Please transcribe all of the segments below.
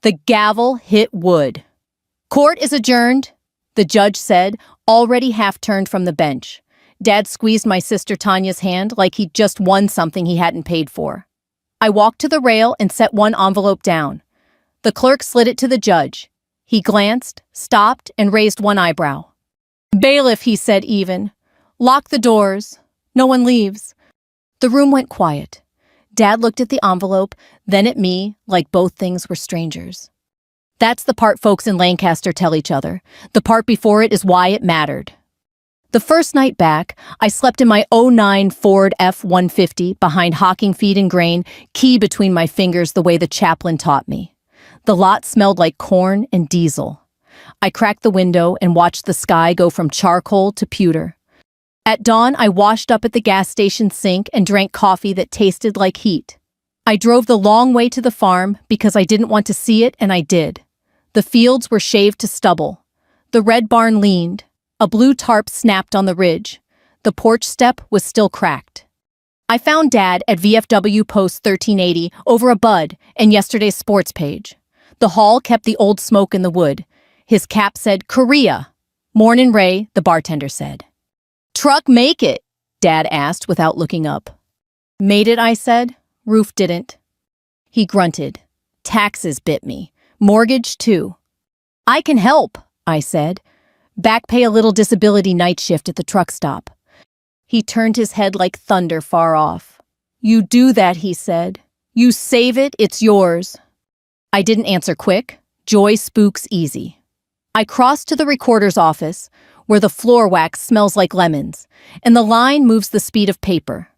The gavel hit wood. "Court is adjourned," the judge said, already half-turned from the bench. Dad squeezed my sister Tanya's hand like he'd just won something he hadn't paid for. I walked to the rail and set one envelope down. The clerk slid it to the judge. He glanced, stopped, and raised one eyebrow. "Bailiff," he said even. "Lock the doors. No one leaves." The room went quiet. Dad looked at the envelope, then at me, like both things were strangers. That's the part folks in Lancaster tell each other. The part before it is why it mattered. The first night back, I slept in my '09 Ford F-150 behind hocking feed and grain, key between my fingers the way the chaplain taught me. The lot smelled like corn and diesel. I cracked the window and watched the sky go from charcoal to pewter. At dawn, I washed up at the gas station sink and drank coffee that tasted like heat. I drove the long way to the farm because I didn't want to see it, and I did. The fields were shaved to stubble. The red barn leaned. A blue tarp snapped on the ridge. The porch step was still cracked. I found Dad at VFW Post 1380 over a bud and yesterday's sports page. The hall kept the old smoke in the wood. His cap said, "Korea." "Mornin' Ray," the bartender said. "Truck make it?" Dad asked without looking up. "Made it," I said. "Roof didn't." He grunted. "Taxes bit me. Mortgage, too." "I can help," I said. "Back pay a little disability night shift at the truck stop." He turned his head like thunder far off. "You do that," he said. "You save it, it's yours." I didn't answer quick. Joy spooks easy. I crossed to the recorder's office, where the floor wax smells like lemons, and the line moves the speed of paper.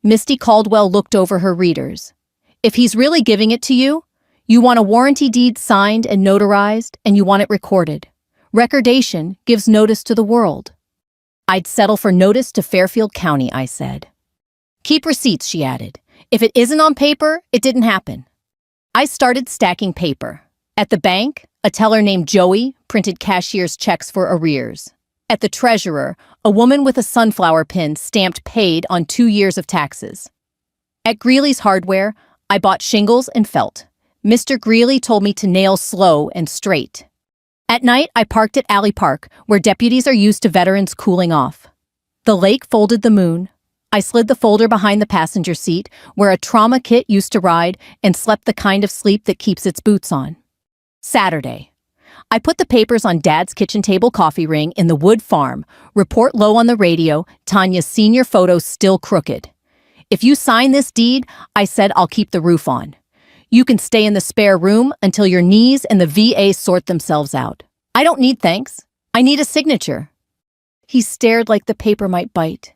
Misty Caldwell looked over her readers. "If he's really giving it to you, you want a warranty deed signed and notarized, and you want it recorded. Recordation gives notice to the world." "I'd settle for notice to Fairfield County," I said. "Keep receipts," she added. "If it isn't on paper, it didn't happen." I started stacking paper. At the bank, a teller named Joey printed cashier's checks for arrears. At the treasurer, a woman with a sunflower pin stamped paid on 2 years of taxes. At Greeley's Hardware, I bought shingles and felt. Mr. Greeley told me to nail slow and straight. At night, I parked at Alley Park, where deputies are used to veterans cooling off. The lake folded the moon. I slid the folder behind the passenger seat, where a trauma kit used to ride, and slept the kind of sleep that keeps its boots on. Saturday. I put the papers on Dad's kitchen table coffee ring in the wood farm, report low on the radio, Tanya's senior photo still crooked. "If you sign this deed," I said, "I'll keep the roof on. You can stay in the spare room until your knees and the VA sort themselves out. I don't need thanks. I need a signature." He stared like the paper might bite.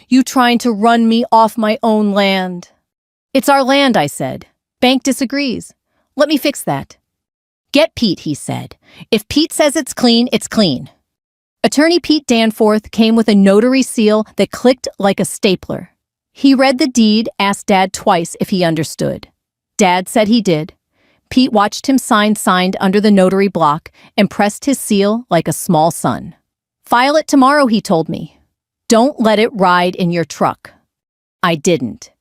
"You trying to run me off my own land?" "It's our land," I said. "Bank disagrees. Let me fix that." "Get Pete," he said. "If Pete says it's clean, it's clean." Attorney Pete Danforth came with a notary seal that clicked like a stapler. He read the deed, asked Dad twice if he understood. Dad said he did. Pete watched him sign signed under the notary block and pressed his seal like a small son. "File it tomorrow," he told me. "Don't let it ride in your truck." I didn't.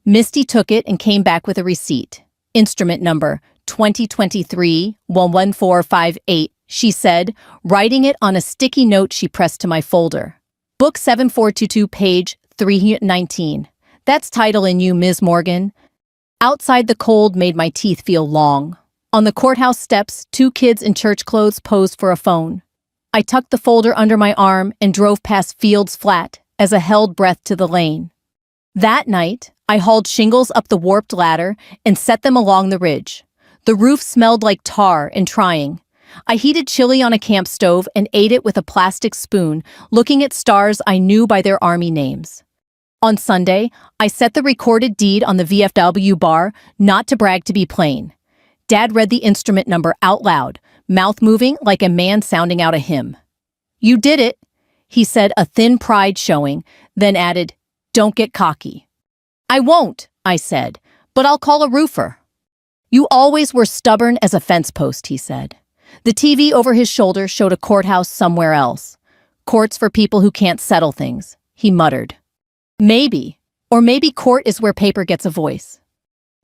Misty took it and came back with a receipt. Instrument number 2023-11458, she said, writing it on a sticky note she pressed to my folder. "Book 7422, page 319. That's title in you, Ms. Morgan." Outside, the cold made my teeth feel long. On the courthouse steps, 2 kids in church clothes posed for a phone. I tucked the folder under my arm and drove past Fields Flat as a held breath to the lane. That night, I hauled shingles up the warped ladder and set them along the ridge. The roof smelled like tar and trying. I heated chili on a camp stove and ate it with a plastic spoon, looking at stars I knew by their army names. On Sunday, I set the recorded deed on the VFW bar, not to brag, to be plain. Dad read the instrument number out loud, mouth moving like a man sounding out a hymn. "You did it," he said, a thin pride showing, then added, "Don't get cocky." "I won't," I said, "but I'll call a roofer." "You always were stubborn as a fence post," he said. The TV over his shoulder showed a courthouse somewhere else. "Courts for people who can't settle things," he muttered. Maybe. Or maybe court is where paper gets a voice.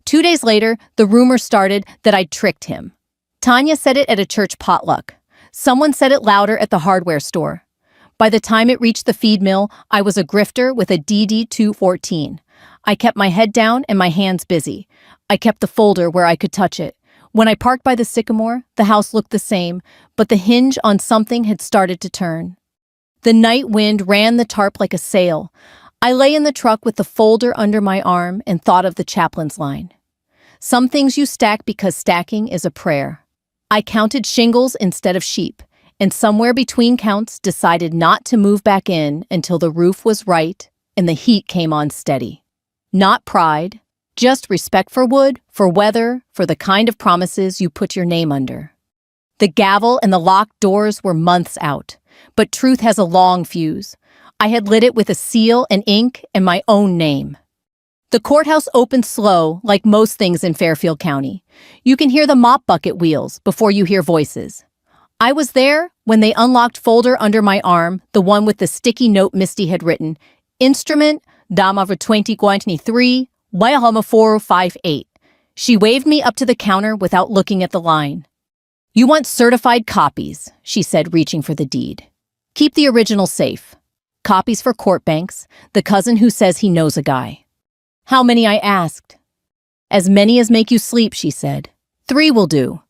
2 days later, the rumor started that I'd tricked him. Tanya said it at a church potluck. Someone said it louder at the hardware store. By the time it reached the feed mill, I was a grifter with a DD-214. I kept my head down and my hands busy. I kept the folder where I could touch it. When I parked by the sycamore, the house looked the same, but the hinge on something had started to turn. The night wind ran the tarp like a sail. I lay in the truck with the folder under my arm and thought of the chaplain's line. Some things you stack because stacking is a prayer. I counted shingles instead of sheep, and somewhere between counts decided not to move back in until the roof was right and the heat came on steady. Not pride, just respect for wood, for weather, for the kind of promises you put your name under. The gavel and the locked doors were months out, but truth has a long fuse. I had lit it with a seal and ink and my own name. The courthouse opened slow, like most things in Fairfield County. You can hear the mop bucket wheels before you hear voices. I was there when they unlocked folder under my arm, the one with the sticky note Misty had written, Instrument, Dama for 2023, Wyahoma 4058. She waved me up to the counter without looking at the line. You want certified copies, she said, reaching for the deed. Keep the original safe. Copies for court banks, the cousin who says he knows a guy. How many, I asked. As many as make you sleep, she said. 3 will do.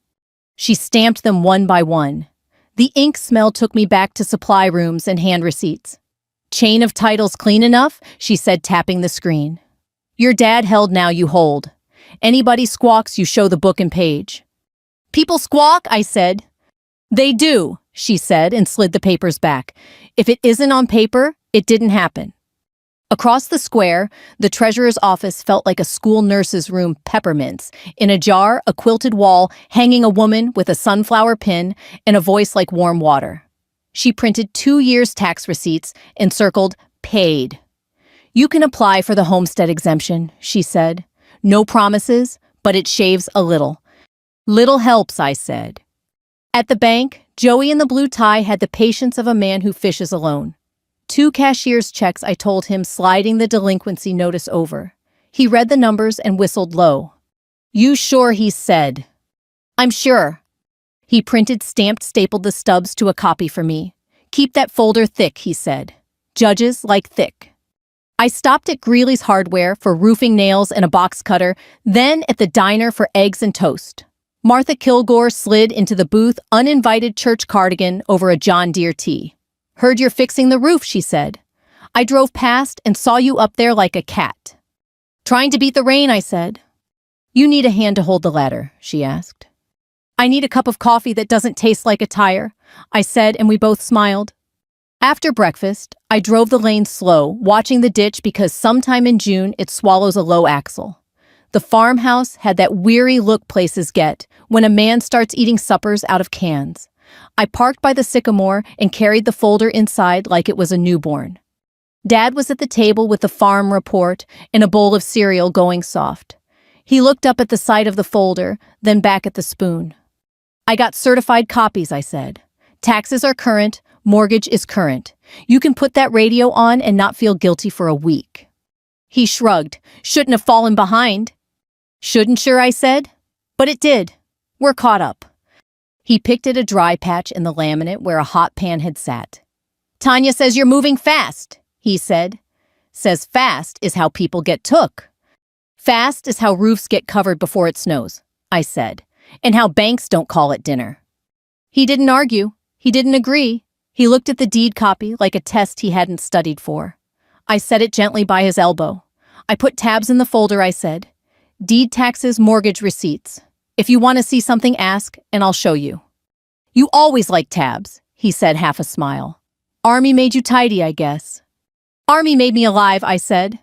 She stamped them one by one. The ink smell took me back to supply rooms and hand receipts. Chain of titles clean enough, she said, tapping the screen. Your dad held, now you hold. Anybody squawks, you show the book and page. People squawk, I said. They do, she said, and slid the papers back. If it isn't on paper, it didn't happen. Across the square, the treasurer's office felt like a school nurse's room, peppermints. In a jar, a quilted wall, hanging a woman with a sunflower pin and a voice like warm water. She printed 2 years' tax receipts and circled, paid. You can apply for the homestead exemption, she said. No promises, but it shaves a little. Little helps, I said. At the bank, Joey in the blue tie had the patience of a man who fishes alone. 2 cashier's checks, I told him, sliding the delinquency notice over. He read the numbers and whistled low. You sure, he said. I'm sure. He printed, stamped, stapled the stubs to a copy for me. Keep that folder thick, he said. Judges like thick. I stopped at Greeley's Hardware for roofing nails and a box cutter, then at the diner for eggs and toast. Martha Kilgore slid into the booth, uninvited church cardigan over a John Deere tee. Heard you're fixing the roof, she said. I drove past and saw you up there like a cat. Trying to beat the rain, I said. You need a hand to hold the ladder, she asked. I need a cup of coffee that doesn't taste like a tire, I said, and we both smiled. After breakfast, I drove the lane slow, watching the ditch because sometime in June it swallows a low axle. The farmhouse had that weary look places get when a man starts eating suppers out of cans. I parked by the sycamore and carried the folder inside like it was a newborn. Dad was at the table with the farm report and a bowl of cereal going soft. He looked up at the sight of the folder, then back at the spoon. I got certified copies, I said. Taxes are current, mortgage is current. You can put that radio on and not feel guilty for a week. He shrugged. Shouldn't have fallen behind. Shouldn't sure, I said. But it did. We're caught up. He picked at a dry patch in the laminate where a hot pan had sat. Tanya says you're moving fast, he said. Says fast is how people get took. Fast is how roofs get covered before it snows, I said, and how banks don't call it dinner. He didn't argue. He didn't agree. He looked at the deed copy like a test he hadn't studied for. I set it gently by his elbow. I put tabs in the folder, I said. Deed taxes, mortgage receipts. If you want to see something, ask, and I'll show you. You always like tabs, he said, half a smile. Army made you tidy, I guess. Army made me alive, I said.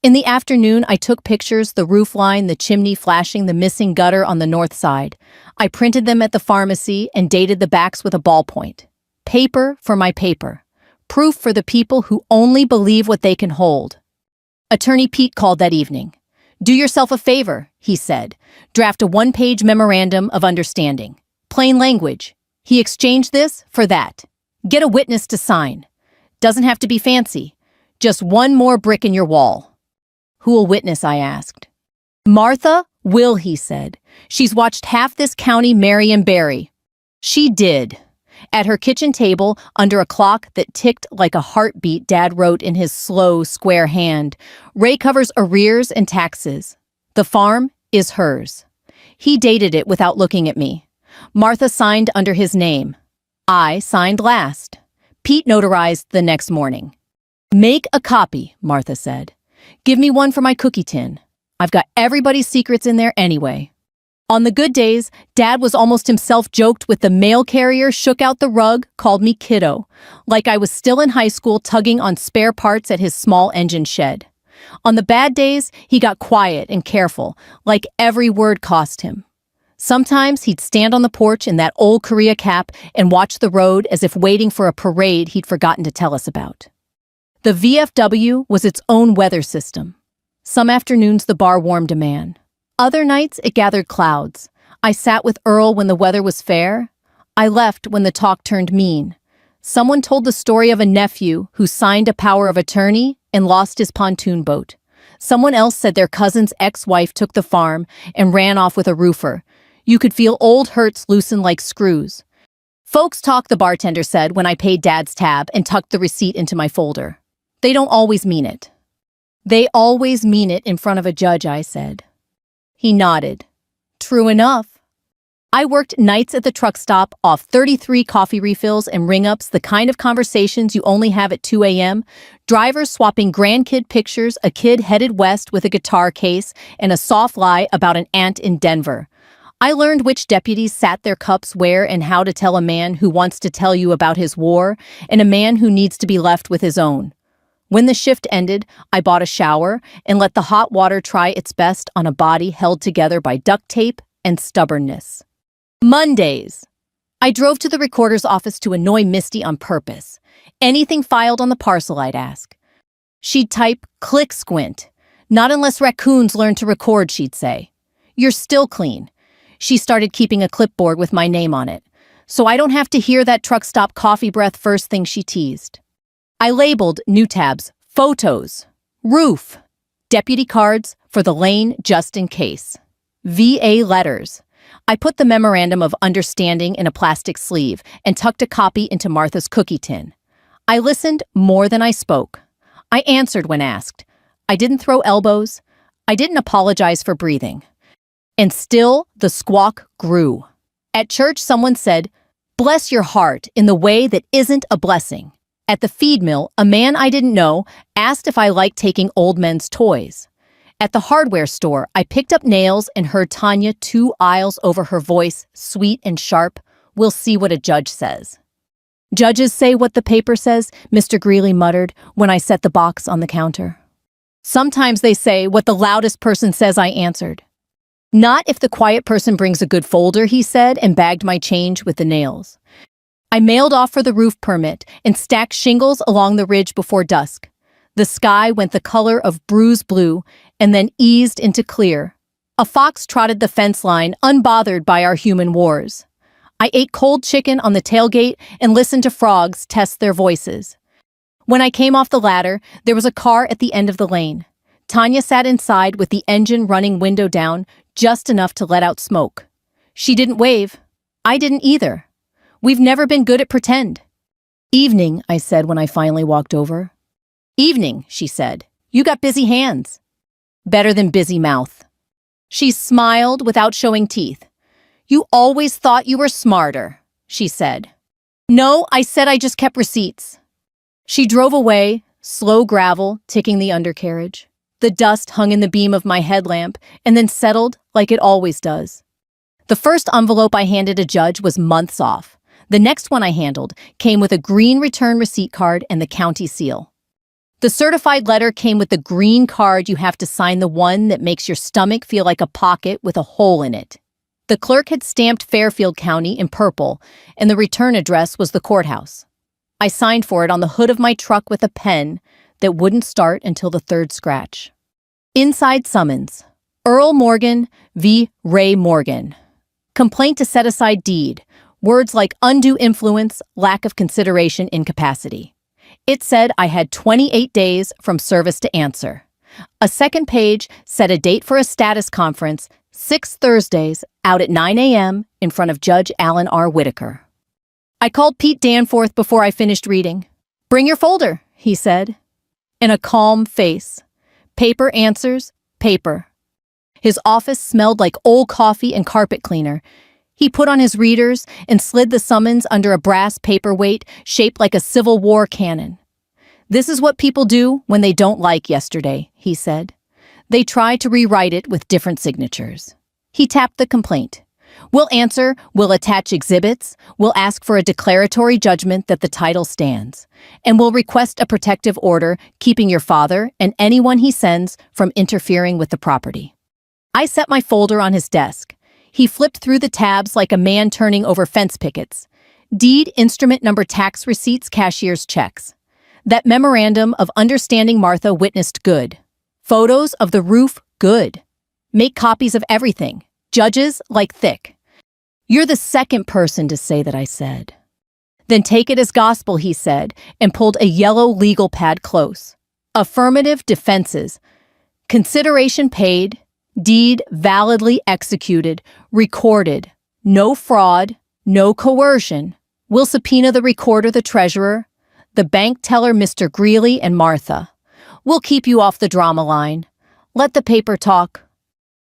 In the afternoon, I took pictures, the roof line, the chimney flashing, the missing gutter on the north side. I printed them at the pharmacy and dated the backs with a ballpoint. Paper for my paper. Proof for the people who only believe what they can hold. Attorney Pete called that evening. Do yourself a favor, he said. Draft a 1-page memorandum of understanding. Plain language. He exchanged this for that. Get a witness to sign. Doesn't have to be fancy. Just one more brick in your wall. Who'll witness, I asked. Martha will, he said. She's watched half this county marry and bury. She did. At her kitchen table, under a clock that ticked like a heartbeat, Dad wrote in his slow, square hand, "Ray covers arrears and taxes. The farm is hers." He dated it without looking at me. Martha signed under his name. I signed last. Pete notarized the next morning. "Make a copy," Martha said. "Give me one for my cookie tin. I've got everybody's secrets in there anyway." On the good days, Dad was almost himself, joked with the mail carrier, shook out the rug, called me kiddo, like I was still in high school tugging on spare parts at his small engine shed. On the bad days, he got quiet and careful, like every word cost him. Sometimes he'd stand on the porch in that old Korea cap and watch the road as if waiting for a parade he'd forgotten to tell us about. The VFW was its own weather system. Some afternoons the bar warmed a man. Other nights it gathered clouds. I sat with Earl when the weather was fair. I left when the talk turned mean. Someone told the story of a nephew who signed a power of attorney and lost his pontoon boat. Someone else said their cousin's ex-wife took the farm and ran off with a roofer. You could feel old hurts loosen like screws. Folks talk, the bartender said when I paid Dad's tab and tucked the receipt into my folder. They don't always mean it. They always mean it in front of a judge, I said. He nodded. True enough. I worked nights at the truck stop, off 33 coffee refills and ring-ups, the kind of conversations you only have at 2 a.m., drivers swapping grandkid pictures, a kid headed west with a guitar case, and a soft lie about an aunt in Denver. I learned which deputies sat their cups where and how to tell a man who wants to tell you about his war and a man who needs to be left with his own. When the shift ended, I bought a shower and let the hot water try its best on a body held together by duct tape and stubbornness. Mondays. I drove to the recorder's office to annoy Misty on purpose. Anything filed on the parcel, I'd ask. She'd type, "Click squint." "Not unless raccoons learn to record," she'd say. "You're still clean." She started keeping a clipboard with my name on it, so I don't have to hear that truck stop coffee breath first thing, she teased. I labeled new tabs, photos, roof, deputy cards for the lane just in case, VA letters. I put the memorandum of understanding in a plastic sleeve and tucked a copy into Martha's cookie tin. I listened more than I spoke. I answered when asked. I didn't throw elbows. I didn't apologize for breathing. And still, the squawk grew. At church, someone said, "Bless your heart," in the way that isn't a blessing. At the feed mill, a man I didn't know asked if I liked taking old men's toys. At the hardware store, I picked up nails and heard Tanya 2 aisles over, her voice sweet and sharp. "We'll see what a judge says." "Judges say what the paper says," Mr. Greeley muttered when I set the box on the counter. "Sometimes they say what the loudest person says," I answered. "Not if the quiet person brings a good folder," he said, and bagged my change with the nails. I mailed off for the roof permit and stacked shingles along the ridge before dusk. The sky went the color of bruised blue and then eased into clear. A fox trotted the fence line, unbothered by our human wars. I ate cold chicken on the tailgate and listened to frogs test their voices. When I came off the ladder, there was a car at the end of the lane. Tanya sat inside with the engine running, window down, just enough to let out smoke. She didn't wave. I didn't either. We've never been good at pretend. "Evening," I said when I finally walked over. "Evening," she said. "You got busy hands." "Better than busy mouth." She smiled without showing teeth. "You always thought you were smarter," she said. "No," I said, "I just kept receipts." She drove away, slow gravel ticking the undercarriage. The dust hung in the beam of my headlamp and then settled like it always does. The first envelope I handed a judge was months off. The next one I handled came with a green return receipt card and the county seal. The certified letter came with the green card you have to sign, the one that makes your stomach feel like a pocket with a hole in it. The clerk had stamped Fairfield County in purple, and the return address was the courthouse. I signed for it on the hood of my truck with a pen that wouldn't start until the 3rd scratch. Inside summons. Earl Morgan v. Ray Morgan. Complaint to set aside deed. Words like undue influence, lack of consideration, incapacity. It said I had 28 days from service to answer. A second page set a date for a status conference, 6 Thursdays, out at 9 a.m. in front of Judge Alan R. Whitaker. I called Pete Danforth before I finished reading. "Bring your folder," he said, in a calm face. Paper answers, paper. His office smelled like old coffee and carpet cleaner. He put on his readers and slid the summons under a brass paperweight shaped like a Civil War cannon. "This is what people do when they don't like yesterday," he said. "They try to rewrite it with different signatures." He tapped the complaint. "We'll answer, we'll attach exhibits, we'll ask for a declaratory judgment that the title stands, and we'll request a protective order keeping your father and anyone he sends from interfering with the property." I set my folder on his desk. He flipped through the tabs like a man turning over fence pickets. Deed, instrument number, tax receipts, cashier's checks. That memorandum of understanding Martha witnessed, good. Photos of the roof, good. Make copies of everything. Judges like thick. "You're the second person to say that," I said. "Then take it as gospel," he said, and pulled a yellow legal pad close. Affirmative defenses. Consideration paid. Deed validly executed. Recorded. No fraud. No coercion. We'll subpoena the recorder, the treasurer, the bank teller, Mr. Greeley, and Martha. We'll keep you off the drama line. Let the paper talk."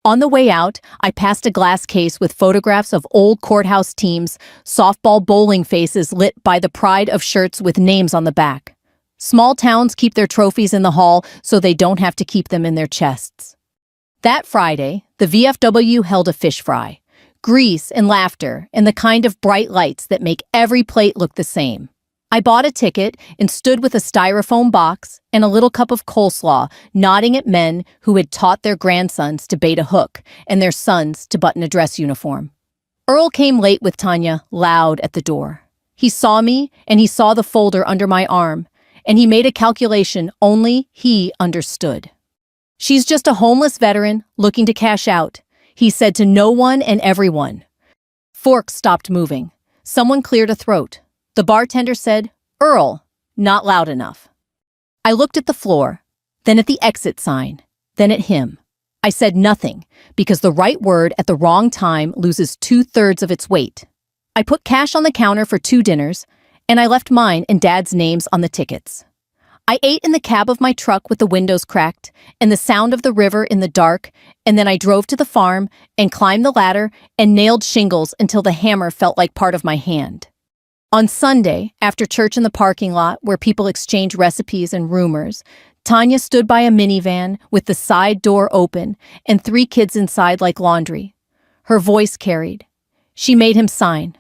On the way out, I passed a glass case with photographs of old courthouse teams, softball bowling faces lit by the pride of shirts with names on the back. Small towns keep their trophies in the hall so they don't have to keep them in their chests. That Friday, the VFW held a fish fry. Grease and laughter and the kind of bright lights that make every plate look the same. I bought a ticket and stood with a styrofoam box and a little cup of coleslaw, nodding at men who had taught their grandsons to bait a hook and their sons to button a dress uniform. Earl came late with Tanya, loud at the door. He saw me and he saw the folder under my arm, and he made a calculation only he understood. "She's just a homeless veteran looking to cash out," he said to no one and everyone. Forks stopped moving. Someone cleared a throat. The bartender said, "Earl," not loud enough. I looked at the floor, then at the exit sign, then at him. I said nothing, because the right word at the wrong time loses 2/3 of its weight. I put cash on the counter for 2 dinners, and I left mine and Dad's names on the tickets. I ate in the cab of my truck with the windows cracked and the sound of the river in the dark, and then I drove to the farm and climbed the ladder and nailed shingles until the hammer felt like part of my hand. On Sunday, after church in the parking lot where people exchange recipes and rumors, Tanya stood by a minivan with the side door open and 3 kids inside like laundry. Her voice carried. She made him sign.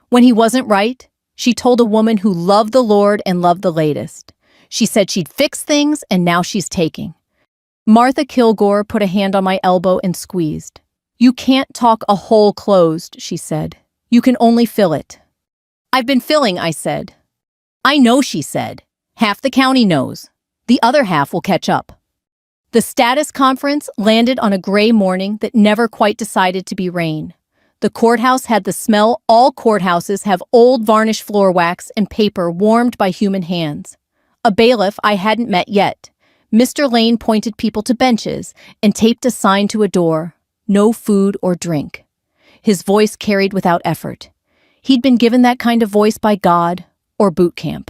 When he wasn't right, she told a woman who loved the Lord and loved the latest. She said she'd fix things, and now she's taking. Martha Kilgore put a hand on my elbow and squeezed. "You can't talk a hole closed," she said. "You can only fill it." "I've been filling," I said. "I know," she said. "Half the county knows. The other half will catch up." The status conference landed on a gray morning that never quite decided to be rain. The courthouse had the smell all courthouses have: old varnish floor wax and paper warmed by human hands. A bailiff I hadn't met yet. Mr. Lane pointed people to benches and taped a sign to a door: "No food or drink." His voice carried without effort. He'd been given that kind of voice by God or boot camp.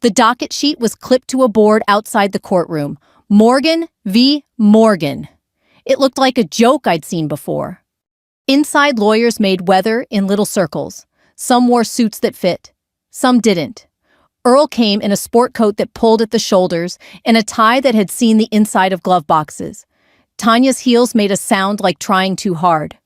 The docket sheet was clipped to a board outside the courtroom. Morgan v. Morgan. It looked like a joke I'd seen before. Inside, lawyers made weather in little circles. Some wore suits that fit. Some didn't. Earl came in a sport coat that pulled at the shoulders and a tie that had seen the inside of glove boxes. Tanya's heels made a sound like trying too hard.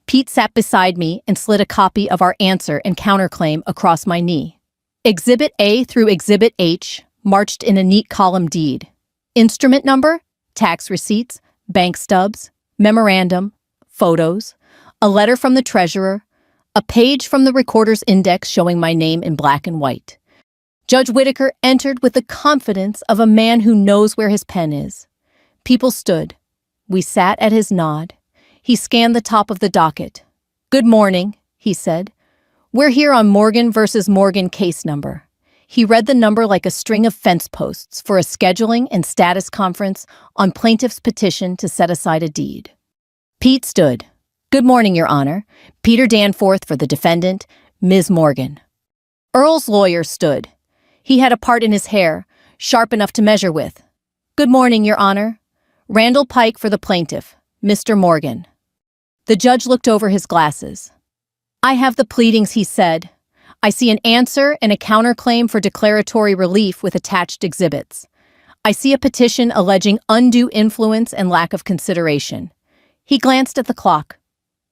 Pete sat beside me and slid a copy of our answer and counterclaim across my knee. Exhibit A through Exhibit H marched in a neat column deed. Instrument number, tax receipts, bank stubs, memorandum, photos, a letter from the treasurer, a page from the recorder's index showing my name in black and white. Judge Whitaker entered with the confidence of a man who knows where his pen is. People stood. We sat at his nod. He scanned the top of the docket. "Good morning," he said. "We're here on Morgan versus Morgan case number." He read the number like a string of fence posts for a scheduling and status conference on plaintiff's petition to set aside a deed. Pete stood. Good morning, Your Honor. Peter Danforth for the defendant, Ms. Morgan. Earl's lawyer stood. He had a part in his hair, sharp enough to measure with. Good morning, Your Honor. Randall Pike for the plaintiff, Mr. Morgan. The judge looked over his glasses. I have the pleadings, he said. I see an answer and a counterclaim for declaratory relief with attached exhibits. I see a petition alleging undue influence and lack of consideration. He glanced at the clock.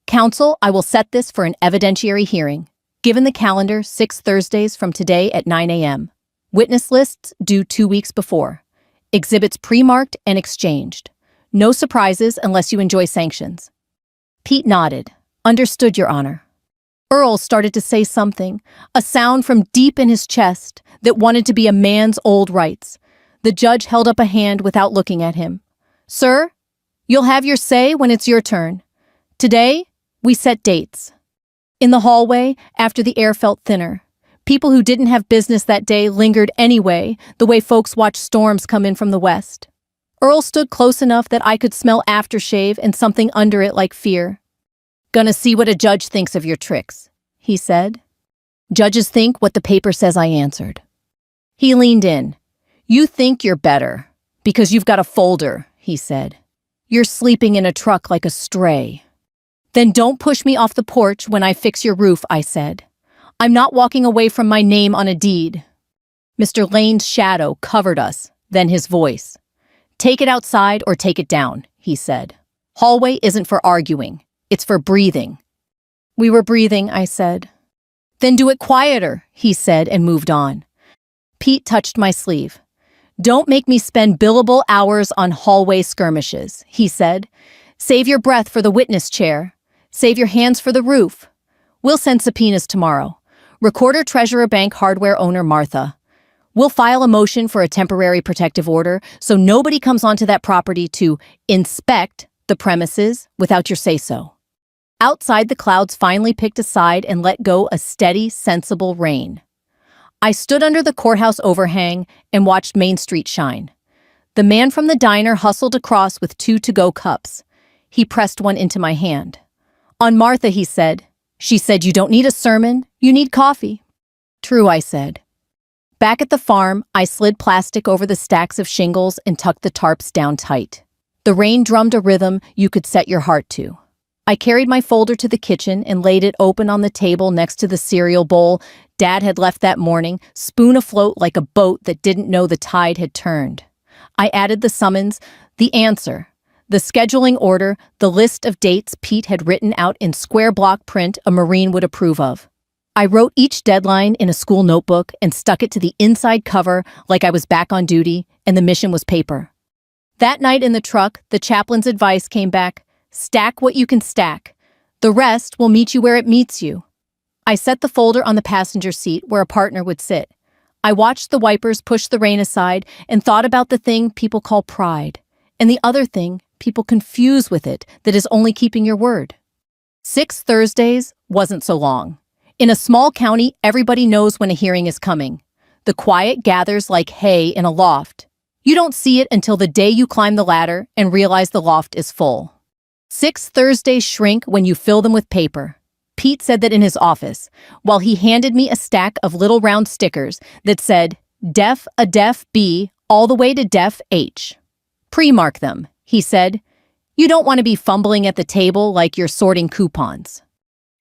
Counsel, I will set this for an evidentiary hearing. Given the calendar, 6 Thursdays from today at 9 a.m. Witness lists due 2 weeks before. Exhibits pre-marked and exchanged. No surprises unless you enjoy sanctions. Pete nodded. Understood, Your Honor. Earl started to say something, a sound from deep in his chest that wanted to be a man's old rights. The judge held up a hand without looking at him. Sir, you'll have your say when it's your turn. Today, we set dates. In the hallway, after the air felt thinner, people who didn't have business that day lingered anyway, the way folks watch storms come in from the west. Earl stood close enough that I could smell aftershave and something under it like fear. Gonna see what a judge thinks of your tricks, he said. Judges think what the paper says, I answered. He leaned in. You think you're better, because you've got a folder, he said. You're sleeping in a truck like a stray. Then don't push me off the porch when I fix your roof, I said. I'm not walking away from my name on a deed. Mr. Lane's shadow covered us, then his voice. Take it outside or take it down, he said. Hallway isn't for arguing. It's for breathing. We were breathing, I said. Then do it quieter, he said and moved on. Pete touched my sleeve. Don't make me spend billable hours on hallway skirmishes, he said. Save your breath for the witness chair. Save your hands for the roof. We'll send subpoenas tomorrow. Recorder Treasurer Bank hardware owner Martha. We'll file a motion for a temporary protective order so nobody comes onto that property to inspect the premises without your say-so. Outside, the clouds finally picked a side and let go a steady, sensible rain. I stood under the courthouse overhang and watched Main Street shine. The man from the diner hustled across with 2 to-go cups. He pressed one into my hand. On Martha, he said. She said, you don't need a sermon, you need coffee. True, I said. Back at the farm, I slid plastic over the stacks of shingles and tucked the tarps down tight. The rain drummed a rhythm you could set your heart to. I carried my folder to the kitchen and laid it open on the table next to the cereal bowl Dad had left that morning, spoon afloat like a boat that didn't know the tide had turned. I added the summons, the answer, the scheduling order, the list of dates Pete had written out in square block print a Marine would approve of. I wrote each deadline in a school notebook and stuck it to the inside cover like I was back on duty and the mission was paper. That night in the truck, the chaplain's advice came back. Stack what you can stack. The rest will meet you where it meets you. I set the folder on the passenger seat where a partner would sit. I watched the wipers push the rain aside and thought about the thing people call pride, and the other thing people confuse with it that is only keeping your word. 6 Thursdays wasn't so long. In a small county, everybody knows when a hearing is coming. The quiet gathers like hay in a loft. You don't see it until the day you climb the ladder and realize the loft is full. 6 Thursdays shrink when you fill them with paper. Pete said that in his office, while he handed me a stack of little round stickers that said, Def a Def B, all the way to Def H. Pre-mark them, he said. You don't want to be fumbling at the table like you're sorting coupons.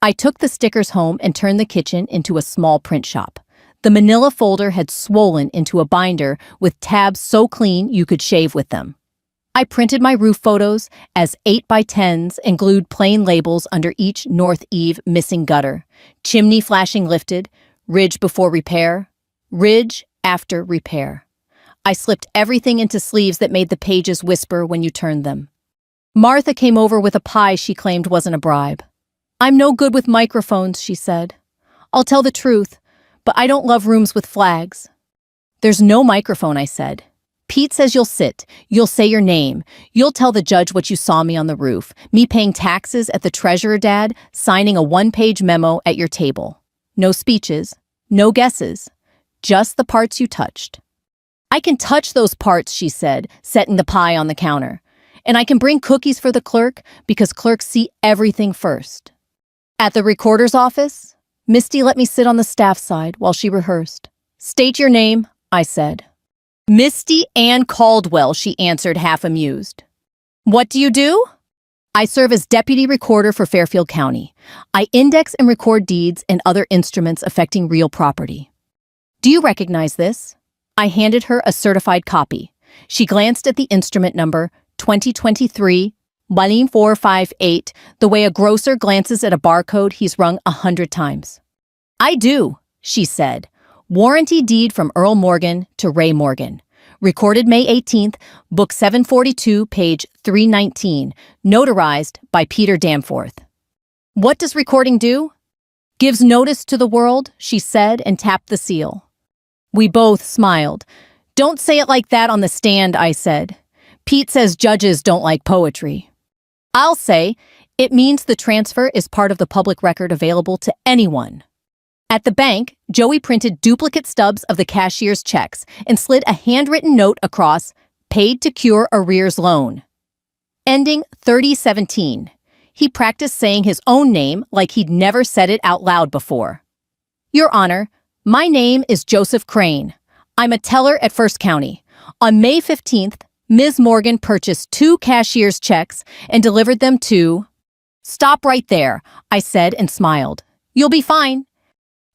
I took the stickers home and turned the kitchen into a small print shop. The manila folder had swollen into a binder with tabs so clean you could shave with them. I printed my roof photos as 8x10s and glued plain labels under each north eave missing gutter. Chimney flashing lifted, ridge before repair, ridge after repair. I slipped everything into sleeves that made the pages whisper when you turned them. Martha came over with a pie she claimed wasn't a bribe. I'm no good with microphones, she said. I'll tell the truth, but I don't love rooms with flags. There's no microphone, I said. Pete says you'll sit, you'll say your name, you'll tell the judge what you saw me on the roof, me paying taxes at the treasurer, Dad, signing a 1-page memo at your table. No speeches, no guesses, just the parts you touched. I can touch those parts, she said, setting the pie on the counter. And I can bring cookies for the clerk because clerks see everything first. At the recorder's office, Misty let me sit on the staff side while she rehearsed. State your name, I said. Misty Ann Caldwell, she answered, half amused. What do you do? I serve as deputy recorder for Fairfield County. I index and record deeds and other instruments affecting real property. Do you recognize this? I handed her a certified copy. She glanced at the instrument number 2023 11458 the way a grocer glances at a barcode he's rung 100 times. I do, she said. Warranty deed from Earl Morgan to Ray Morgan. Recorded May 18th, book 742, page 319, notarized by Peter Danforth. What does recording do? Gives notice to the world, she said, and tapped the seal. We both smiled. Don't say it like that on the stand, I said. Pete says judges don't like poetry. I'll say, it means the transfer is part of the public record available to anyone. At the bank, Joey printed duplicate stubs of the cashier's checks and slid a handwritten note across, paid to cure arrears loan. Ending 3017. He practiced saying his own name like he'd never said it out loud before. Your Honor, my name is Joseph Crane. I'm a teller at First County. On May 15th, Ms. Morgan purchased 2 cashier's checks and delivered them to... Stop right there, I said and smiled. You'll be fine.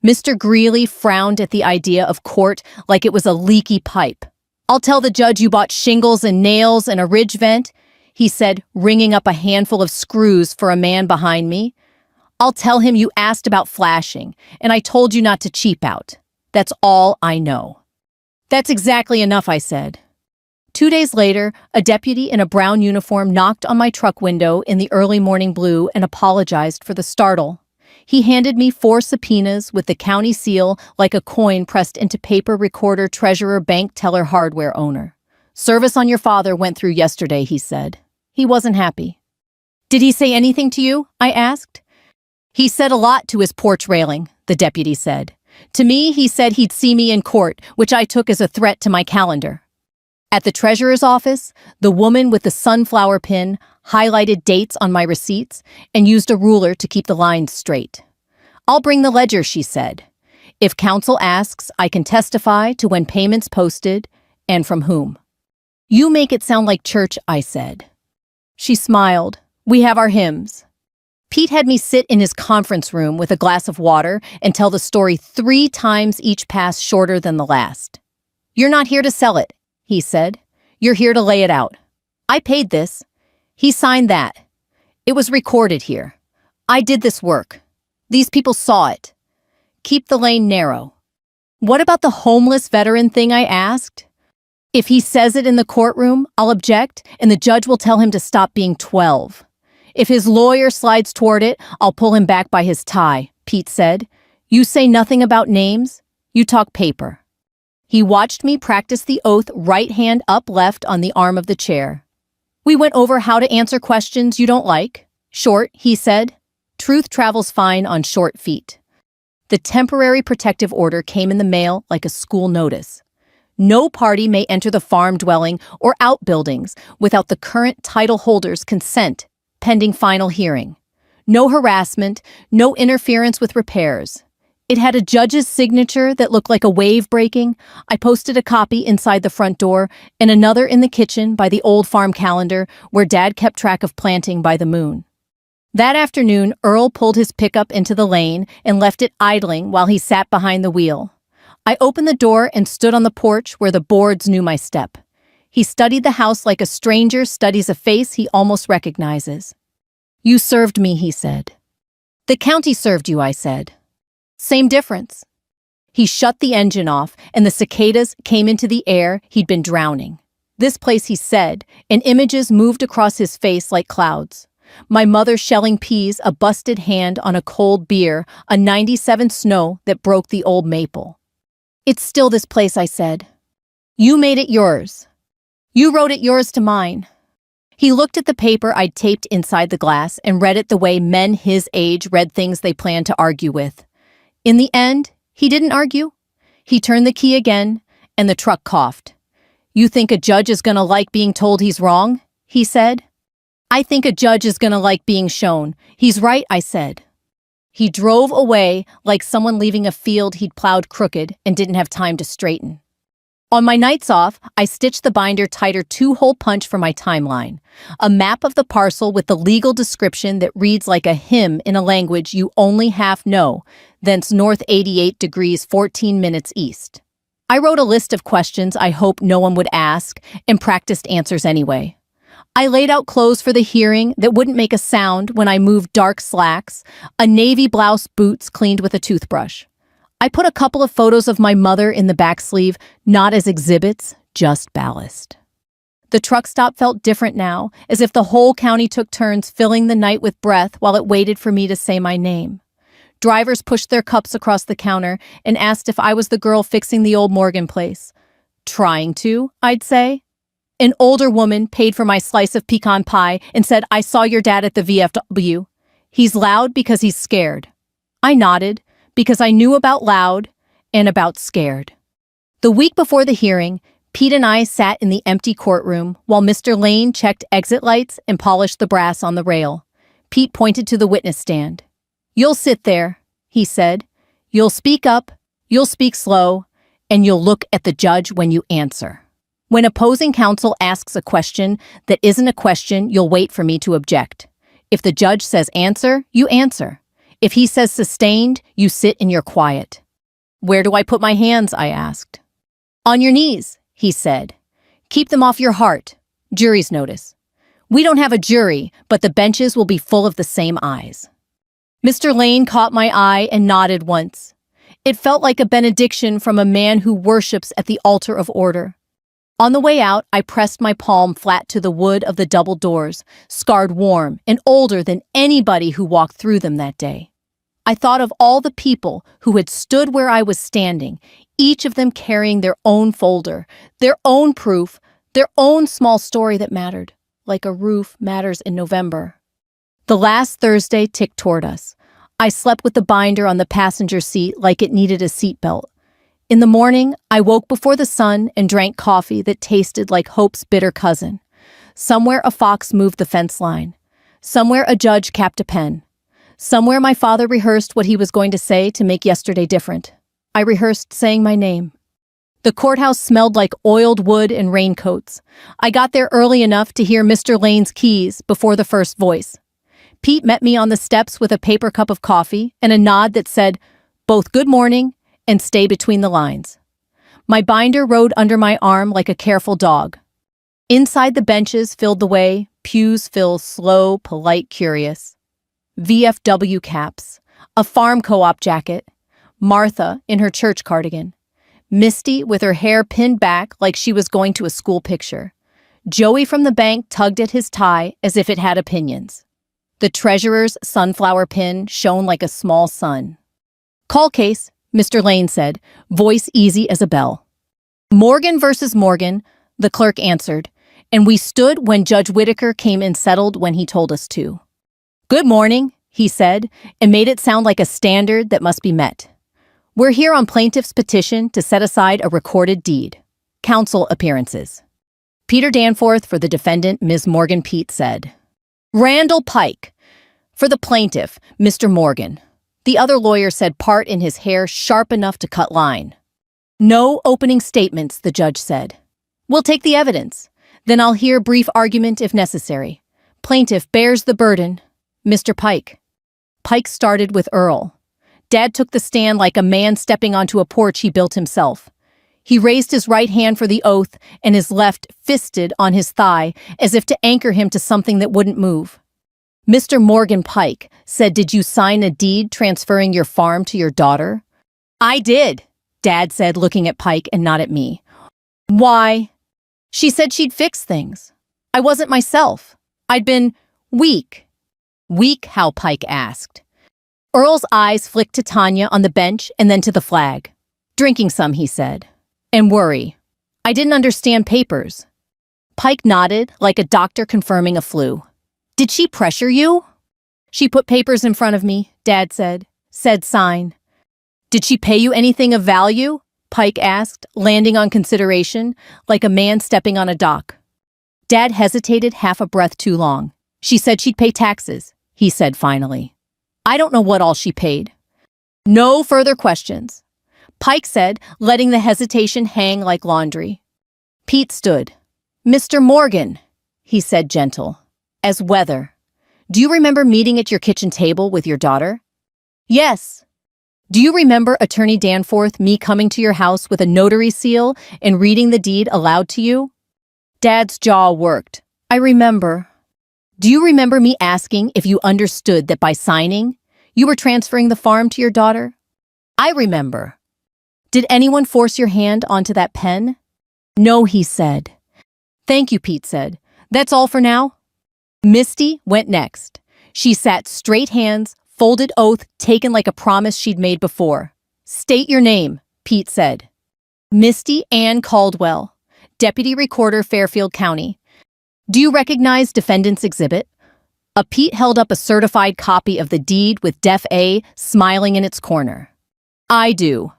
Mr. Greeley frowned at the idea of court like it was a leaky pipe. I'll tell the judge you bought shingles and nails and a ridge vent, he said, ringing up a handful of screws for a man behind me. I'll tell him you asked about flashing, and I told you not to cheap out. That's all I know. That's exactly enough, I said. 2 days later, a deputy in a brown uniform knocked on my truck window in the early morning blue and apologized for the startle. He handed me 4 subpoenas with the county seal like a coin pressed into paper recorder, treasurer, bank teller, hardware owner. Service on your father went through yesterday, he said. He wasn't happy. Did he say anything to you? I asked. He said a lot to his porch railing, the deputy said. To me, he said he'd see me in court, which I took as a threat to my calendar. At the treasurer's office, the woman with the sunflower pin highlighted dates on my receipts and used a ruler to keep the lines straight. I'll bring the ledger, she said. If counsel asks, I can testify to when payments posted and from whom. You make it sound like church, I said. She smiled. We have our hymns. Pete had me sit in his conference room with a glass of water and tell the story 3 times each pass shorter than the last. You're not here to sell it, he said. You're here to lay it out. I paid this. He signed that. It was recorded here. I did this work. These people saw it. Keep the lane narrow. What about the homeless veteran thing, I asked? If he says it in the courtroom, I'll object, and the judge will tell him to stop being 12. If his lawyer slides toward it, I'll pull him back by his tie, Pete said. You say nothing about names. You talk paper. He watched me practice the oath, right hand up, left on the arm of the chair. We went over how to answer questions you don't like. Short, he said. Truth travels fine on short feet. The temporary protective order came in the mail like a school notice. No party may enter the farm dwelling or outbuildings without the current title holder's consent, pending final hearing. No harassment, no interference with repairs. It had a judge's signature that looked like a wave breaking. I posted a copy inside the front door and another in the kitchen by the old farm calendar where Dad kept track of planting by the moon. That afternoon, Earl pulled his pickup into the lane and left it idling while he sat behind the wheel. I opened the door and stood on the porch where the boards knew my step. He studied the house like a stranger studies a face he almost recognizes. You served me, he said. The county served you, I said. Same difference. He shut the engine off, and the cicadas came into the air he'd been drowning. This place, he said, and images moved across his face like clouds. My mother shelling peas, a busted hand on a cold beer, a 97 snow that broke the old maple. It's still this place, I said. You made it yours. You wrote it yours to mine. He looked at the paper I'd taped inside the glass and read it the way men his age read things they planned to argue with. In the end, he didn't argue. He turned the key again, and the truck coughed. You think a judge is going to like being told he's wrong? he said. I think a judge is gonna like being shown. He's right, I said. He drove away like someone leaving a field he'd plowed crooked and didn't have time to straighten. On my nights off, I stitched the binder tighter 2-hole punch for my timeline, a map of the parcel with the legal description that reads like a hymn in a language you only half know, thence north 88 degrees 14 minutes east. I wrote a list of questions I hoped no one would ask and practiced answers anyway. I laid out clothes for the hearing that wouldn't make a sound when I moved dark slacks, a navy blouse, boots cleaned with a toothbrush. I put a couple of photos of my mother in the back sleeve, not as exhibits, just ballast. The truck stop felt different now, as if the whole county took turns filling the night with breath while it waited for me to say my name. Drivers pushed their cups across the counter and asked if I was the girl fixing the old Morgan place. Trying to, I'd say. An older woman paid for my slice of pecan pie and said, I saw your dad at the VFW. He's loud because he's scared. I nodded, because I knew about loud and about scared. The week before the hearing, Pete and I sat in the empty courtroom while Mr. Lane checked exit lights and polished the brass on the rail. Pete pointed to the witness stand. You'll sit there, he said. You'll speak up, you'll speak slow, and you'll look at the judge when you answer. When opposing counsel asks a question that isn't a question, you'll wait for me to object. If the judge says answer, you answer. If he says sustained, you sit in your quiet. Where do I put my hands? I asked. On your knees, he said. Keep them off your heart. Jury's notice. We don't have a jury, but the benches will be full of the same eyes. Mr. Lane caught my eye and nodded once. It felt like a benediction from a man who worships at the altar of order. On the way out, I pressed my palm flat to the wood of the double doors, scarred warm and older than anybody who walked through them that day. I thought of all the people who had stood where I was standing, each of them carrying their own folder, their own proof, their own small story that mattered, like a roof matters in November. The last Thursday ticked toward us. I slept with the binder on the passenger seat like it needed a seatbelt. In the morning, I woke before the sun and drank coffee that tasted like hope's bitter cousin. Somewhere a fox moved the fence line. Somewhere a judge capped a pen. Somewhere my father rehearsed what he was going to say to make yesterday different. I rehearsed saying my name. The courthouse smelled like oiled wood and raincoats. I got there early enough to hear Mr. Lane's keys before the first voice. Pete met me on the steps with a paper cup of coffee and a nod that said, both good morning and stay between the lines. My binder rode under my arm like a careful dog. Inside the benches filled the way, pews fill slow, polite, curious. VFW caps, a farm co-op jacket, Martha in her church cardigan, Misty with her hair pinned back like she was going to a school picture. Joey from the bank tugged at his tie as if it had opinions. The treasurer's sunflower pin shone like a small sun. Call case, Mr. Lane said, voice easy as a bell. Morgan versus Morgan, the clerk answered, and we stood when Judge Whitaker came and settled when he told us to. Good morning, he said, and made it sound like a standard that must be met. We're here on plaintiff's petition to set aside a recorded deed. Counsel appearances. Peter Danforth for the defendant, Ms. Morgan Pete said. Randall Pike. For the plaintiff, Mr. Morgan. The other lawyer said part in his hair sharp enough to cut line. No opening statements, the judge said. We'll take the evidence. Then I'll hear brief argument if necessary. Plaintiff bears the burden. Mr. Pike. Pike started with Earl. Dad took the stand like a man stepping onto a porch he built himself. He raised his right hand for the oath and his left fisted on his thigh as if to anchor him to something that wouldn't move. Mr. Morgan Pike said, did you sign a deed transferring your farm to your daughter? I did, Dad said, looking at Pike and not at me. Why? She said she'd fix things. I wasn't myself. I'd been weak. Weak, how? Pike asked. Earl's eyes flicked to Tanya on the bench and then to the flag. Drinking some, he said. And worry. I didn't understand papers. Pike nodded like a doctor confirming a flu. Did she pressure you? She put papers in front of me, Dad said. Said sign. Did she pay you anything of value? Pike asked, landing on consideration, like a man stepping on a dock. Dad hesitated half a breath too long. She said she'd pay taxes, he said finally. I don't know what all she paid. No further questions, Pike said, letting the hesitation hang like laundry. Pete stood. Mr. Morgan, he said gentle, as weather. Do you remember meeting at your kitchen table with your daughter? Yes. Do you remember Attorney Danforth, me coming to your house with a notary seal and reading the deed aloud to you? Dad's jaw worked. I remember. Do you remember me asking if you understood that by signing, you were transferring the farm to your daughter? I remember. Did anyone force your hand onto that pen? No, he said. Thank you, Pete said. That's all for now? Misty went next. She sat straight hands, folded oath taken like a promise she'd made before. State your name, Pete said. Misty Ann Caldwell, Deputy Recorder, Fairfield County. Do you recognize defendant's exhibit? Pete held up a certified copy of the deed with Def A smiling in its corner. I do.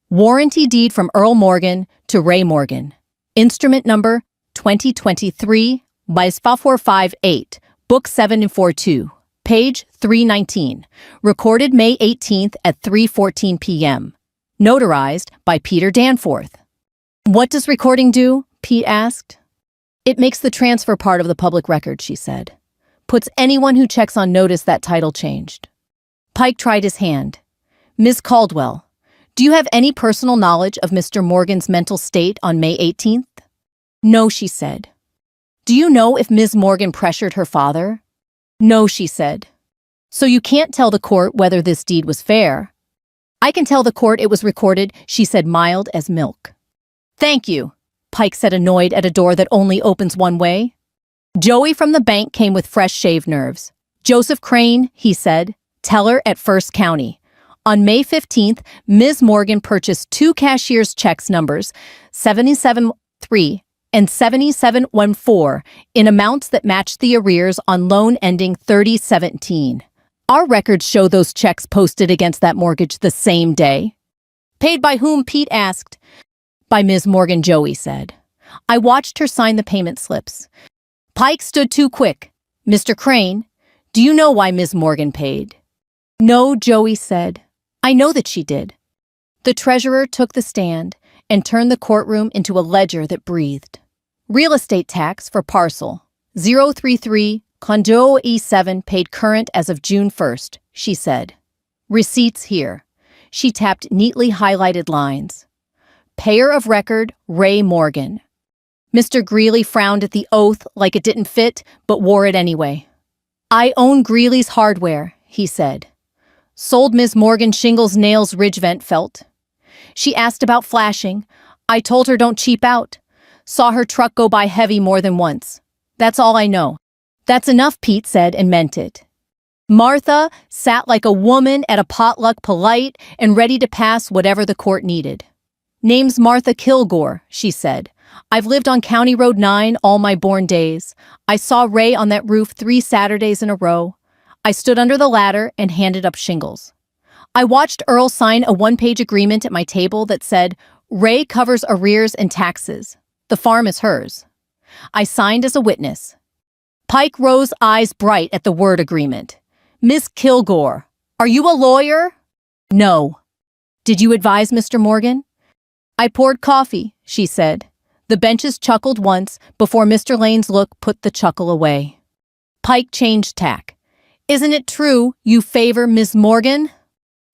Warranty deed from Earl Morgan to Ray Morgan. Instrument number 2023 by 458, Book 7 and 42, page 319. Recorded May 18th at 3:14 p.m. Notarized by Peter Danforth. What does recording do? Pete asked. It makes the transfer part of the public record, she said. Puts anyone who checks on notice that title changed. Pike tried his hand. Ms. Caldwell, do you have any personal knowledge of Mr. Morgan's mental state on May 18th? No, she said. Do you know if Ms. Morgan pressured her father? No, she said. So you can't tell the court whether this deed was fair. I can tell the court it was recorded, she said, mild as milk. Thank you, Pike said, annoyed at a door that only opens one way. Joey from the bank came with fresh shaved nerves. Joseph Crane, he said, teller at First County. On May 15th, Ms. Morgan purchased 2 cashier's checks numbers 77-3 and 7714 in amounts that matched the arrears on loan ending 3017. Our records show those checks posted against that mortgage the same day. Paid by whom? Pete asked. By Ms. Morgan, Joey said. I watched her sign the payment slips. Pike stood too quick. Mr. Crane, do you know why Ms. Morgan paid? No, Joey said. I know that she did. The treasurer took the stand and turned the courtroom into a ledger that breathed. Real estate tax for parcel 033 Condo E7 paid current as of June 1st, she said. Receipts here. She tapped neatly highlighted lines. Payer of record, Ray Morgan. Mr. Greeley frowned at the oath like it didn't fit, but wore it anyway. I own Greeley's Hardware, he said. Sold Ms. Morgan shingles, nails, ridge vent felt. She asked about flashing. I told her don't cheap out. Saw her truck go by heavy more than once. That's all I know. That's enough, Pete said, and meant it. Martha sat like a woman at a potluck, polite and ready to pass whatever the court needed. Name's Martha Kilgore, she said. I've lived on County Road 9 all my born days. I saw Ray on that roof 3 Saturdays in a row. I stood under the ladder and handed up shingles. I watched Earl sign a 1-page agreement at my table that said, Ray covers arrears and taxes. The farm is hers. I signed as a witness. Pike rose, eyes bright at the word agreement. Miss Kilgore, are you a lawyer? No. Did you advise Mr. Morgan? I poured coffee, she said. The benches chuckled once before Mr. Lane's look put the chuckle away. Pike changed tack. Isn't it true you favor Miss Morgan?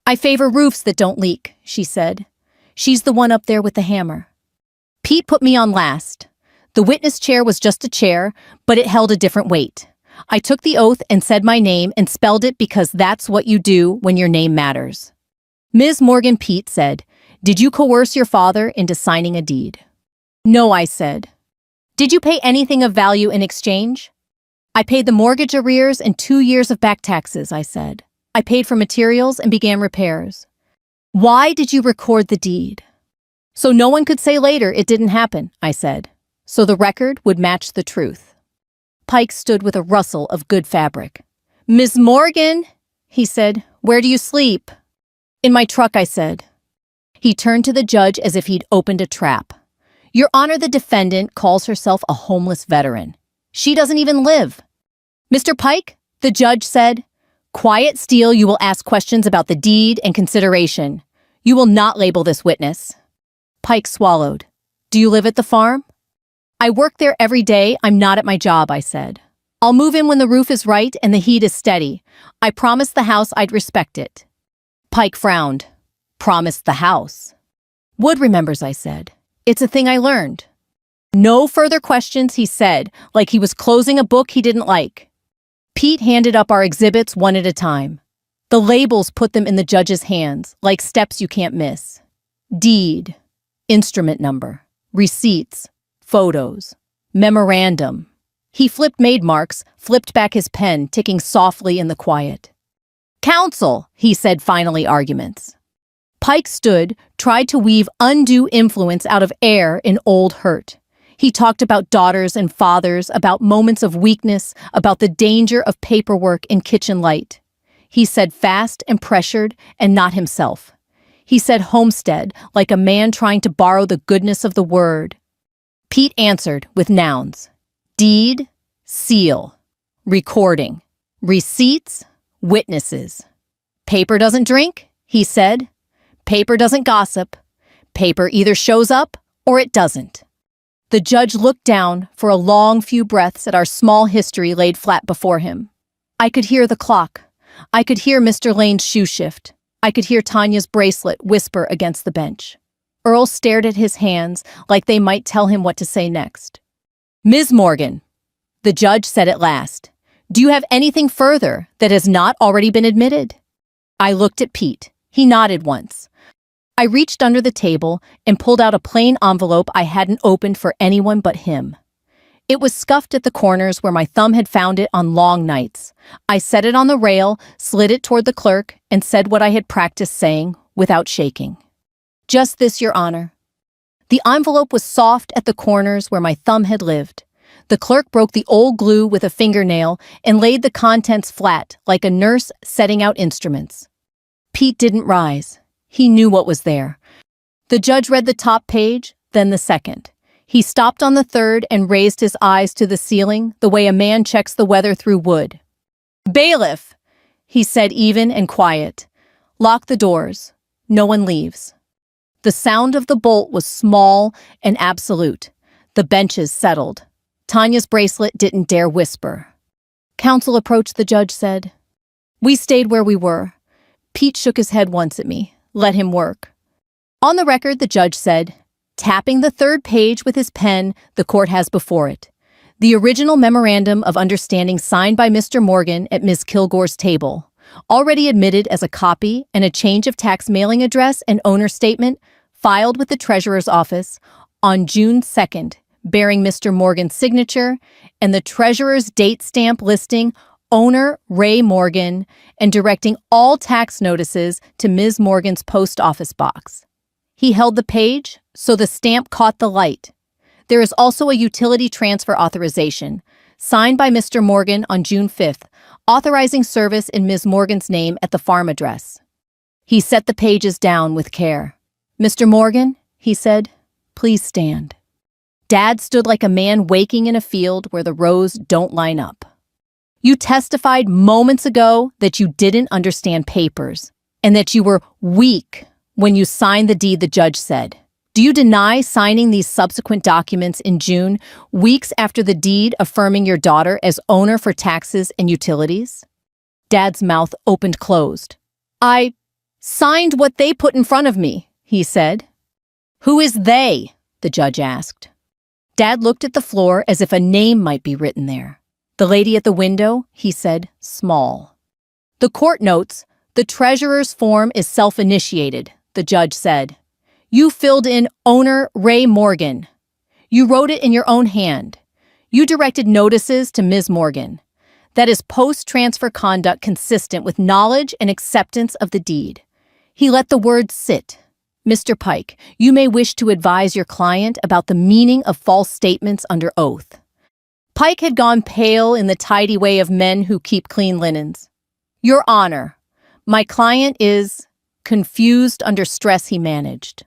I favor roofs that don't leak, she said. She's the one up there with the hammer. Pete put me on last. The witness chair was just a chair, but it held a different weight. I took the oath and said my name and spelled it because that's what you do when your name matters. Ms. Morgan, Pete said, did you coerce your father into signing a deed? No, I said. Did you pay anything of value in exchange? I paid the mortgage arrears and 2 years of back taxes, I said. I paid for materials and began repairs. Why did you record the deed? So no one could say later it didn't happen, I said. So the record would match the truth. Pike stood with a rustle of good fabric. Miss Morgan, he said, where do you sleep? In my truck, I said. He turned to the judge as if he'd opened a trap. Your Honor, the defendant calls herself a homeless veteran. She doesn't even live. Mr. Pike, the judge said, quiet steel, you will ask questions about the deed and consideration. You will not label this witness. Pike swallowed. Do you live at the farm? I work there every day. I'm not at my job, I said. I'll move in when the roof is right and the heat is steady. I promised the house I'd respect it. Pike frowned. Promised the house. Wood remembers, I said. It's a thing I learned. No further questions, he said, like he was closing a book he didn't like. Pete handed up our exhibits one at a time. The labels put them in the judge's hands, like steps you can't miss. Deed, instrument number, receipts, photos, memorandum. He flipped made marks, flipped back his pen, ticking softly in the quiet. Counsel, he said finally, arguments. Pike stood, tried to weave undue influence out of air in old hurt. He talked about daughters and fathers, about moments of weakness, about the danger of paperwork and kitchen light. He said fast and pressured and not himself. He said homestead, like a man trying to borrow the goodness of the word. Pete answered with nouns. Deed, seal, recording, receipts, witnesses. Paper doesn't drink, he said. Paper doesn't gossip. Paper either shows up or it doesn't. The judge looked down for a long few breaths at our small history laid flat before him. I could hear the clock. I could hear Mr. Lane's shoe shift. I could hear Tanya's bracelet whisper against the bench. Earl stared at his hands like they might tell him what to say next. Ms. Morgan, the judge said at last, do you have anything further that has not already been admitted? I looked at Pete. He nodded once. I reached under the table and pulled out a plain envelope I hadn't opened for anyone but him. It was scuffed at the corners where my thumb had found it on long nights. I set it on the rail, slid it toward the clerk, and said what I had practiced saying without shaking. Just this, Your Honor. The envelope was soft at the corners where my thumb had lived. The clerk broke the old glue with a fingernail and laid the contents flat like a nurse setting out instruments. Pete didn't rise. He knew what was there. The judge read the top page, then the second. He stopped on the third and raised his eyes to the ceiling the way a man checks the weather through wood. Bailiff, he said, even and quiet. Lock the doors. No one leaves. The sound of the bolt was small and absolute. The benches settled. Tanya's bracelet didn't dare whisper. Counsel approached, the judge said. We stayed where we were. Pete shook his head once at me. Let him work. On the record, the judge said, tapping the third page with his pen the court has before it. The original memorandum of understanding signed by Mr. Morgan at Ms. Kilgore's table, already admitted as a copy and a change of tax mailing address and owner statement filed with the treasurer's office on June 2nd, bearing Mr. Morgan's signature and the treasurer's date stamp listing owner Ray Morgan and directing all tax notices to Ms. Morgan's post office box. He held the page so the stamp caught the light. There is also a utility transfer authorization, signed by Mr. Morgan on June 5th, authorizing service in Ms. Morgan's name at the farm address. He set the pages down with care. Mr. Morgan, he said, please stand. Dad stood like a man waking in a field where the rows don't line up. You testified moments ago that you didn't understand papers and that you were weak when you signed the deed, the judge said. Do you deny signing these subsequent documents in June, weeks after the deed affirming your daughter as owner for taxes and utilities? Dad's mouth opened closed. I signed what they put in front of me, he said. Who is they? The judge asked. Dad looked at the floor as if a name might be written there. The lady at the window, he said, small. The court notes, the treasurer's form is self-initiated, the judge said. You filled in owner Ray Morgan. You wrote it in your own hand. You directed notices to Ms. Morgan. That is post-transfer conduct consistent with knowledge and acceptance of the deed. He let the words sit. Mr. Pike, you may wish to advise your client about the meaning of false statements under oath. Pike had gone pale in the tidy way of men who keep clean linens. Your Honor, my client is confused under stress, he managed.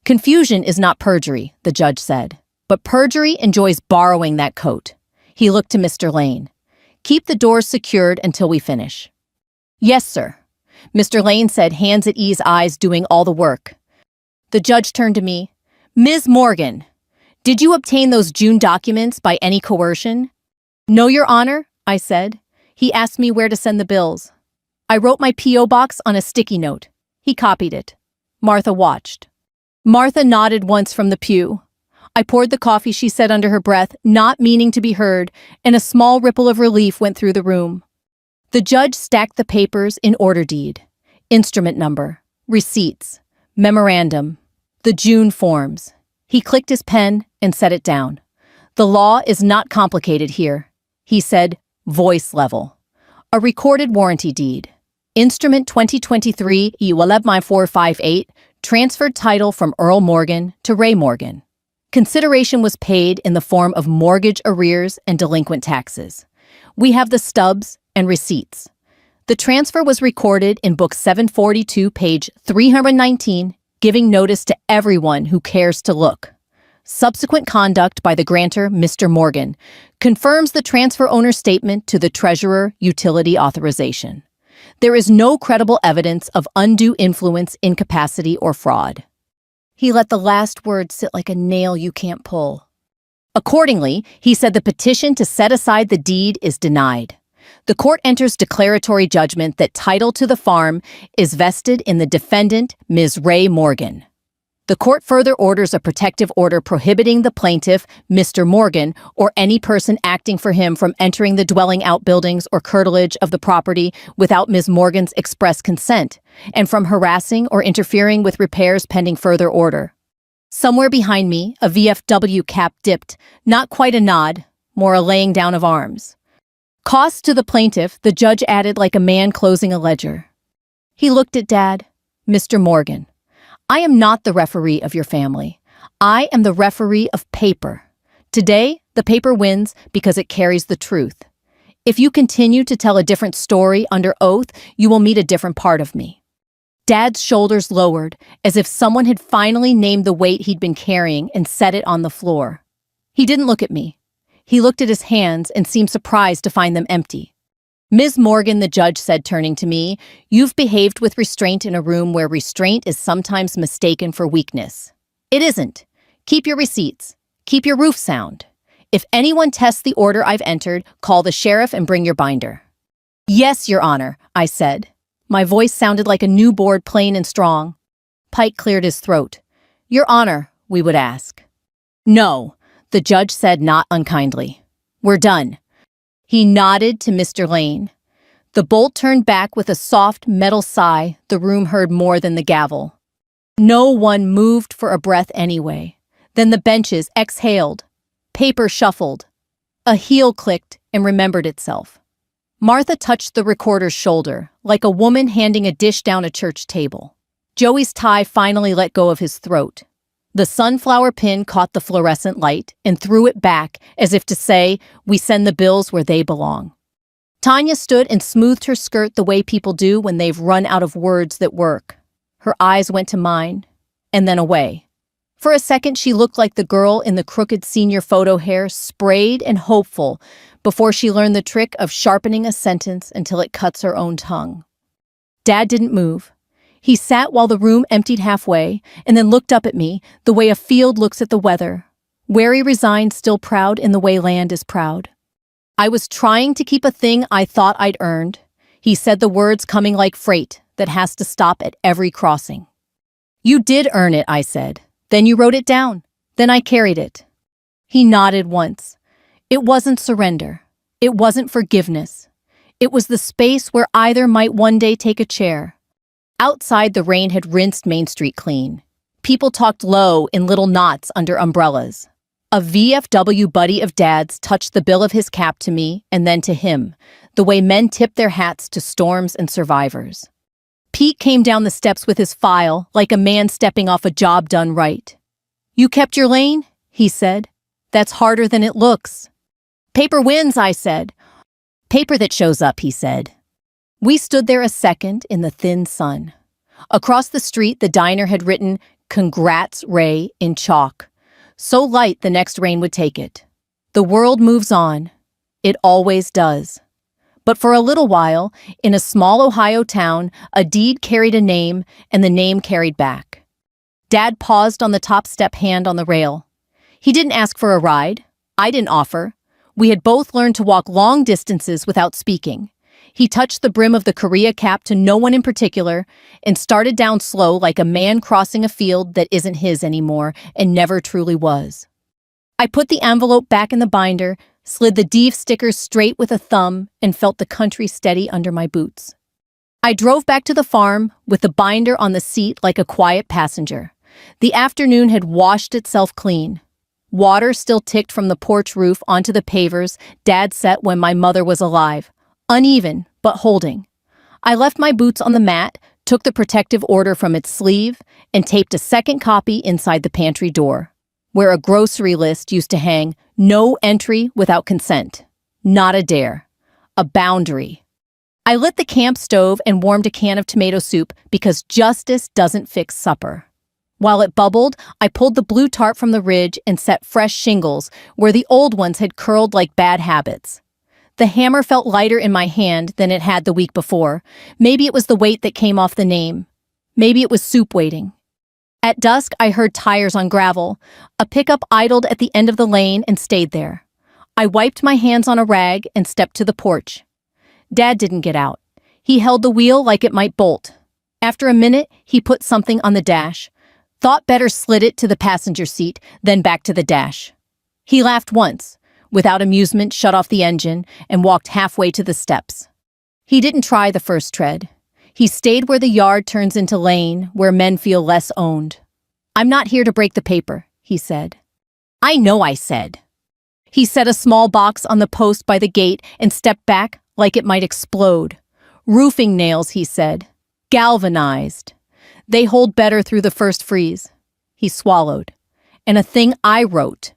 Confusion is not perjury, the judge said, but perjury enjoys borrowing that coat. He looked to Mr. Lane. "Keep the doors secured until we finish." "Yes, sir," Mr. Lane said, hands at ease, eyes doing all the work. The judge turned to me. "Ms. Morgan, did you obtain those June documents by any coercion?" "No, Your Honor," I said. "He asked me where to send the bills. I wrote my P.O. box on a sticky note. He copied it." Martha watched. Martha nodded once from the pew. I poured the coffee, she said under her breath, not meaning to be heard, and a small ripple of relief went through the room. The judge stacked the papers in order: deed, instrument number, receipts, memorandum, the June forms. He clicked his pen and set it down. "The law is not complicated here," he said, voice level. "A recorded warranty deed. Instrument 2023 U11458, transferred title from Earl Morgan to Ray Morgan. Consideration was paid in the form of mortgage arrears and delinquent taxes. We have the stubs and receipts. The transfer was recorded in Book 742, page 319, giving notice to everyone who cares to look. Subsequent conduct by the grantor, Mr. Morgan, confirms the transfer owner's statement to the treasurer utility authorization. There is no credible evidence of undue influence, incapacity, or fraud." He let the last word sit like a nail you can't pull. Accordingly, he said the petition to set aside the deed is denied. The court enters declaratory judgment that title to the farm is vested in the defendant, Ms. Ray Morgan. The court further orders a protective order prohibiting the plaintiff, Mr. Morgan, or any person acting for him from entering the dwelling outbuildings or curtilage of the property without Ms. Morgan's express consent, and from harassing or interfering with repairs pending further order. Somewhere behind me, a VFW cap dipped, not quite a nod, more a laying down of arms. "Costs to the plaintiff," the judge added like a man closing a ledger. He looked at Dad. "Mr. Morgan, I am not the referee of your family. I am the referee of paper. Today, the paper wins because it carries the truth. If you continue to tell a different story under oath, you will meet a different part of me." Dad's shoulders lowered, as if someone had finally named the weight he'd been carrying and set it on the floor. He didn't look at me. He looked at his hands and seemed surprised to find them empty. "Ms. Morgan," the judge said, turning to me, "you've behaved with restraint in a room where restraint is sometimes mistaken for weakness. It isn't. Keep your receipts. Keep your roof sound. If anyone tests the order I've entered, call the sheriff and bring your binder." "Yes, Your Honor," I said. My voice sounded like a new board, plain and strong. Pike cleared his throat. "Your Honor," we would ask. "No," the judge said, not unkindly. "We're done." He nodded to Mr. Lane. The bolt turned back with a soft metal sigh. The room heard more than the gavel. No one moved for a breath anyway. Then the benches exhaled. Paper shuffled. A heel clicked and remembered itself. Martha touched the recorder's shoulder, like a woman handing a dish down a church table. Joey's tie finally let go of his throat. The sunflower pin caught the fluorescent light and threw it back as if to say, "We send the bills where they belong." Tanya stood and smoothed her skirt the way people do when they've run out of words that work. Her eyes went to mine, and then away. For a second, she looked like the girl in the crooked senior photo hair, sprayed and hopeful, before she learned the trick of sharpening a sentence until it cuts her own tongue. Dad didn't move. He sat while the room emptied halfway, and then looked up at me, the way a field looks at the weather, wary, resigned, still proud in the way land is proud. "I was trying to keep a thing I thought I'd earned," he said, the words coming like freight that has to stop at every crossing. "You did earn it," I said. "Then you wrote it down. Then I carried it." He nodded once. It wasn't surrender. It wasn't forgiveness. It was the space where either might one day take a chair. Outside, the rain had rinsed Main Street clean. People talked low in little knots under umbrellas. A VFW buddy of Dad's touched the bill of his cap to me and then to him, the way men tip their hats to storms and survivors. Pete came down the steps with his file, like a man stepping off a job done right. "You kept your lane?" he said. "That's harder than it looks." "Paper wins," I said. "Paper that shows up," he said. We stood there a second in the thin sun. Across the street, the diner had written, "Congrats, Ray," in chalk. So light the next rain would take it. The world moves on. It always does. But for a little while, in a small Ohio town, a deed carried a name, and the name carried back. Dad paused on the top step, hand on the rail. He didn't ask for a ride. I didn't offer. We had both learned to walk long distances without speaking. He touched the brim of the Korea cap to no one in particular and started down slow like a man crossing a field that isn't his anymore and never truly was. I put the envelope back in the binder, slid the deed stickers straight with a thumb, and felt the country steady under my boots. I drove back to the farm with the binder on the seat like a quiet passenger. The afternoon had washed itself clean. Water still ticked from the porch roof onto the pavers Dad set when my mother was alive. Uneven, but holding. I left my boots on the mat, took the protective order from its sleeve, and taped a second copy inside the pantry door, where a grocery list used to hang, no entry without consent. Not a dare. A boundary. I lit the camp stove and warmed a can of tomato soup because justice doesn't fix supper. While it bubbled, I pulled the blue tarp from the ridge and set fresh shingles where the old ones had curled like bad habits. The hammer felt lighter in my hand than it had the week before. Maybe it was the weight that came off the name. Maybe it was soup waiting. At dusk, I heard tires on gravel. A pickup idled at the end of the lane and stayed there. I wiped my hands on a rag and stepped to the porch. Dad didn't get out. He held the wheel like it might bolt. After a minute, he put something on the dash. Thought better slid it to the passenger seat, then back to the dash. He laughed once, without amusement shut off the engine, and walked halfway to the steps. He didn't try the first tread. He stayed where the yard turns into lane, where men feel less owned. "I'm not here to break the paper," he said. "I know I said." He set a small box on the post by the gate and stepped back like it might explode. "Roofing nails," he said. "Galvanized. They hold better through the first freeze." He swallowed. "And a thing I wrote."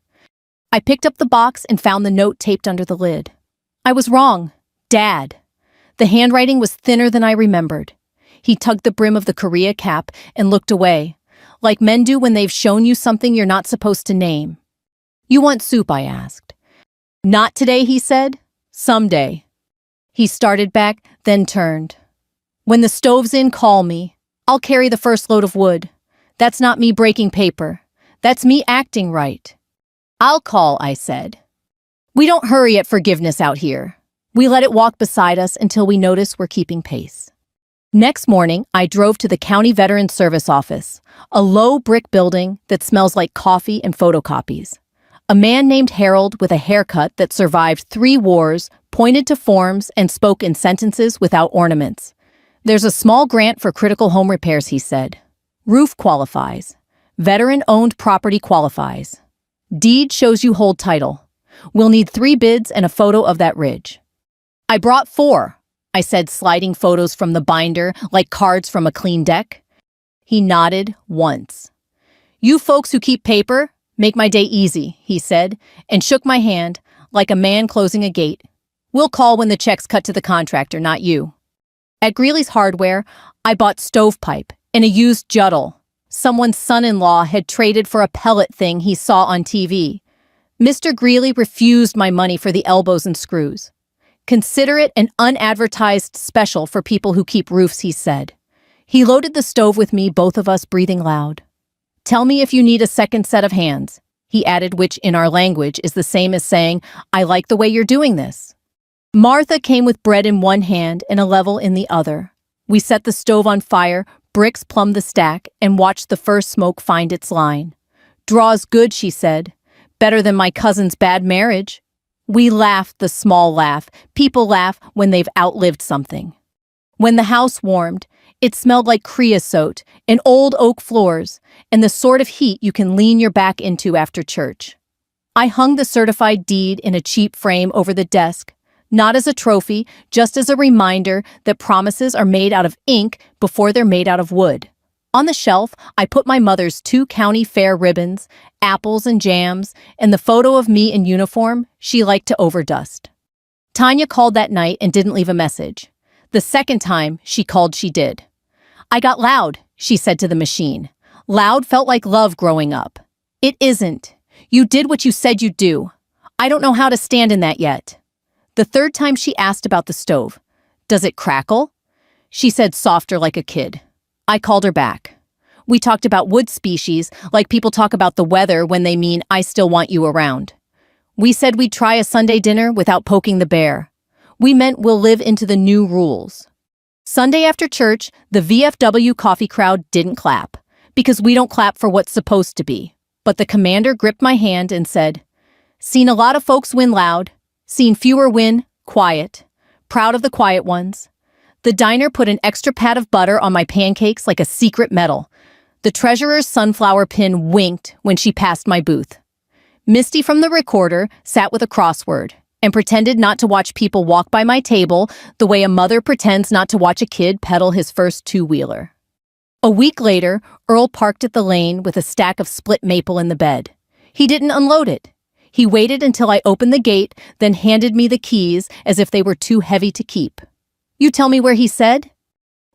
I picked up the box and found the note taped under the lid. I was wrong. Dad. The handwriting was thinner than I remembered. He tugged the brim of the Korea cap and looked away, like men do when they've shown you something you're not supposed to name. "You want soup?" I asked. "Not today," he said. "Someday." He started back, then turned. "When the stove's in, call me. I'll carry the first load of wood. That's not me breaking paper. That's me acting right." "I'll call," I said. We don't hurry at forgiveness out here. We let it walk beside us until we notice we're keeping pace. Next morning, I drove to the County Veterans Service Office, a low brick building that smells like coffee and photocopies. A man named Harold with a haircut that survived 3 wars pointed to forms and spoke in sentences without ornaments. "There's a small grant for critical home repairs," he said. "Roof qualifies. Veteran-owned property qualifies. Deed shows you hold title. We'll need 3 bids and a photo of that ridge." "I brought 4, I said, sliding photos from the binder like cards from a clean deck. He nodded once. "You folks who keep paper make my day easy," he said, and shook my hand like a man closing a gate. "We'll call when the check's cut to the contractor, not you." At Greeley's Hardware, I bought stovepipe and a used juddel. Someone's son-in-law had traded for a pellet thing he saw on TV. Mr. Greeley refused my money for the elbows and screws. "Consider it an unadvertised special for people who keep roofs," he said. He loaded the stove with me, both of us breathing loud. "Tell me if you need a second set of hands," he added, which in our language is the same as saying, "I like the way you're doing this." Martha came with bread in one hand and a level in the other. We set the stove on fire, bricks plumbed the stack, and watched the first smoke find its line. "Draws good," she said. "Better than my cousin's bad marriage." We laughed the small laugh. People laugh when they've outlived something. When the house warmed, it smelled like creosote and old oak floors and the sort of heat you can lean your back into after church. I hung the certified deed in a cheap frame over the desk, not as a trophy, just as a reminder that promises are made out of ink before they're made out of wood. On the shelf, I put my mother's 2 county fair ribbons, apples and jams, and the photo of me in uniform she liked to overdust. Tanya called that night and didn't leave a message. The second time she called, she did. "I got loud," she said to the machine. "Loud felt like love growing up. It isn't. You did what you said you'd do. I don't know how to stand in that yet." The third time she asked about the stove. Does it crackle? She said softer like a kid. I called her back. We talked about wood species, like people talk about the weather when they mean I still want you around. We said we'd try a Sunday dinner without poking the bear. We meant we'll live into the new rules. Sunday after church, the VFW coffee crowd didn't clap, because we don't clap for what's supposed to be. But the commander gripped my hand and said, "Seen a lot of folks win loud, seen fewer win quiet. Proud of the quiet ones." The diner put an extra pat of butter on my pancakes like a secret medal. The treasurer's sunflower pin winked when she passed my booth. Misty from the recorder sat with a crossword and pretended not to watch people walk by my table the way a mother pretends not to watch a kid pedal his first two-wheeler. A week later, Earl parked at the lane with a stack of split maple in the bed. He didn't unload it. He waited until I opened the gate, then handed me the keys as if they were too heavy to keep. "You tell me where he said?"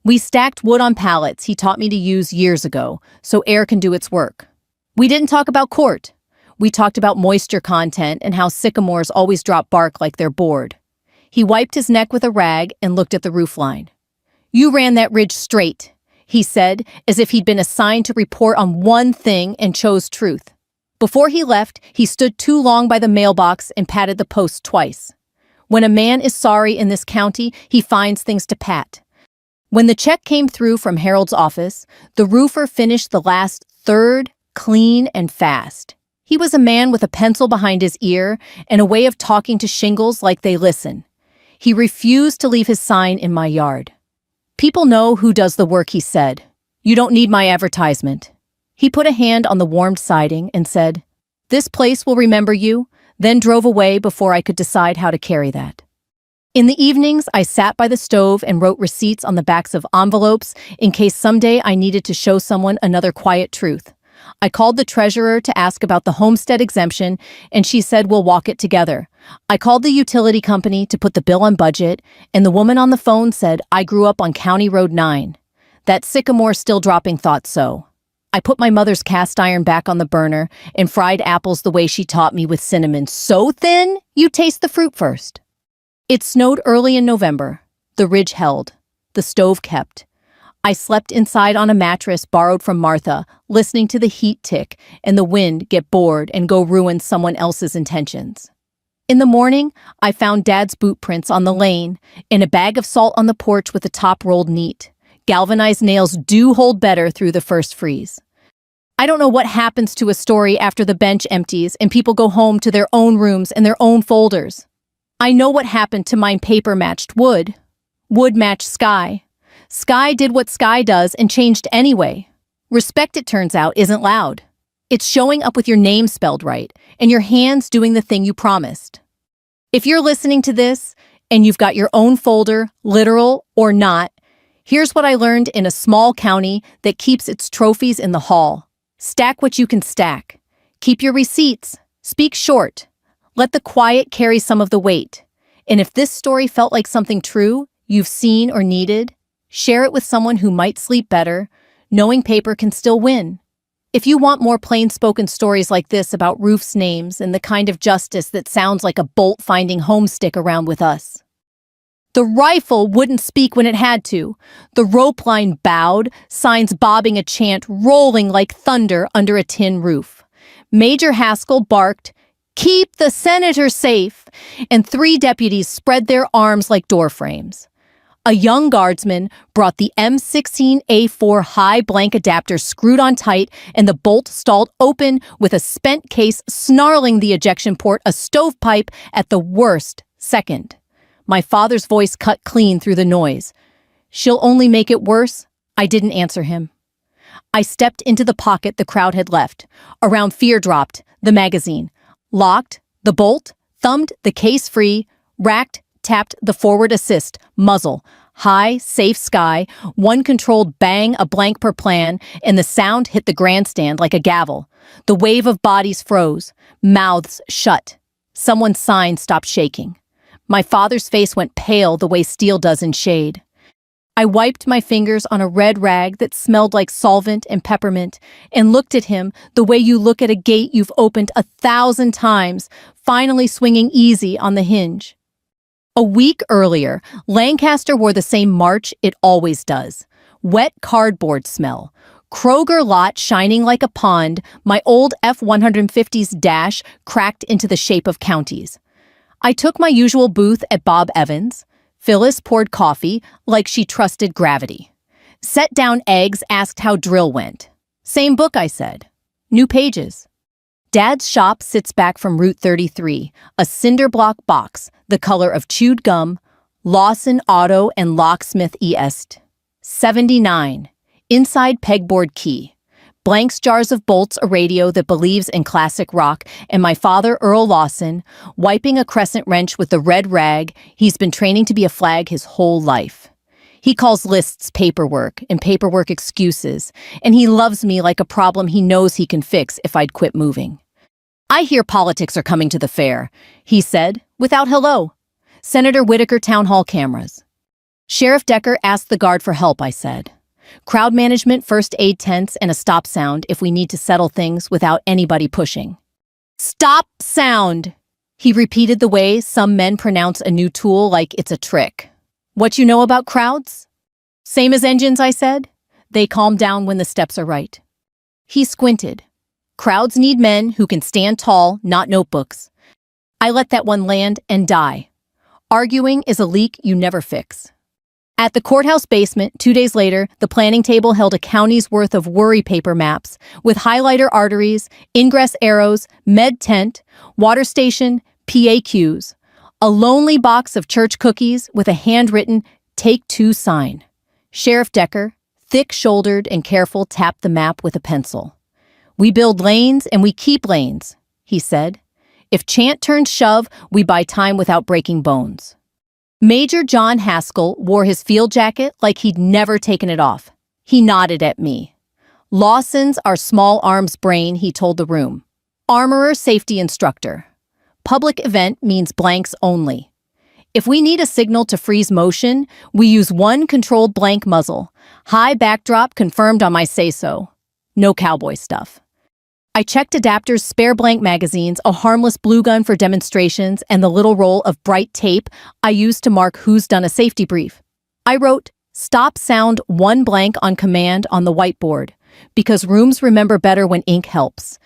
"We stacked wood on pallets he taught me to use years ago, so air can do its work." We didn't talk about court. We talked about moisture content and how sycamores always drop bark like they're bored. He wiped his neck with a rag and looked at the roofline. "You ran that ridge straight," he said, as if he'd been assigned to report on one thing and chose truth. Before he left, he stood too long by the mailbox and patted the post twice. When a man is sorry in this county, he finds things to pat. When the check came through from Harold's office, the roofer finished the last third clean and fast. He was a man with a pencil behind his ear and a way of talking to shingles like they listen. He refused to leave his sign in my yard. "People know who does the work," he said. "You don't need my advertisement." He put a hand on the warmed siding and said, "This place will remember you," then drove away before I could decide how to carry that. In the evenings, I sat by the stove and wrote receipts on the backs of envelopes in case someday I needed to show someone another quiet truth. I called the treasurer to ask about the homestead exemption, and she said we'll walk it together. I called the utility company to put the bill on budget, and the woman on the phone said I grew up on County Road 9. That sycamore still dropping thought so. I put my mother's cast iron back on the burner and fried apples the way she taught me with cinnamon so thin you taste the fruit first. It snowed early in November. The ridge held. The stove kept. I slept inside on a mattress borrowed from Martha, listening to the heat tick and the wind get bored and go ruin someone else's intentions. In the morning, I found Dad's boot prints on the lane and a bag of salt on the porch with the top rolled neat. Galvanized nails do hold better through the first freeze. I don't know what happens to a story after the bench empties and people go home to their own rooms and their own folders. I know what happened to mine paper matched wood. Wood matched sky. Sky did what sky does and changed anyway. Respect, it turns out, isn't loud. It's showing up with your name spelled right and your hands doing the thing you promised. If you're listening to this and you've got your own folder, literal or not, here's what I learned in a small county that keeps its trophies in the hall. Stack what you can stack. Keep your receipts. Speak short. Let the quiet carry some of the weight. And if this story felt like something true, you've seen or needed, share it with someone who might sleep better, knowing paper can still win. If you want more plain-spoken stories like this about roofs' names and the kind of justice that sounds like a bolt finding home, stick around with us. The rifle wouldn't speak when it had to. The rope line bowed, signs bobbing a chant rolling like thunder under a tin roof. Major Haskell barked, "Keep the senator safe," and 3 deputies spread their arms like door frames. A young guardsman brought the M16A4 high blank adapter screwed on tight, and the bolt stalled open with a spent case snarling the ejection port, a stovepipe at the worst second. My father's voice cut clean through the noise. "She'll only make it worse." I didn't answer him. I stepped into the pocket the crowd had left. Around fear dropped, the magazine. Locked, the bolt, thumbed the case free, racked, tapped the forward assist, muzzle. High, safe sky, one controlled bang, a blank per plan, and the sound hit the grandstand like a gavel. The wave of bodies froze, mouths shut. Someone's sign stopped shaking. My father's face went pale the way steel does in shade. I wiped my fingers on a red rag that smelled like solvent and peppermint and looked at him the way you look at a gate you've opened 1,000 times, finally swinging easy on the hinge. A week earlier, Lancaster wore the same march it always does. Wet cardboard smell. Kroger lot shining like a pond, my old F-150's dash cracked into the shape of counties. I took my usual booth at Bob Evans. Phyllis poured coffee like she trusted gravity. Set down eggs, asked how drill went. Same book, I said. New pages. Dad's shop sits back from Route 33, a cinder block box, the color of chewed gum, Lawson Auto and Locksmith Est. 79. Inside pegboard key. Blanks jars of bolts, a radio that believes in classic rock, and my father, Earl Lawson, wiping a crescent wrench with the red rag he's been training to be a flag his whole life. He calls lists paperwork and paperwork excuses, and he loves me like a problem he knows he can fix if I'd quit moving. I hear politics are coming to the fair, he said, without hello. Senator Whitaker town hall cameras. Sheriff Decker asked the guard for help, I said. Crowd management, first aid tents, and a stop sound if we need to settle things without anybody pushing. Stop sound, he repeated the way some men pronounce a new tool like it's a trick. What you know about crowds? Same as engines, I said. They calm down when the steps are right. He squinted. Crowds need men who can stand tall, not notebooks. I let that one land and die. Arguing is a leak you never fix. At the courthouse basement, 2 days later, the planning table held a county's worth of worry paper maps with highlighter arteries, ingress arrows, med tent, water station, PAQs. A lonely box of church cookies with a handwritten "Take 2" sign. Sheriff Decker, thick-shouldered and careful, tapped the map with a pencil. We build lanes and we keep lanes, he said. If chant turns shove, we buy time without breaking bones. Major John Haskell wore his field jacket like he'd never taken it off. He nodded at me. Lawson's our small arms brain, he told the room. Armorer, safety instructor. Public event means blanks only. If we need a signal to freeze motion, we use one controlled blank muzzle. High backdrop confirmed on my say-so. No cowboy stuff. I checked adapters, spare blank magazines, a harmless blue gun for demonstrations, and the little roll of bright tape I used to mark who's done a safety brief. I wrote, "Stop sound 1 blank on command" on the whiteboard, because rooms remember better when ink helps.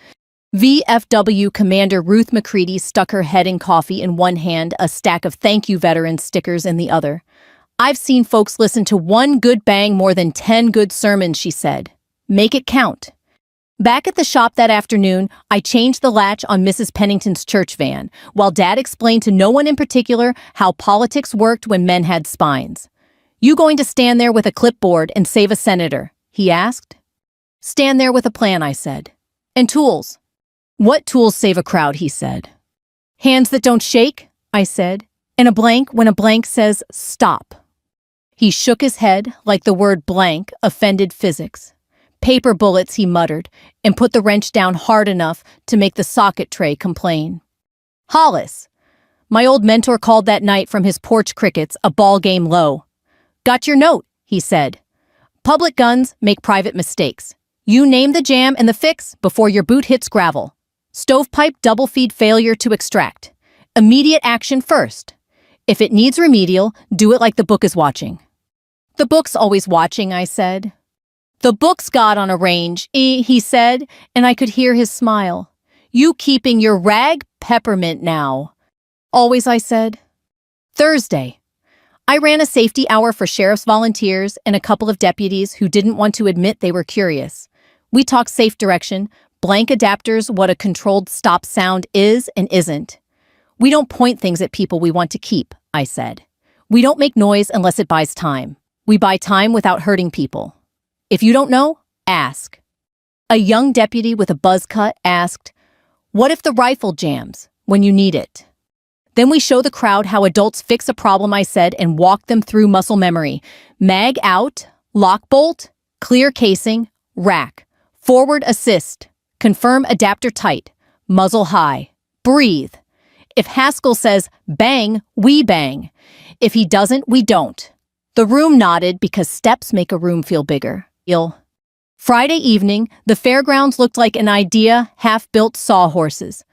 VFW Commander Ruth McCready stuck her head in coffee in one hand, a stack of thank you veterans stickers in the other. I've seen folks listen to 1 good bang more than 10 good sermons, she said. Make it count. Back at the shop that afternoon, I changed the latch on Mrs. Pennington's church van, while Dad explained to no one in particular how politics worked when men had spines. You going to stand there with a clipboard and save a senator? He asked. Stand there with a plan, I said. And tools. What tools save a crowd, he said. Hands that don't shake, I said, and a blank when a blank says stop. He shook his head like the word blank offended physics. Paper bullets, he muttered, and put the wrench down hard enough to make the socket tray complain. Hollis. My old mentor called that night from his porch crickets a ball game low. Got your note, he said. Public guns make private mistakes. You name the jam and the fix before your boot hits gravel. Stovepipe double feed failure to extract. Immediate action first. If it needs remedial, do it like the book is watching. The book's always watching, I said. The book's got on a range, he said, and I could hear his smile. You keeping your rag peppermint now. Always, I said. Thursday. I ran a safety hour for sheriff's volunteers and a couple of deputies who didn't want to admit they were curious. We talked safe direction, blank adapters, what a controlled stop sound is and isn't. We don't point things at people we want to keep, I said. We don't make noise unless it buys time. We buy time without hurting people. If you don't know, ask. A young deputy with a buzz cut asked, what if the rifle jams when you need it? Then we show the crowd how adults fix a problem, I said, and walk them through muscle memory. Mag out, lock bolt, clear casing, rack, forward assist, confirm adapter tight, muzzle high, breathe. If Haskell says bang, we bang. If he doesn't, we don't. The room nodded because steps make a room feel bigger. Friday evening, the fairgrounds looked like an idea, half-built sawhorses.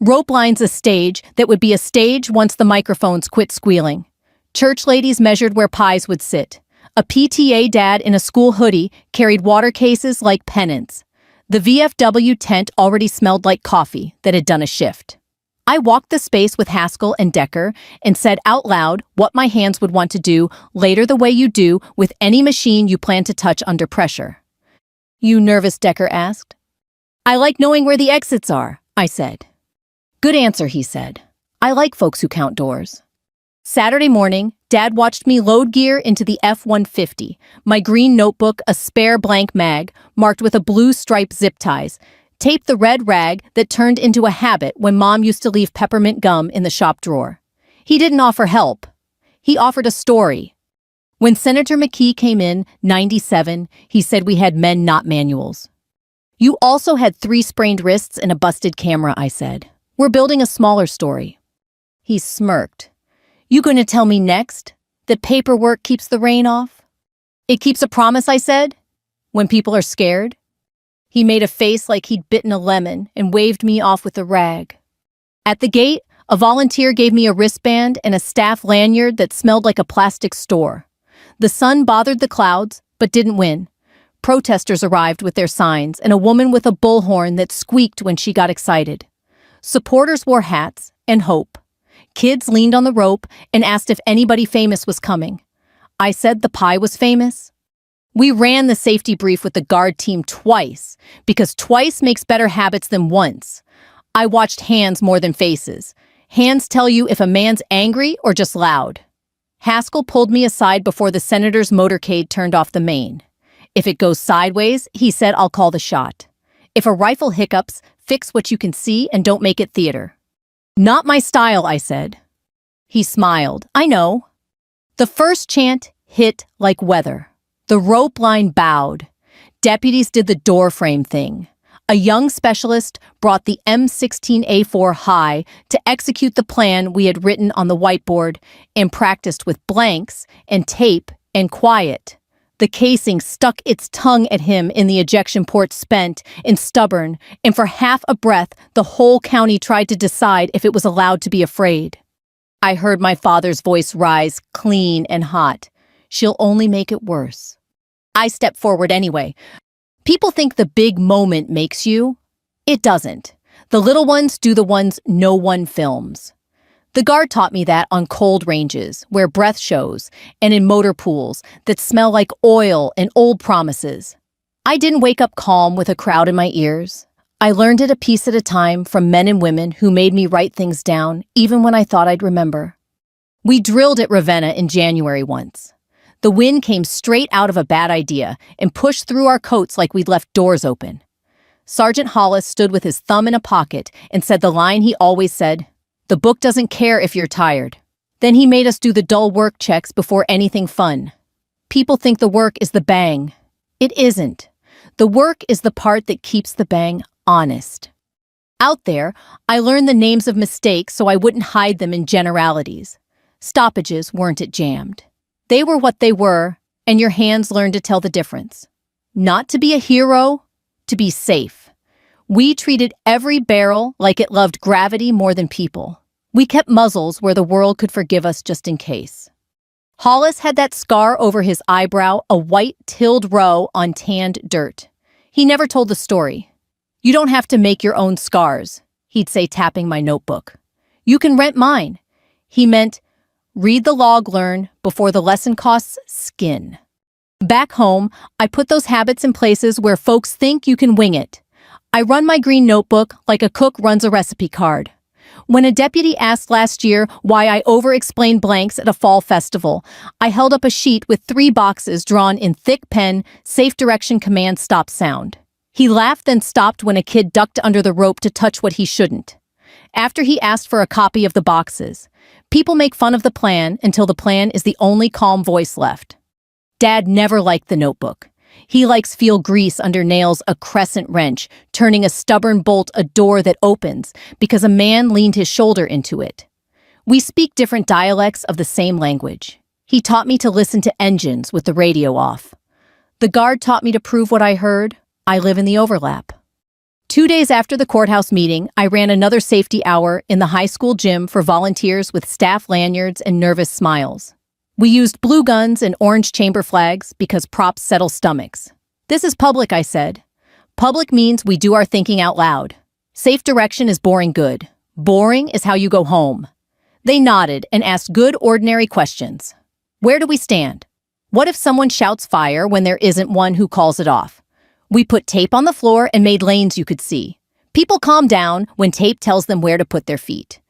Rope lines a stage that would be a stage once the microphones quit squealing. Church ladies measured where pies would sit. A PTA dad in a school hoodie carried water cases like pennants. The VFW tent already smelled like coffee that had done a shift. I walked the space with Haskell and Decker and said out loud what my hands would want to do later the way you do with any machine you plan to touch under pressure. "You nervous?" Decker asked. "I like knowing where the exits are," I said. "Good answer," he said. "I like folks who count doors." Saturday morning, Dad watched me load gear into the F-150, my green notebook a spare blank mag, marked with a blue stripe zip ties, tape the red rag that turned into a habit when Mom used to leave peppermint gum in the shop drawer. He didn't offer help. He offered a story. When Senator McKee came in, 97, he said we had men, not manuals. "You also had 3 sprained wrists and a busted camera," I said. "We're building a smaller story." He smirked. "You gonna tell me next that paperwork keeps the rain off?" "It keeps a promise," I said, "when people are scared." He made a face like he'd bitten a lemon and waved me off with a rag. At the gate, a volunteer gave me a wristband and a staff lanyard that smelled like a plastic store. The sun bothered the clouds, but didn't win. Protesters arrived with their signs and a woman with a bullhorn that squeaked when she got excited. Supporters wore hats and hope. Kids leaned on the rope and asked if anybody famous was coming. I said the pie was famous. We ran the safety brief with the guard team twice, because twice makes better habits than once. I watched hands more than faces. Hands tell you if a man's angry or just loud. Haskell pulled me aside before the senator's motorcade turned off the main. "If it goes sideways," he said, "I'll call the shot. If a rifle hiccups, fix what you can see and don't make it theater." "Not my style," I said. He smiled. "I know." The first chant hit like weather. The rope line bowed. Deputies did the door frame thing. A young specialist brought the M16A4 high to execute the plan we had written on the whiteboard and practiced with blanks and tape and quiet. The casing stuck its tongue at him in the ejection port, spent and stubborn, and for half a breath the whole county tried to decide if it was allowed to be afraid. I heard my father's voice rise, clean and hot. "She'll only make it worse." I stepped forward anyway. People think the big moment makes you. It doesn't. The little ones do the ones no one films. The guard taught me that on cold ranges, where breath shows, and in motor pools that smell like oil and old promises. I didn't wake up calm with a crowd in my ears. I learned it a piece at a time from men and women who made me write things down, even when I thought I'd remember. We drilled at Ravenna in January once. The wind came straight out of a bad idea and pushed through our coats like we'd left doors open. Sergeant Hollis stood with his thumb in a pocket and said the line he always said, "The book doesn't care if you're tired." Then he made us do the dull work checks before anything fun. People think the work is the bang. It isn't. The work is the part that keeps the bang honest. Out there, I learned the names of mistakes so I wouldn't hide them in generalities. Stoppages weren't it jammed. They were what they were, and your hands learned to tell the difference. Not to be a hero, to be safe. We treated every barrel like it loved gravity more than people. We kept muzzles where the world could forgive us just in case. Hollis had that scar over his eyebrow, a white tilled row on tanned dirt. He never told the story. "You don't have to make your own scars," he'd say, tapping my notebook. "You can rent mine." He meant, read the log, learn, before the lesson costs skin. Back home, I put those habits in places where folks think you can wing it. I run my green notebook like a cook runs a recipe card. When a deputy asked last year why I over-explained blanks at a fall festival, I held up a sheet with 3 boxes drawn in thick pen, safe direction command stop sound. He laughed, then stopped when a kid ducked under the rope to touch what he shouldn't. After he asked for a copy of the boxes, people make fun of the plan until the plan is the only calm voice left. Dad never liked the notebook. He likes feel grease under nails, a crescent wrench, turning a stubborn bolt a door that opens because a man leaned his shoulder into it. We speak different dialects of the same language. He taught me to listen to engines with the radio off. The guard taught me to prove what I heard. I live in the overlap. 2 days after the courthouse meeting, I ran another safety hour in the high school gym for volunteers with staff lanyards and nervous smiles. We used blue guns and orange chamber flags because props settle stomachs. This is public, I said. Public means we do our thinking out loud. Safe direction is boring good. Boring is how you go home. They nodded and asked good, ordinary questions. Where do we stand? What if someone shouts fire when there isn't one who calls it off? We put tape on the floor and made lanes you could see. People calm down when tape tells them where to put their feet.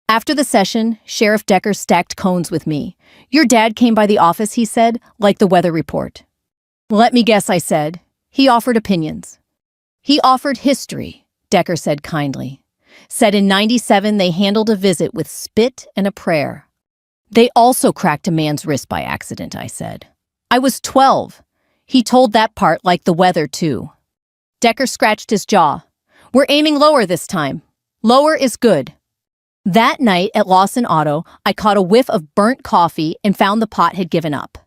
After the session, Sheriff Decker stacked cones with me. Your dad came by the office, he said, like the weather report. Let me guess, I said. He offered opinions. He offered history, Decker said kindly. Said in '97 they handled a visit with spit and a prayer. They also cracked a man's wrist by accident, I said. I was 12. He told that part like the weather, too. Decker scratched his jaw. We're aiming lower this time. Lower is good. That night at Lawson Auto, I caught a whiff of burnt coffee and found the pot had given up.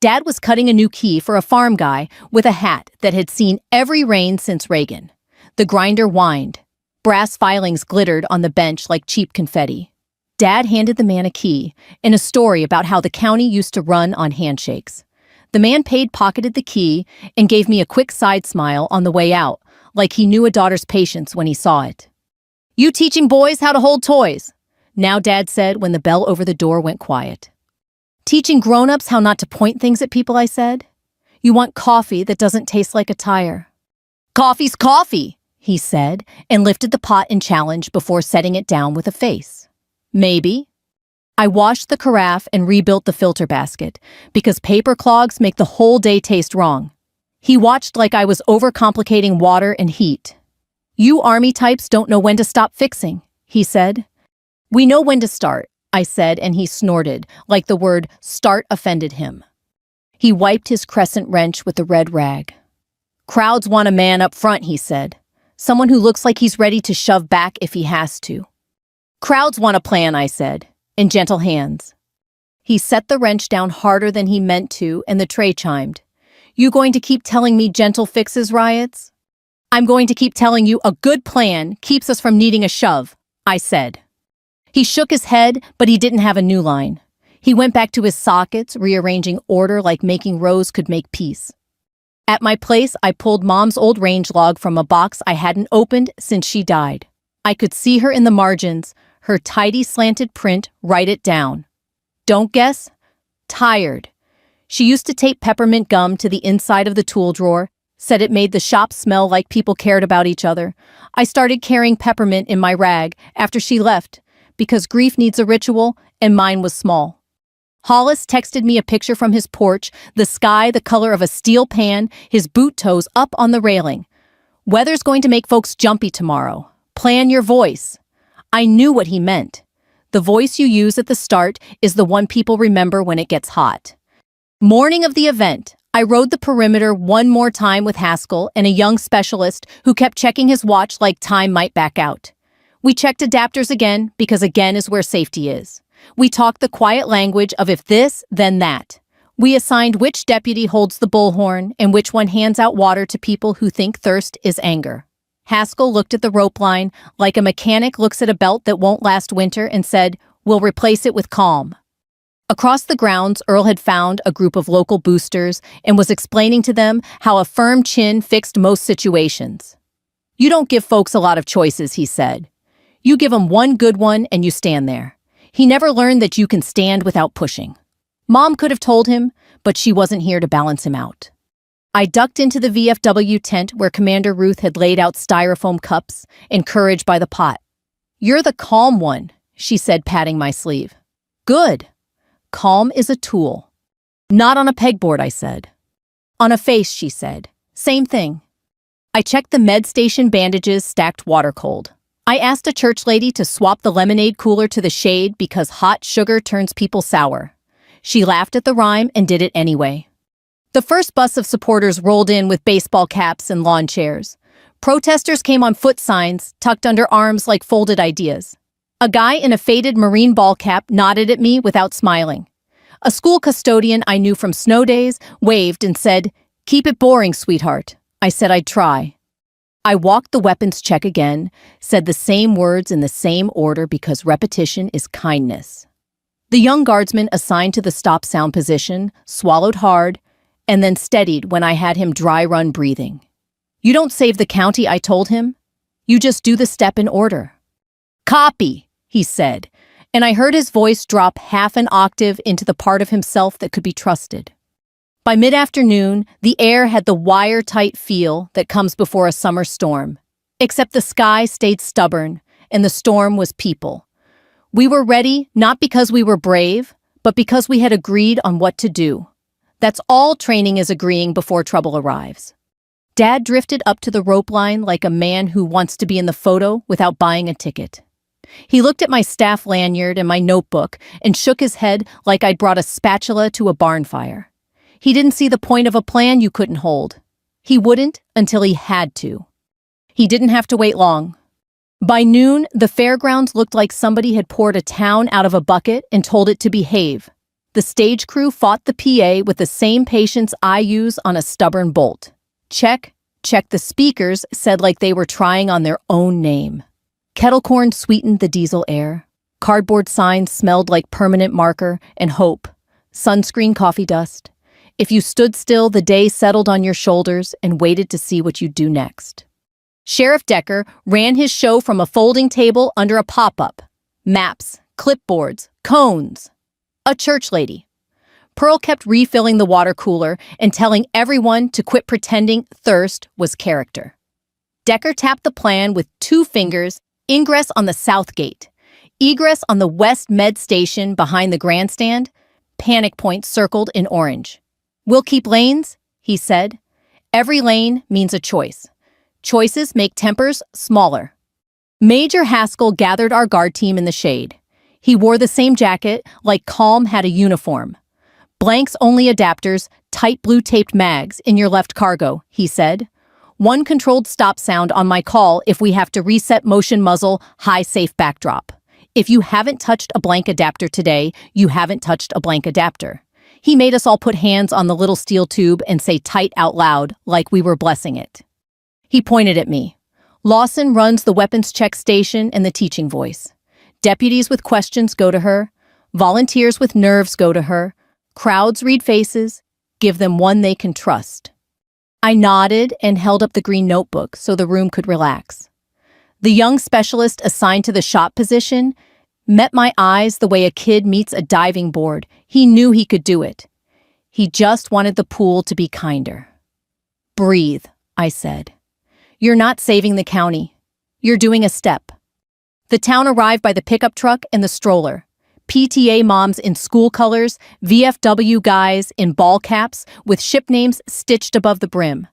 Dad was cutting a new key for a farm guy with a hat that had seen every rain since Reagan. The grinder whined. Brass filings glittered on the bench like cheap confetti. Dad handed the man a key and a story about how the county used to run on handshakes. The man pocketed the key and gave me a quick side smile on the way out, like he knew a daughter's patience when he saw it. You teaching boys how to hold toys? Now, Dad said when the bell over the door went quiet. Teaching grown-ups how not to point things at people, I said. You want coffee that doesn't taste like a tire. Coffee's coffee, he said, and lifted the pot in challenge before setting it down with a face. Maybe. I washed the carafe and rebuilt the filter basket, because paper clogs make the whole day taste wrong. He watched like I was overcomplicating water and heat. You army types don't know when to stop fixing, he said. We know when to start, I said, and he snorted, like the word start offended him. He wiped his crescent wrench with the red rag. Crowds want a man up front, he said. Someone who looks like he's ready to shove back if he has to. Crowds want a plan, I said. In gentle hands. He set the wrench down harder than he meant to, and the tray chimed. You going to keep telling me gentle fixes, riots? I'm going to keep telling you a good plan keeps us from needing a shove, I said. He shook his head, but he didn't have a new line. He went back to his sockets, rearranging order like making rows could make peace. At my place, I pulled Mom's old range log from a box I hadn't opened since she died. I could see her in the margins, her tidy slanted print, write it down. Don't guess? Tired. She used to tape peppermint gum to the inside of the tool drawer, said it made the shop smell like people cared about each other. I started carrying peppermint in my rag after she left, because grief needs a ritual, and mine was small. Hollis texted me a picture from his porch, the sky the color of a steel pan, his boot toes up on the railing. Weather's going to make folks jumpy tomorrow. Plan your voice. I knew what he meant. The voice you use at the start is the one people remember when it gets hot. Morning of the event, I rode the perimeter one more time with Haskell and a young specialist who kept checking his watch like time might back out. We checked adapters again because again is where safety is. We talked the quiet language of if this, then that. We assigned which deputy holds the bullhorn and which one hands out water to people who think thirst is anger. Haskell looked at the rope line like a mechanic looks at a belt that won't last winter and said, we'll replace it with calm. Across the grounds, Earl had found a group of local boosters and was explaining to them how a firm chin fixed most situations. You don't give folks a lot of choices, he said. You give them one good one and you stand there. He never learned that you can stand without pushing. Mom could have told him, but she wasn't here to balance him out. I ducked into the VFW tent where Commander Ruth had laid out styrofoam cups, encouraged by the pot. You're the calm one, she said, patting my sleeve. Good. Calm is a tool. Not on a pegboard, I said. On a face, she said. Same thing. I checked the med station bandages stacked water cold. I asked a church lady to swap the lemonade cooler to the shade because hot sugar turns people sour. She laughed at the rhyme and did it anyway. The first bus of supporters rolled in with baseball caps and lawn chairs. Protesters came on foot signs, tucked under arms like folded ideas. A guy in a faded marine ball cap nodded at me without smiling. A school custodian I knew from snow days waved and said, "Keep it boring, sweetheart." I said I'd try. I walked the weapons check again, said the same words in the same order because repetition is kindness. The young guardsman assigned to the stop sound position swallowed hard and then steadied when I had him dry run breathing. You don't save the county, I told him. You just do the step in order. Copy, he said, and I heard his voice drop half an octave into the part of himself that could be trusted. By mid-afternoon, the air had the wire-tight feel that comes before a summer storm, except the sky stayed stubborn, and the storm was people. We were ready not because we were brave, but because we had agreed on what to do. That's all training is, agreeing before trouble arrives. Dad drifted up to the rope line like a man who wants to be in the photo without buying a ticket. He looked at my staff lanyard and my notebook and shook his head like I'd brought a spatula to a barn fire. He didn't see the point of a plan you couldn't hold. He wouldn't until he had to. He didn't have to wait long. By noon, the fairgrounds looked like somebody had poured a town out of a bucket and told it to behave. The stage crew fought the PA with the same patience I use on a stubborn bolt. Check, check, the speakers said like they were trying on their own name. Kettle corn sweetened the diesel air. Cardboard signs smelled like permanent marker and hope. Sunscreen coffee dust. If you stood still, the day settled on your shoulders and waited to see what you'd do next. Sheriff Decker ran his show from a folding table under a pop-up. Maps, clipboards, cones. A church lady. Pearl kept refilling the water cooler and telling everyone to quit pretending thirst was character. Decker tapped the plan with 2 fingers, ingress on the south gate, egress on the west med station behind the grandstand, panic points circled in orange. We'll keep lanes, he said. Every lane means a choice. Choices make tempers smaller. Major Haskell gathered our guard team in the shade. He wore the same jacket, like Calm had a uniform. Blanks-only adapters, tight blue-taped mags in your left cargo, he said. 1 controlled stop sound on my call if we have to reset motion muzzle, high safe backdrop. If you haven't touched a blank adapter today, you haven't touched a blank adapter. He made us all put hands on the little steel tube and say tight out loud, like we were blessing it. He pointed at me. Lawson runs the weapons check station and the teaching voice. Deputies with questions go to her. Volunteers with nerves go to her. Crowds read faces. Give them one they can trust. I nodded and held up the green notebook so the room could relax. The young specialist assigned to the shot position met my eyes the way a kid meets a diving board. He knew he could do it. He just wanted the pool to be kinder. Breathe, I said. You're not saving the county. You're doing a step. The town arrived by the pickup truck and the stroller. PTA moms in school colors, VFW guys in ball caps with ship names stitched above the brim.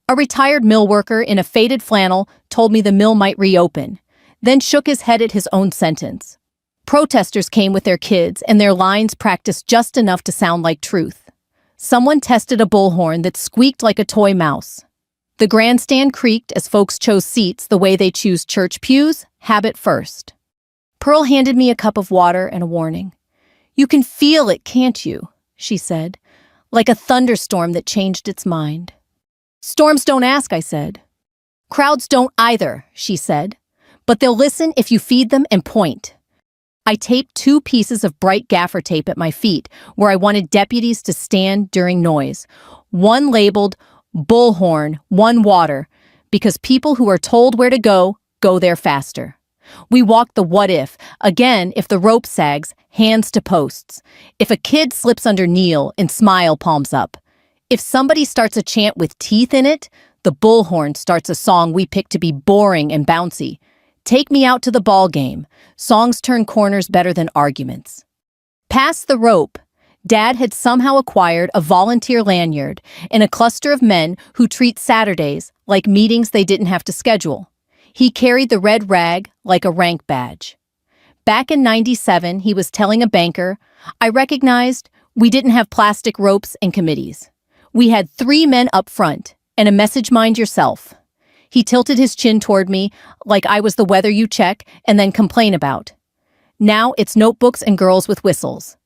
A retired mill worker in a faded flannel told me the mill might reopen, then shook his head at his own sentence. Protesters came with their kids, and their lines practiced just enough to sound like truth. Someone tested a bullhorn that squeaked like a toy mouse. The grandstand creaked as folks chose seats the way they choose church pews, habit first. Pearl handed me a cup of water and a warning. You can feel it, can't you? She said, like a thunderstorm that changed its mind. Storms don't ask, I said. Crowds don't either, she said, but they'll listen if you feed them and point. I taped 2 pieces of bright gaffer tape at my feet where I wanted deputies to stand during noise. One labeled bullhorn, 1 water, because people who are told where to go there faster. We walked the what if the rope sags, hands to posts. If a kid slips under, kneel and smile, palms up. If somebody starts a chant with teeth in it, the bullhorn starts a song we pick to be boring and bouncy. Take me out to the ball game. Songs turn corners better than arguments. Past the rope, Dad had somehow acquired a volunteer lanyard and a cluster of men who treat Saturdays like meetings they didn't have to schedule. He carried the red rag like a rank badge. Back in '97, he was telling a banker, I recognized we didn't have plastic ropes and committees. We had 3 men up front and a message, mind yourself. He tilted his chin toward me like I was the weather you check and then complain about. Now it's notebooks and girls with whistles.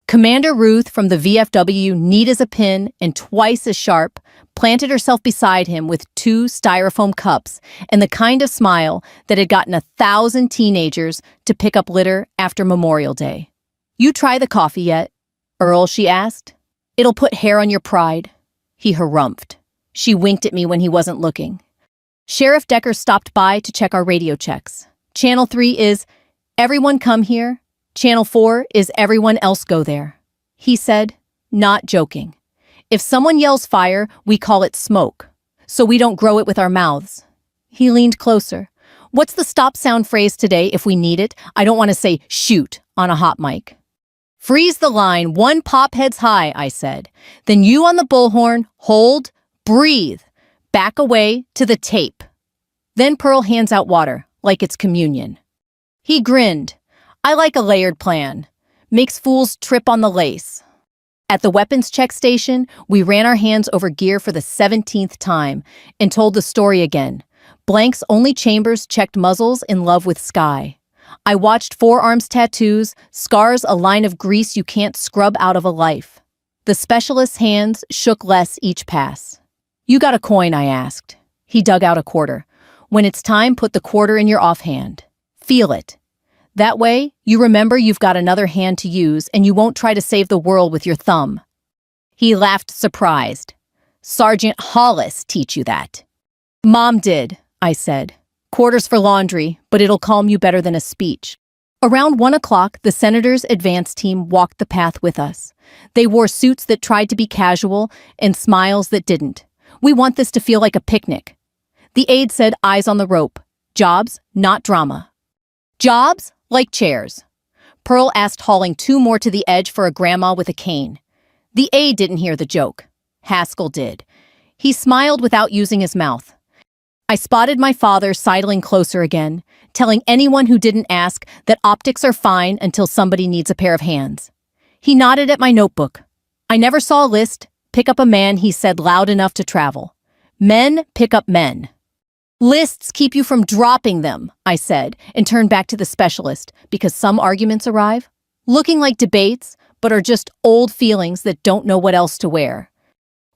Commander Ruth from the VFW, neat as a pin and twice as sharp, planted herself beside him with 2 styrofoam cups and the kind of smile that had gotten 1,000 teenagers to pick up litter after Memorial Day. "You try the coffee yet, Earl?" she asked. "It'll put hair on your pride." He harumphed. She winked at me when he wasn't looking. Sheriff Decker stopped by to check our radio checks. Channel 3 is, "Everyone come here." Channel 4 is, "Everyone else go there." He said, not joking. "If someone yells fire, we call it smoke, so we don't grow it with our mouths." He leaned closer. "What's the stop sound phrase today if we need it? I don't want to say shoot on a hot mic." "Freeze the line, 1 pop heads high," I said. "Then you on the bullhorn, hold, breathe, back away to the tape." Then Pearl hands out water, like it's communion. He grinned. "I like a layered plan. Makes fools trip on the lace." At the weapons check station, we ran our hands over gear for the 17th time and told the story again. Blanks only Chambers checked muzzles in love with Sky. I watched forearms tattoos, scars a line of grease you can't scrub out of a life. The specialist's hands shook less each pass. "You got a coin?" I asked. He dug out a quarter. "When it's time, put the quarter in your offhand. Feel it. That way, you remember you've got another hand to use and you won't try to save the world with your thumb." He laughed, surprised. "Sergeant Hollis teach you that." "Mom did," I said. "Quarters for laundry, but it'll calm you better than a speech." Around 1 o'clock, the senator's advance team walked the path with us. They wore suits that tried to be casual and smiles that didn't. "We want this to feel like a picnic." The aide said, "Eyes on the rope. Jobs, not drama." "Jobs? Like chairs." Pearl asked, hauling 2 more to the edge for a grandma with a cane. The aide didn't hear the joke. Haskell did. He smiled without using his mouth. I spotted my father sidling closer again, telling anyone who didn't ask that optics are fine until somebody needs a pair of hands. He nodded at my notebook. "I never saw a list. Pick up a man," he said loud enough to travel. "Men pick up men." "Lists keep you from dropping them," I said, and turned back to the specialist, because some arguments arrive, looking like debates, but are just old feelings that don't know what else to wear.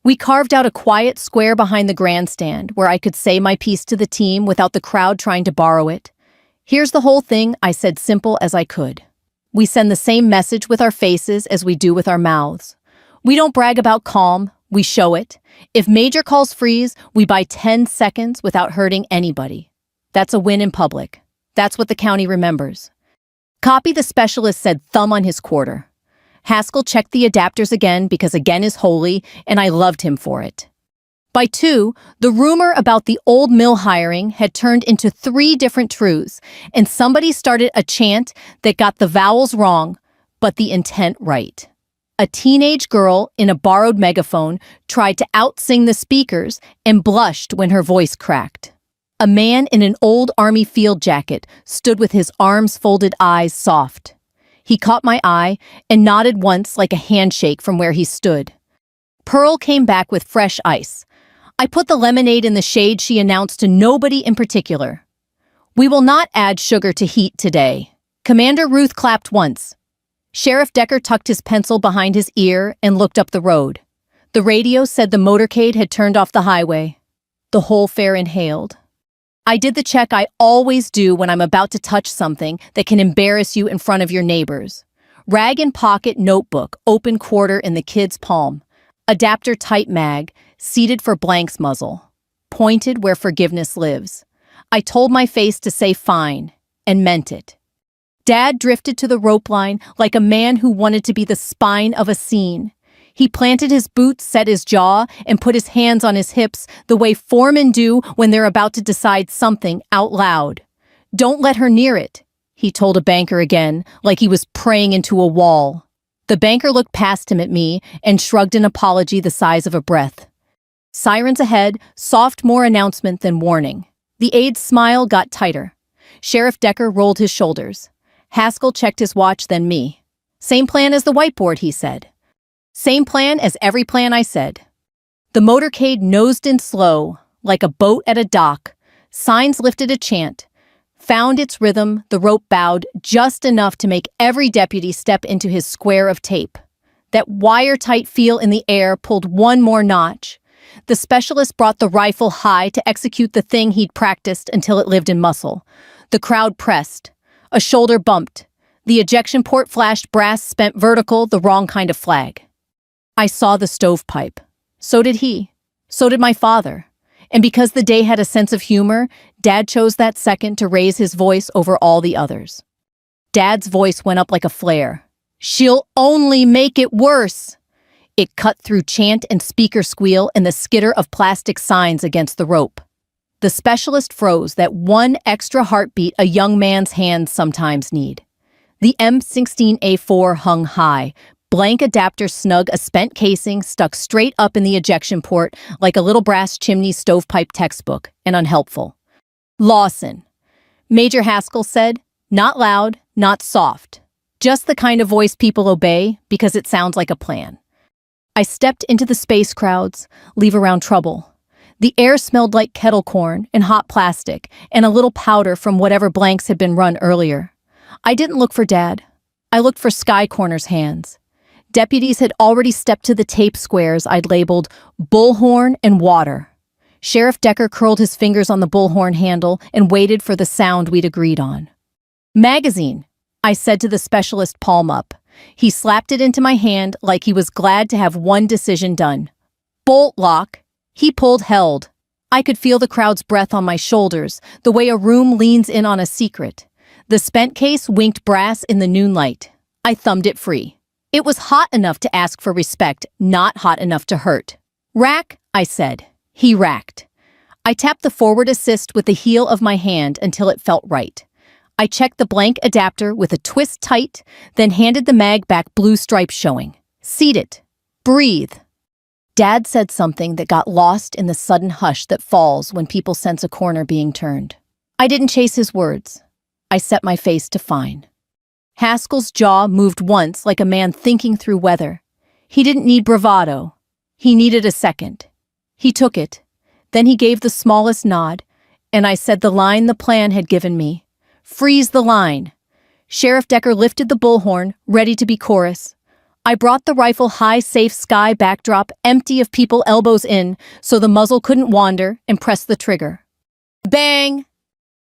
We carved out a quiet square behind the grandstand where I could say my piece to the team without the crowd trying to borrow it. "Here's the whole thing," I said, simple as I could. "We send the same message with our faces as we do with our mouths. We don't brag about calm, we show it. If Major calls freeze, we buy 10 seconds without hurting anybody. That's a win in public. That's what the county remembers." "Copy," the specialist said, thumb on his quarter. Haskell checked the adapters again because again is holy, and I loved him for it. By 2, the rumor about the old mill hiring had turned into 3 different truths, and somebody started a chant that got the vowels wrong, but the intent right. A teenage girl in a borrowed megaphone tried to outsing the speakers and blushed when her voice cracked. A man in an old army field jacket stood with his arms folded, eyes soft. He caught my eye and nodded once like a handshake from where he stood. Pearl came back with fresh ice. I put the lemonade in the shade, she announced to nobody in particular. "We will not add sugar to heat today." Commander Ruth clapped once. Sheriff Decker tucked his pencil behind his ear and looked up the road. The radio said the motorcade had turned off the highway. The whole fair inhaled. I did the check I always do when I'm about to touch something that can embarrass you in front of your neighbors. Rag in pocket, notebook, open quarter in the kid's palm. Adapter tight mag, seated for blank's muzzle. Pointed where forgiveness lives. I told my face to say fine, and meant it. Dad drifted to the rope line like a man who wanted to be the spine of a scene. He planted his boots, set his jaw, and put his hands on his hips the way foremen do when they're about to decide something out loud. "Don't let her near it," he told a banker again, like he was praying into a wall. The banker looked past him at me and shrugged an apology the size of a breath. Sirens ahead, soft more announcement than warning. The aide's smile got tighter. Sheriff Decker rolled his shoulders. Haskell checked his watch, then me. "Same plan as the whiteboard," he said. "Same plan as every plan," I said. The motorcade nosed in slow, like a boat at a dock. Signs lifted a chant. Found its rhythm, the rope bowed just enough to make every deputy step into his square of tape. That wire-tight feel in the air pulled one more notch. The specialist brought the rifle high to execute the thing he'd practiced until it lived in muscle. The crowd pressed. A shoulder bumped. The ejection port flashed brass spent vertical, the wrong kind of flag. I saw the stovepipe. So did he. So did my father. And because the day had a sense of humor, Dad chose that second to raise his voice over all the others. Dad's voice went up like a flare. "She'll only make it worse." It cut through chant and speaker squeal and the skitter of plastic signs against the rope. The specialist froze, that one extra heartbeat a young man's hands sometimes need. The M16A4 hung high, blank adapter snug, a spent casing stuck straight up in the ejection port like a little brass chimney stovepipe textbook, and unhelpful. "Lawson," Major Haskell said, not loud, not soft. Just the kind of voice people obey because it sounds like a plan. I stepped into the space crowds, leave around trouble. The air smelled like kettle corn and hot plastic and a little powder from whatever blanks had been run earlier. I didn't look for Dad. I looked for Sky Corner's hands. Deputies had already stepped to the tape squares I'd labeled bullhorn and water. Sheriff Decker curled his fingers on the bullhorn handle and waited for the sound we'd agreed on. "Magazine," I said to the specialist, palm up. He slapped it into my hand like he was glad to have one decision done. "Bolt lock." He pulled, held. I could feel the crowd's breath on my shoulders, the way a room leans in on a secret. The spent case winked brass in the noon light. I thumbed it free. It was hot enough to ask for respect, not hot enough to hurt. "Rack," I said. He racked. I tapped the forward assist with the heel of my hand until it felt right. I checked the blank adapter with a twist tight, then handed the mag back, blue stripes showing. "Seat it. Breathe." Dad said something that got lost in the sudden hush that falls when people sense a corner being turned. I didn't chase his words. I set my face to fine. Haskell's jaw moved once like a man thinking through weather. He didn't need bravado. He needed a second. He took it. Then he gave the smallest nod, and I said the line the plan had given me. "Freeze the line." Sheriff Decker lifted the bullhorn, ready to be chorus. I brought the rifle high, safe sky backdrop, empty of people, elbows in, so the muzzle couldn't wander, and pressed the trigger. Bang!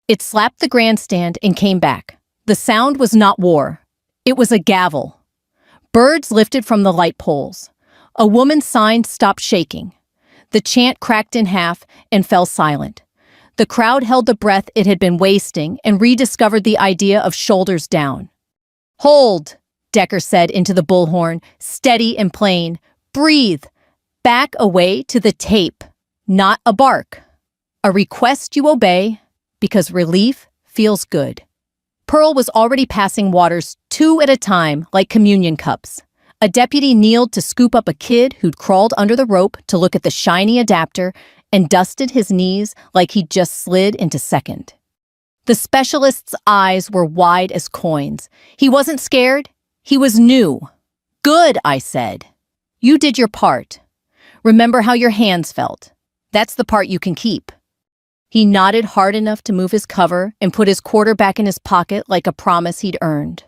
It slapped the grandstand and came back. The sound was not war. It was a gavel. Birds lifted from the light poles. A woman's sign stopped shaking. The chant cracked in half and fell silent. The crowd held the breath it had been wasting and rediscovered the idea of shoulders down. "Hold," Decker said into the bullhorn, steady and plain. "Breathe. Back away to the tape. Not a bark. A request you obey, because relief feels good." Pearl was already passing waters 2 at a time like communion cups. A deputy kneeled to scoop up a kid who'd crawled under the rope to look at the shiny adapter and dusted his knees like he'd just slid into second. The specialist's eyes were wide as coins. He wasn't scared. He was new. "Good," I said. "You did your part. Remember how your hands felt. That's the part you can keep." He nodded hard enough to move his cover and put his quarter back in his pocket like a promise he'd earned.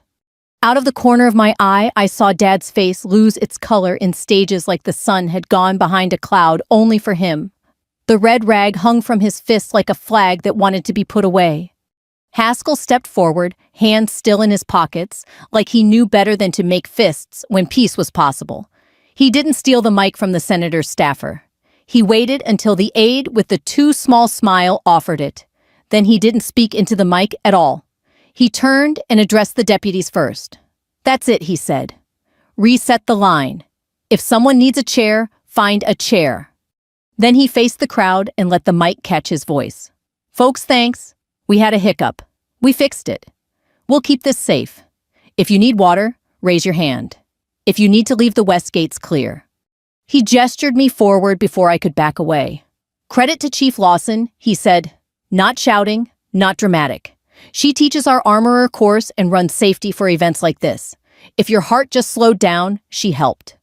Out of the corner of my eye, I saw Dad's face lose its color in stages like the sun had gone behind a cloud only for him. The red rag hung from his fist like a flag that wanted to be put away. Haskell stepped forward, hands still in his pockets, like he knew better than to make fists when peace was possible. He didn't steal the mic from the senator's staffer. He waited until the aide with the too small smile offered it. Then he didn't speak into the mic at all. He turned and addressed the deputies first. "That's it," he said. "Reset the line. If someone needs a chair, find a chair." Then he faced the crowd and let the mic catch his voice. "Folks, thanks. We had a hiccup. We fixed it. We'll keep this safe. If you need water, raise your hand. If you need to leave the west gates clear." He gestured me forward before I could back away. "Credit to Chief Lawson," he said. "Not shouting, not dramatic. She teaches our armorer course and runs safety for events like this. If your heart just slowed down, she helped."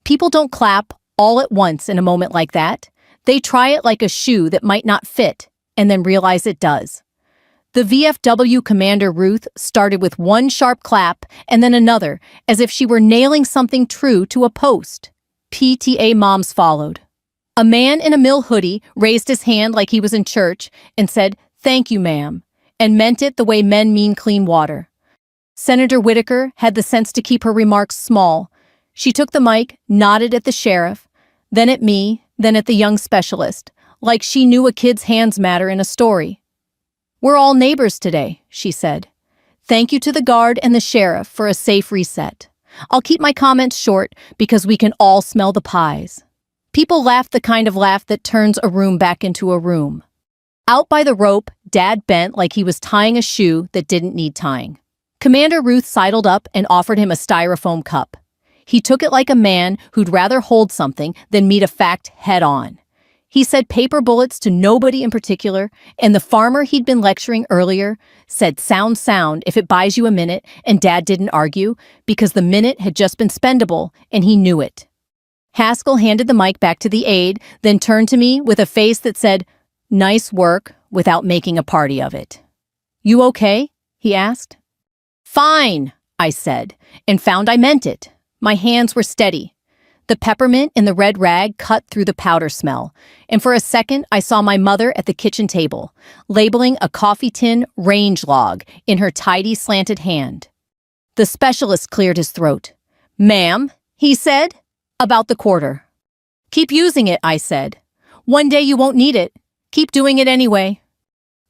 People don't clap all at once in a moment like that. They try it like a shoe that might not fit, and then realize it does. The VFW Commander Ruth started with one sharp clap and then another, as if she were nailing something true to a post. PTA moms followed. A man in a mill hoodie raised his hand like he was in church and said, "Thank you, ma'am," and meant it the way men mean clean water. Senator Whitaker had the sense to keep her remarks small. She took the mic, nodded at the sheriff, then at me, then at the young specialist, like she knew a kid's hands matter in a story. "We're all neighbors today," she said. "Thank you to the guard and the sheriff for a safe reset. I'll keep my comments short because we can all smell the pies." People laughed the kind of laugh that turns a room back into a room. Out by the rope, Dad bent like he was tying a shoe that didn't need tying. Commander Ruth sidled up and offered him a styrofoam cup. He took it like a man who'd rather hold something than meet a fact head-on. He said paper bullets to nobody in particular, and the farmer he'd been lecturing earlier said sound if it buys you a minute, and Dad didn't argue because the minute had just been spendable, and he knew it. Haskell handed the mic back to the aide, then turned to me with a face that said, "Nice work," without making a party of it. "You okay?" he asked. "Fine," I said, and found I meant it. My hands were steady. The peppermint in the red rag cut through the powder smell, and for a second I saw my mother at the kitchen table, labeling a coffee tin range log in her tidy slanted hand. The specialist cleared his throat. "Ma'am," he said, "about the quarter." "Keep using it," I said. "One day you won't need it. Keep doing it anyway."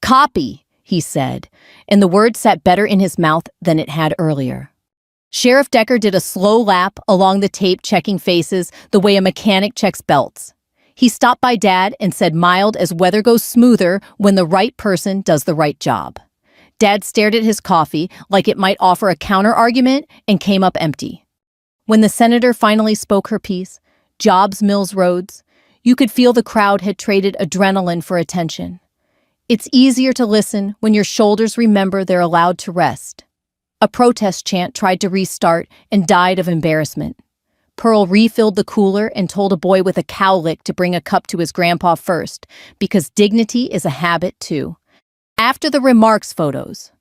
"Copy," he said, and the word sat better in his mouth than it had earlier. Sheriff Decker did a slow lap along the tape, checking faces the way a mechanic checks belts. He stopped by Dad and said mild as weather goes smoother when the right person does the right job. Dad stared at his coffee like it might offer a counter-argument and came up empty. When the senator finally spoke her piece, "Jobs, Mills, Roads," you could feel the crowd had traded adrenaline for attention. It's easier to listen when your shoulders remember they're allowed to rest. A protest chant tried to restart and died of embarrassment. Pearl refilled the cooler and told a boy with a cowlick to bring a cup to his grandpa first, because dignity is a habit too. After the remarks, photos.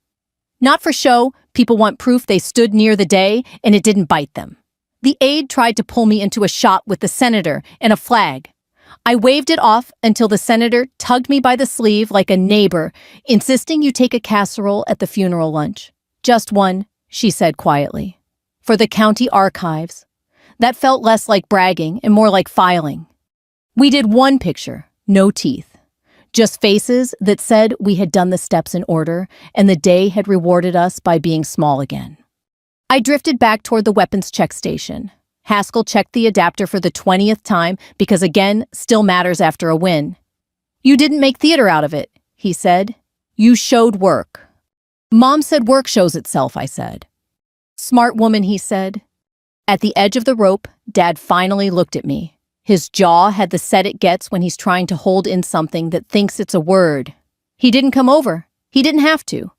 Not for show, people want proof they stood near the day and it didn't bite them. The aide tried to pull me into a shot with the senator and a flag. I waved it off until the senator tugged me by the sleeve like a neighbor, insisting you take a casserole at the funeral lunch. "Just one," she said quietly. "For the county archives." That felt less like bragging and more like filing. We did one picture, no teeth. Just faces that said we had done the steps in order and the day had rewarded us by being small again. I drifted back toward the weapons check station. Haskell checked the adapter for the 20th time because, again, still matters after a win. "You didn't make theater out of it," he said. "You showed work." "Mom said work shows itself," I said. "Smart woman," he said. At the edge of the rope, Dad finally looked at me. His jaw had the set it gets when he's trying to hold in something that thinks it's a word. He didn't come over. He didn't have to.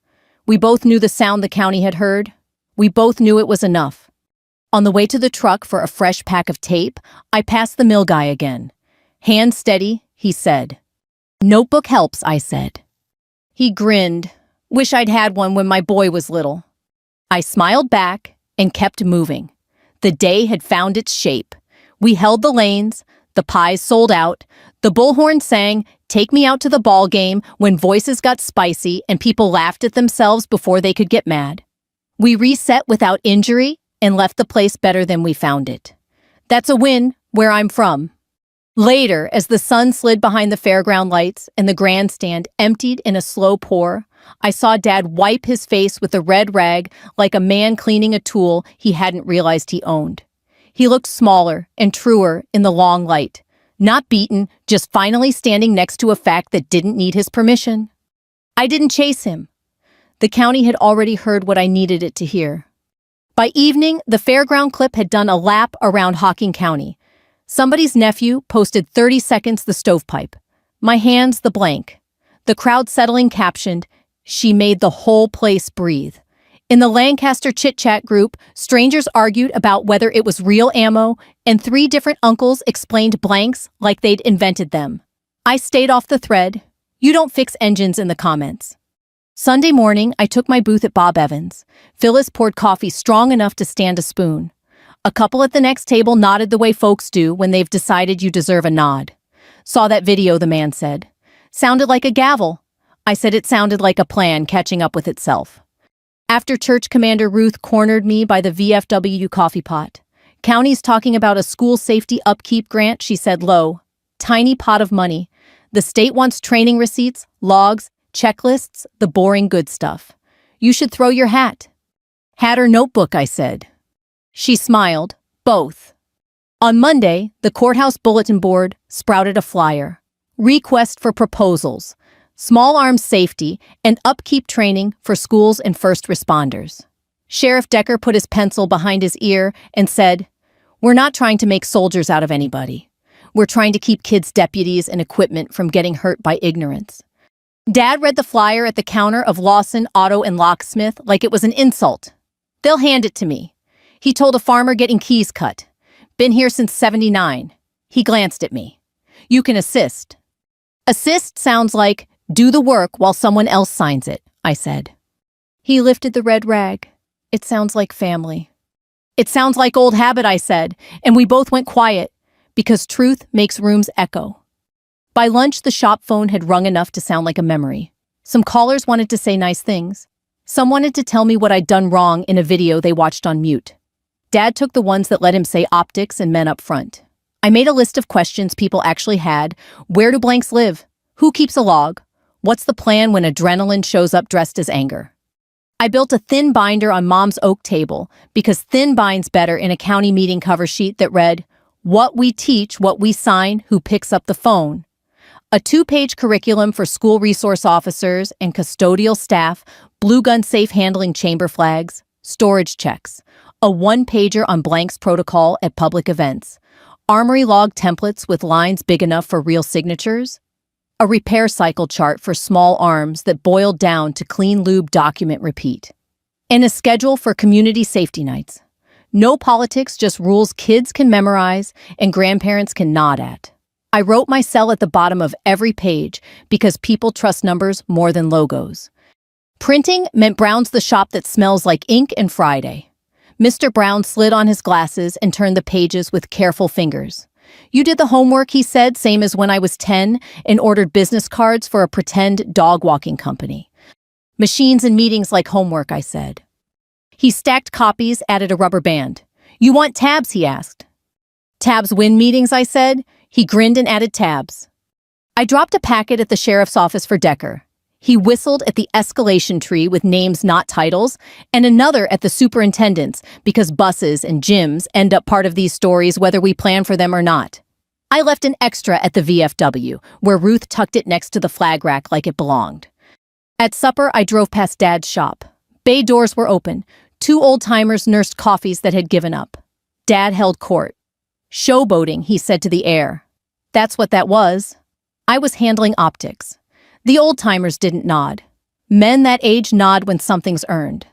We both knew the sound the county had heard. We both knew it was enough. On the way to the truck for a fresh pack of tape, I passed the mill guy again. "Hand steady," he said. "Notebook helps," I said. He grinned. "Wish I'd had one when my boy was little." I smiled back and kept moving. The day had found its shape. We held the lanes, the pies sold out, the bullhorn sang, "Take me out to the ball game," when voices got spicy and people laughed at themselves before they could get mad. We reset without injury and left the place better than we found it. That's a win where I'm from. Later, as the sun slid behind the fairground lights and the grandstand emptied in a slow pour, I saw Dad wipe his face with a red rag like a man cleaning a tool he hadn't realized he owned. He looked smaller and truer in the long light, not beaten, just finally standing next to a fact that didn't need his permission. I didn't chase him. The county had already heard what I needed it to hear. By evening, the fairground clip had done a lap around Hocking County. Somebody's nephew posted 30 seconds the stovepipe. My hands the blank. The crowd settling captioned, "She made the whole place breathe." In the Lancaster chit-chat group, strangers argued about whether it was real ammo, and 3 different uncles explained blanks like they'd invented them. I stayed off the thread. You don't fix engines in the comments. Sunday morning, I took my booth at Bob Evans. Phyllis poured coffee strong enough to stand a spoon. A couple at the next table nodded the way folks do when they've decided you deserve a nod. Saw that video, the man said. Sounded like a gavel. I said it sounded like a plan catching up with itself. After church, Commander Ruth cornered me by the VFW coffee pot. County's talking about a school safety upkeep grant, she said low. Tiny pot of money. The state wants training receipts, logs, checklists, the boring good stuff. You should throw your hat. Hat or notebook, I said. She smiled. Both. On Monday, the courthouse bulletin board sprouted a flyer. Request for proposals. Small arms safety and upkeep training for schools and first responders. Sheriff Decker put his pencil behind his ear and said, "We're not trying to make soldiers out of anybody. We're trying to keep kids' deputies and equipment from getting hurt by ignorance." Dad read the flyer at the counter of Lawson Auto and Locksmith like it was an insult. "They'll hand it to me." He told a farmer getting keys cut. "Been here since '79. He glanced at me. "You can assist." Assist sounds like do the work while someone else signs it, I said. He lifted the red rag. "It sounds like family." "It sounds like old habit," I said, and we both went quiet, because truth makes rooms echo. By lunch, the shop phone had rung enough to sound like a memory. Some callers wanted to say nice things. Some wanted to tell me what I'd done wrong in a video they watched on mute. Dad took the ones that let him say optics and men up front. I made a list of questions people actually had. Where do blanks live? Who keeps a log? What's the plan when adrenaline shows up dressed as anger? I built a thin binder on Mom's oak table because thin binds better in a county meeting cover sheet that read, "What we teach, what we sign, who picks up the phone." A 2-page curriculum for school resource officers and custodial staff, blue gun safe handling chamber flags, storage checks, a 1-pager on blanks protocol at public events, armory log templates with lines big enough for real signatures, a repair cycle chart for small arms that boiled down to clean lube document repeat, and a schedule for community safety nights. No politics, just rules kids can memorize and grandparents can nod at. I wrote my cell at the bottom of every page because people trust numbers more than logos. Printing meant Brown's the shop that smells like ink and Friday. Mr. Brown slid on his glasses and turned the pages with careful fingers. "You did the homework," he said, same as when I was 10, and ordered business cards for a pretend dog walking company. "Machines and meetings like homework," I said. He stacked copies, added a rubber band. "You want tabs?" he asked. "Tabs win meetings," I said. He grinned and added tabs. I dropped a packet at the sheriff's office for Decker. He whistled at the escalation tree with names not titles, and another at the superintendent's because buses and gyms end up part of these stories whether we plan for them or not. I left an extra at the VFW, where Ruth tucked it next to the flag rack like it belonged. At supper, I drove past Dad's shop. Bay doors were open. 2 old-timers nursed coffees that had given up. Dad held court. "Showboating," he said to the air. That's what that was. I was handling optics. The old-timers didn't nod. Men that age nod when something's earned.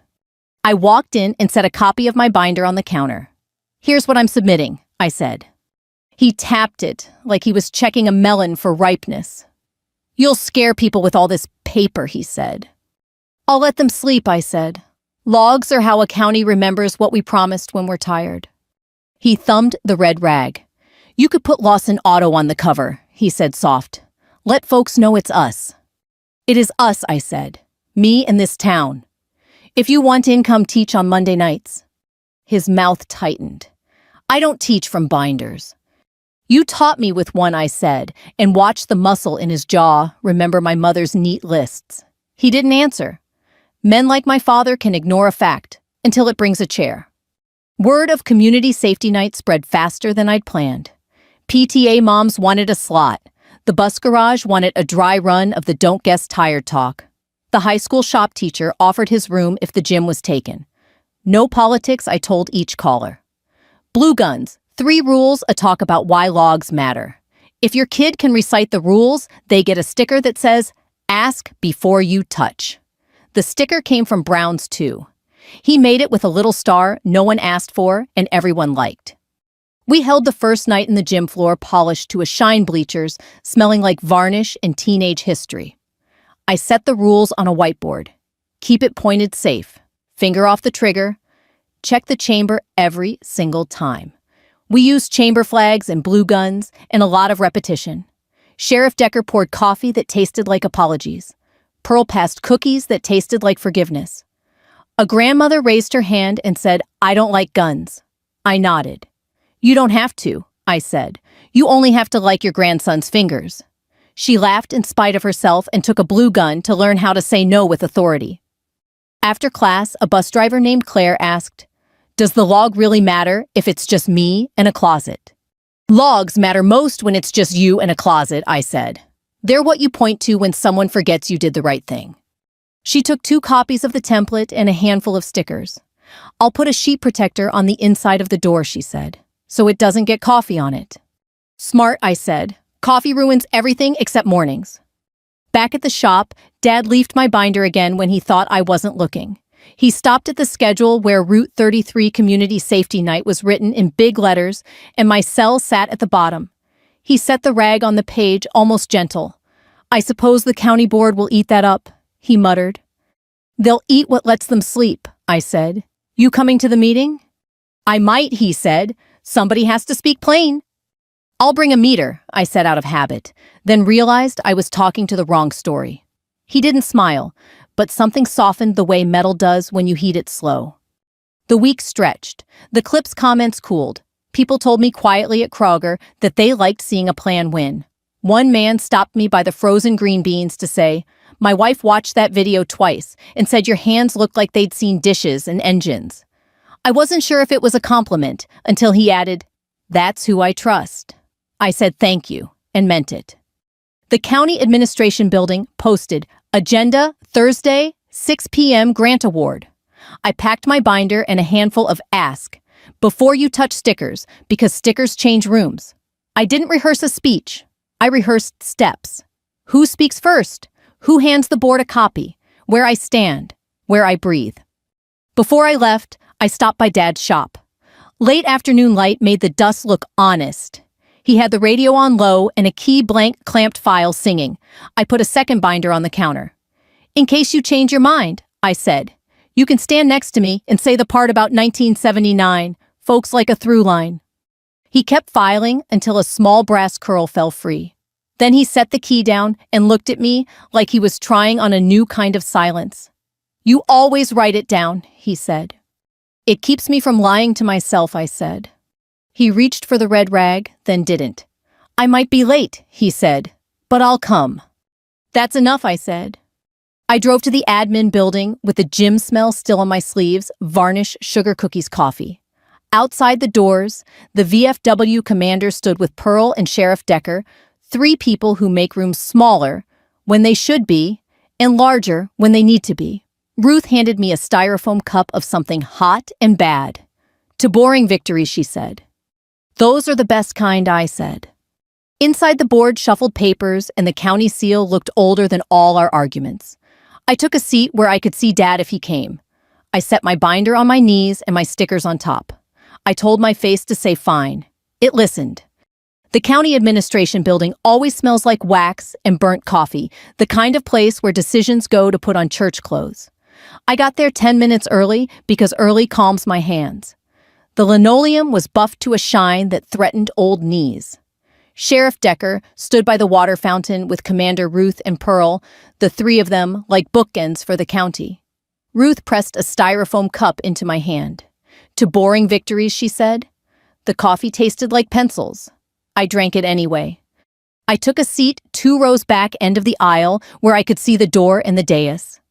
I walked in and set a copy of my binder on the counter. "Here's what I'm submitting," I said. He tapped it like he was checking a melon for ripeness. "You'll scare people with all this paper," he said. "I'll let them sleep," I said. "Logs are how a county remembers what we promised when we're tired." He thumbed the red rag. "You could put Lawson Auto on the cover," he said soft. "Let folks know it's us." "It is us," I said. "Me and this town. If you want income, teach on Monday nights." His mouth tightened. "I don't teach from binders." "You taught me with one," I said, and watched the muscle in his jaw remember my mother's neat lists. He didn't answer. Men like my father can ignore a fact until it brings a chair. Word of community safety night spread faster than I'd planned. PTA moms wanted a slot. The bus garage wanted a dry run of the Don't Guess Tired talk. The high school shop teacher offered his room if the gym was taken. No politics, I told each caller. Blue guns, 3 rules, a talk about why logs matter. If your kid can recite the rules, they get a sticker that says, "Ask before you touch." The sticker came from Brown's too. He made it with a little star no one asked for and everyone liked. We held the first night in the gym floor polished to a shine bleachers, smelling like varnish and teenage history. I set the rules on a whiteboard. Keep it pointed safe. Finger off the trigger. Check the chamber every single time. We used chamber flags and blue guns and a lot of repetition. Sheriff Decker poured coffee that tasted like apologies. Pearl passed cookies that tasted like forgiveness. A grandmother raised her hand and said, "I don't like guns." I nodded. "You don't have to," I said. "You only have to like your grandson's fingers." She laughed in spite of herself and took a blue gun to learn how to say no with authority. After class, a bus driver named Claire asked, "Does the log really matter if it's just me and a closet?" "Logs matter most when it's just you and a closet," I said. "They're what you point to when someone forgets you did the right thing." She took 2 copies of the template and a handful of stickers. "I'll put a sheet protector on the inside of the door," she said, "so it doesn't get coffee on it." "Smart," I said. "Coffee ruins everything except mornings." Back at the shop, Dad leafed my binder again when he thought I wasn't looking. He stopped at the schedule where Route 33 Community Safety Night was written in big letters, and my cell sat at the bottom. He set the rag on the page, almost gentle. "I suppose the county board will eat that up," he muttered. "They'll eat what lets them sleep," I said. "You coming to the meeting?" "I might," he said. "Somebody has to speak plain." "I'll bring a meter," I said out of habit, then realized I was talking to the wrong story. He didn't smile, but something softened the way metal does when you heat it slow. The week stretched. The clip's comments cooled. People told me quietly at Kroger that they liked seeing a plan win. One man stopped me by the frozen green beans to say, "My wife watched that video twice and said your hands looked like they'd seen dishes and engines." I wasn't sure if it was a compliment until he added, "That's who I trust." I said thank you and meant it. The county administration building posted, "Agenda, Thursday, 6 p.m. Grant Award." I packed my binder and a handful of "Ask" before you touch stickers, because stickers change rooms. I didn't rehearse a speech. I rehearsed steps. Who speaks first? Who hands the board a copy? Where I stand? Where I breathe? Before I left, I stopped by Dad's shop. Late afternoon light made the dust look honest. He had the radio on low and a key blank clamped file singing. I put a second binder on the counter. "In case you change your mind," I said. "You can stand next to me and say the part about 1979. Folks like a through line." He kept filing until a small brass curl fell free. Then he set the key down and looked at me like he was trying on a new kind of silence. "You always write it down," he said. "It keeps me from lying to myself," I said. He reached for the red rag, then didn't. "I might be late," he said, "but I'll come." "That's enough," I said. I drove to the admin building with the gym smell still on my sleeves, varnish, sugar cookies, coffee. Outside the doors, the VFW commander stood with Pearl and Sheriff Decker, 3 people who make rooms smaller when they should be and larger when they need to be. Ruth handed me a styrofoam cup of something hot and bad. "To boring victories," she said. "Those are the best kind," I said. Inside the board shuffled papers, and the county seal looked older than all our arguments. I took a seat where I could see Dad if he came. I set my binder on my knees and my stickers on top. I told my face to say fine. It listened. The county administration building always smells like wax and burnt coffee, the kind of place where decisions go to put on church clothes. I got there 10 minutes early because early calms my hands. The linoleum was buffed to a shine that threatened old knees. Sheriff Decker stood by the water fountain with Commander Ruth and Pearl, the 3 of them like bookends for the county. Ruth pressed a styrofoam cup into my hand. "To boring victories," she said. The coffee tasted like pencils. I drank it anyway. I took a seat 2 rows back end of the aisle where I could see the door and the dais.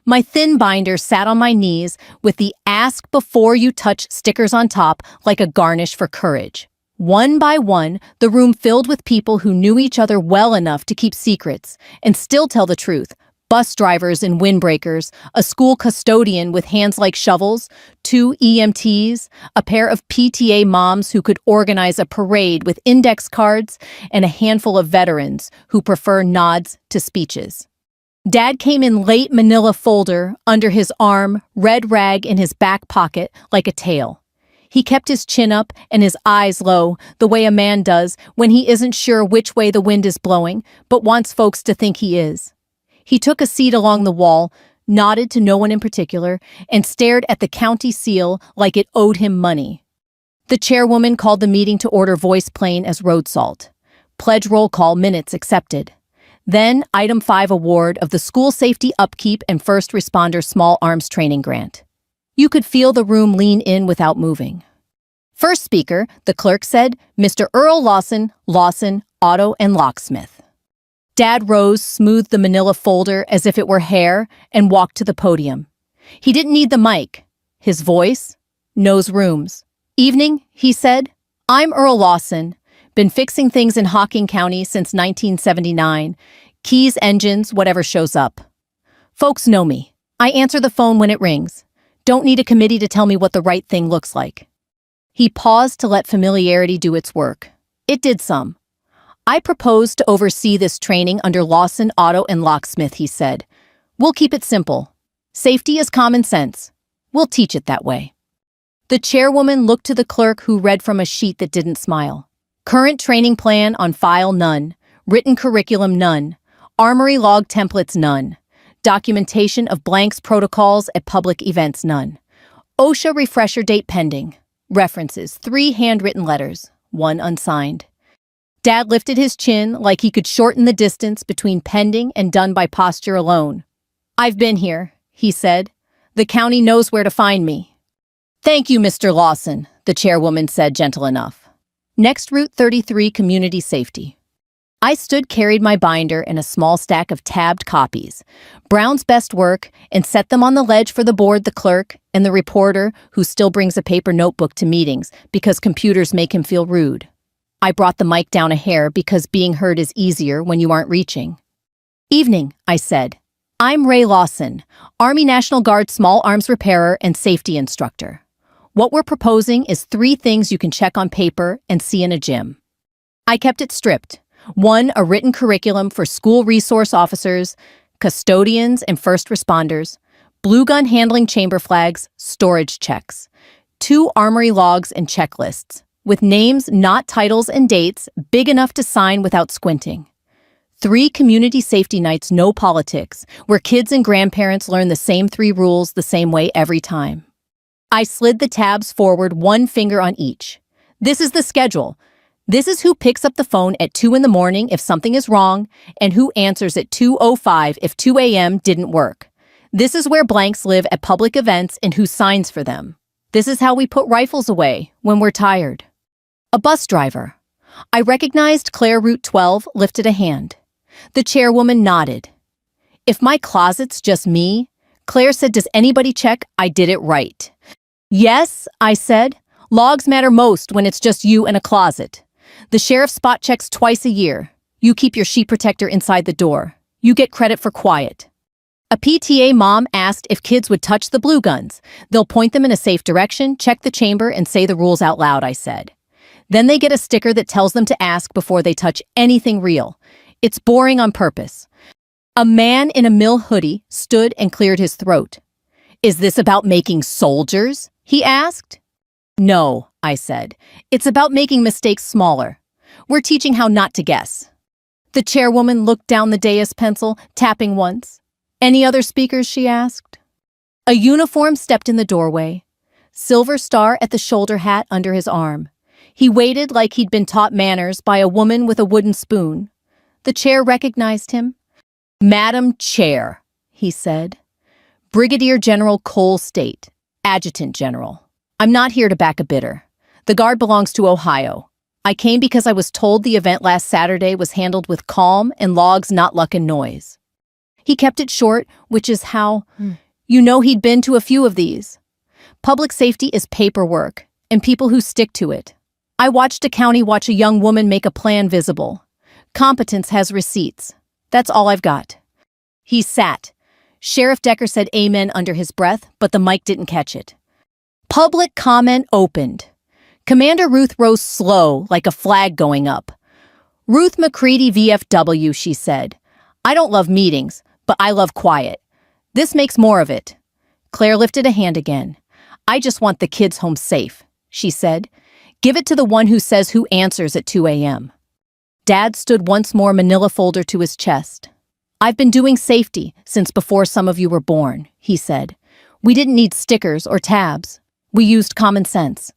My thin binder sat on my knees with the "Ask before you touch" stickers on top like a garnish for courage. One by one, the room filled with people who knew each other well enough to keep secrets and still tell the truth. Bus drivers and windbreakers, a school custodian with hands like shovels, 2 EMTs, a pair of PTA moms who could organize a parade with index cards, and a handful of veterans who prefer nods to speeches. Dad came in late manila folder under his arm, red rag in his back pocket like a tail. He kept his chin up and his eyes low, the way a man does when he isn't sure which way the wind is blowing, but wants folks to think he is. He took a seat along the wall, nodded to no one in particular, and stared at the county seal like it owed him money. The chairwoman called the meeting to order, voice plain as road salt. Pledge roll call minutes accepted. Then, Item 5 award of the School Safety Upkeep and First Responder Small Arms Training Grant. You could feel the room lean in without moving. First speaker, the clerk said, Mr. Earl Lawson, Auto and Locksmith. Dad rose, smoothed the manila folder as if it were hair, and walked to the podium. He didn't need the mic. His voice knows rooms. Evening, he said. I'm Earl Lawson. Been fixing things in Hocking County since 1979. Keys, engines, whatever shows up. Folks know me. I answer the phone when it rings. Don't need a committee to tell me what the right thing looks like. He paused to let familiarity do its work. It did some. I propose to oversee this training under Lawson, Auto and Locksmith, he said. We'll keep it simple. Safety is common sense. We'll teach it that way. The chairwoman looked to the clerk, who read from a sheet that didn't smile. Current training plan on file, none. Written curriculum, none. Armory log templates, none. Documentation of blanks protocols at public events, none. OSHA refresher date pending. References, 3 handwritten letters, 1 unsigned. Dad lifted his chin like he could shorten the distance between pending and done by posture alone. I've been here, he said. The county knows where to find me. Thank you, Mr. Lawson, the chairwoman said, gentle enough. Next, Route 33, Community Safety. I carried my binder and a small stack of tabbed copies, Brown's best work, and set them on the ledge for the board, the clerk, and the reporter, who still brings a paper notebook to meetings because computers make him feel rude. I brought the mic down a hair because being heard is easier when you aren't reaching. Evening, I said. I'm Ray Lawson, Army National Guard Small Arms Repairer and Safety Instructor. What we're proposing is 3 things you can check on paper and see in a gym. I kept it stripped. 1, a written curriculum for school resource officers, custodians, and first responders. Blue gun handling, chamber flags, storage checks. 2, armory logs and checklists, with names, not titles, and dates, big enough to sign without squinting. 3, community safety nights, no politics, where kids and grandparents learn the same 3 rules the same way every time. I slid the tabs forward, 1 finger on each. This is the schedule. This is who picks up the phone at 2 in the morning if something is wrong, and who answers at 2:05 if 2 a.m. didn't work. This is where blanks live at public events and who signs for them. This is how we put rifles away when we're tired. A bus driver. I recognized Claire, Route 12, lifted a hand. The chairwoman nodded. If my closet's just me, Claire said, does anybody check I did it right? Yes, I said. Logs matter most when it's just you and a closet. The sheriff spot checks twice a year. You keep your sheet protector inside the door. You get credit for quiet. A PTA mom asked if kids would touch the blue guns. They'll point them in a safe direction, check the chamber, and say the rules out loud, I said. Then they get a sticker that tells them to ask before they touch anything real. It's boring on purpose. A man in a mill hoodie stood and cleared his throat. Is this about making soldiers? He asked. No, I said. It's about making mistakes smaller. We're teaching how not to guess. The chairwoman looked down the dais pencil, tapping once. Any other speakers, she asked. A uniform stepped in the doorway. Silver star at the shoulder hat under his arm. He waited like he'd been taught manners by a woman with a wooden spoon. The chair recognized him. Madam Chair, he said. Brigadier General Cole State, Adjutant General. I'm not here to back a bidder. The Guard belongs to Ohio. I came because I was told the event last Saturday was handled with calm and logs, not luck and noise. He kept it short, which is how, he'd been to a few of these. Public safety is paperwork, and people who stick to it. I watched a county watch a young woman make a plan visible. Competence has receipts. That's all I've got. He sat. Sheriff Decker said amen under his breath, but the mic didn't catch it. Public comment opened. Commander Ruth rose slow, like a flag going up. Ruth McCready, VFW, she said. I don't love meetings, but I love quiet. This makes more of it. Claire lifted a hand again. I just want the kids home safe, she said. Give it to the one who says who answers at 2 a.m. Dad stood once more, manila folder to his chest. I've been doing safety since before some of you were born, he said. We didn't need stickers or tabs. We used common sense.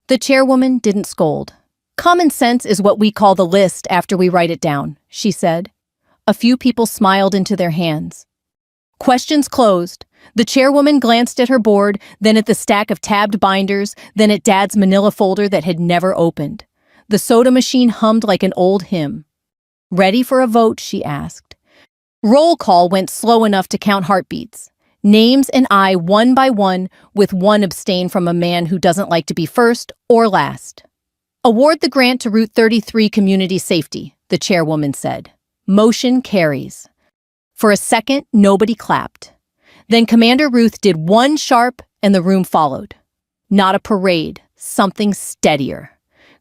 The chairwoman didn't scold. Common sense is what we call the list after we write it down, she said. A few people smiled into their hands. Questions closed. The chairwoman glanced at her board, then at the stack of tabbed binders, then at Dad's manila folder that had never opened. The soda machine hummed like an old hymn. Ready for a vote, she asked. Roll call went slow enough to count heartbeats. Names and I one by one, with one abstain from a man who doesn't like to be first or last. Award the grant to Route 33 Community Safety, the chairwoman said. Motion carries. For a second, nobody clapped. Then Commander Ruth did one sharp and the room followed. Not a parade, something steadier.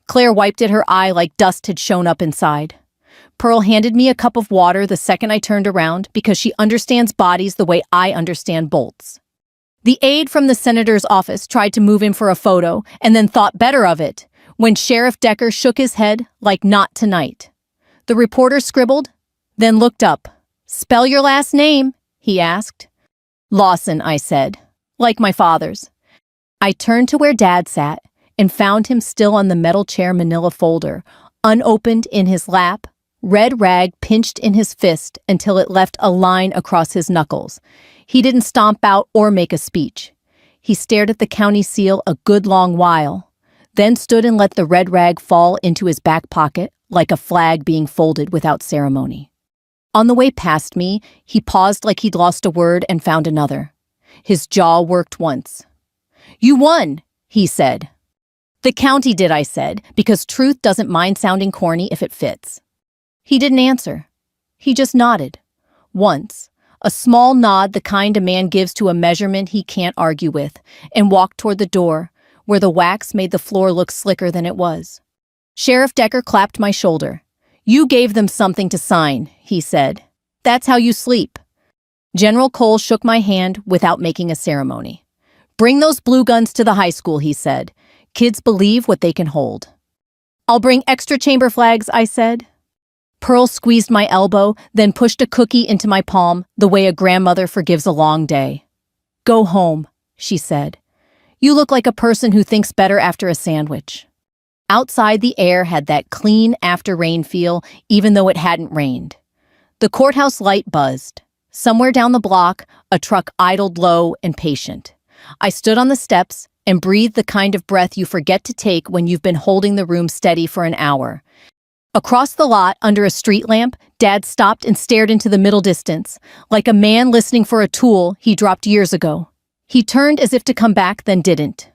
Claire wiped at her eye like dust had shown up inside. Pearl handed me a cup of water the second I turned around because she understands bodies the way I understand bolts. The aide from the senator's office tried to move him for a photo and then thought better of it when Sheriff Decker shook his head like not tonight. The reporter scribbled, then looked up. Spell your last name, he asked. Lawson, I said, like my father's. I turned to where Dad sat and found him still on the metal chair manila folder, unopened in his lap, red rag pinched in his fist until it left a line across his knuckles. He didn't stomp out or make a speech. He stared at the county seal a good long while, then stood and let the red rag fall into his back pocket like a flag being folded without ceremony. On the way past me, he paused like he'd lost a word and found another. His jaw worked once. You won, he said. The county did, I said, because truth doesn't mind sounding corny if it fits. He didn't answer. He just nodded. Once, a small nod the kind a man gives to a measurement he can't argue with, and walked toward the door, where the wax made the floor look slicker than it was. Sheriff Decker clapped my shoulder. You gave them something to sign, he said. That's how you sleep. General Cole shook my hand without making a ceremony. Bring those blue guns to the high school, he said. Kids believe what they can hold. I'll bring extra chamber flags, I said. Pearl squeezed my elbow, then pushed a cookie into my palm the way a grandmother forgives a long day. Go home, she said. You look like a person who thinks better after a sandwich. Outside, the air had that clean after-rain feel, even though it hadn't rained. The courthouse light buzzed. Somewhere down the block, a truck idled low and patient. I stood on the steps and breathed the kind of breath you forget to take when you've been holding the room steady for an hour. Across the lot, under a street lamp, Dad stopped and stared into the middle distance, like a man listening for a tool he dropped years ago. He turned as if to come back, then didn't.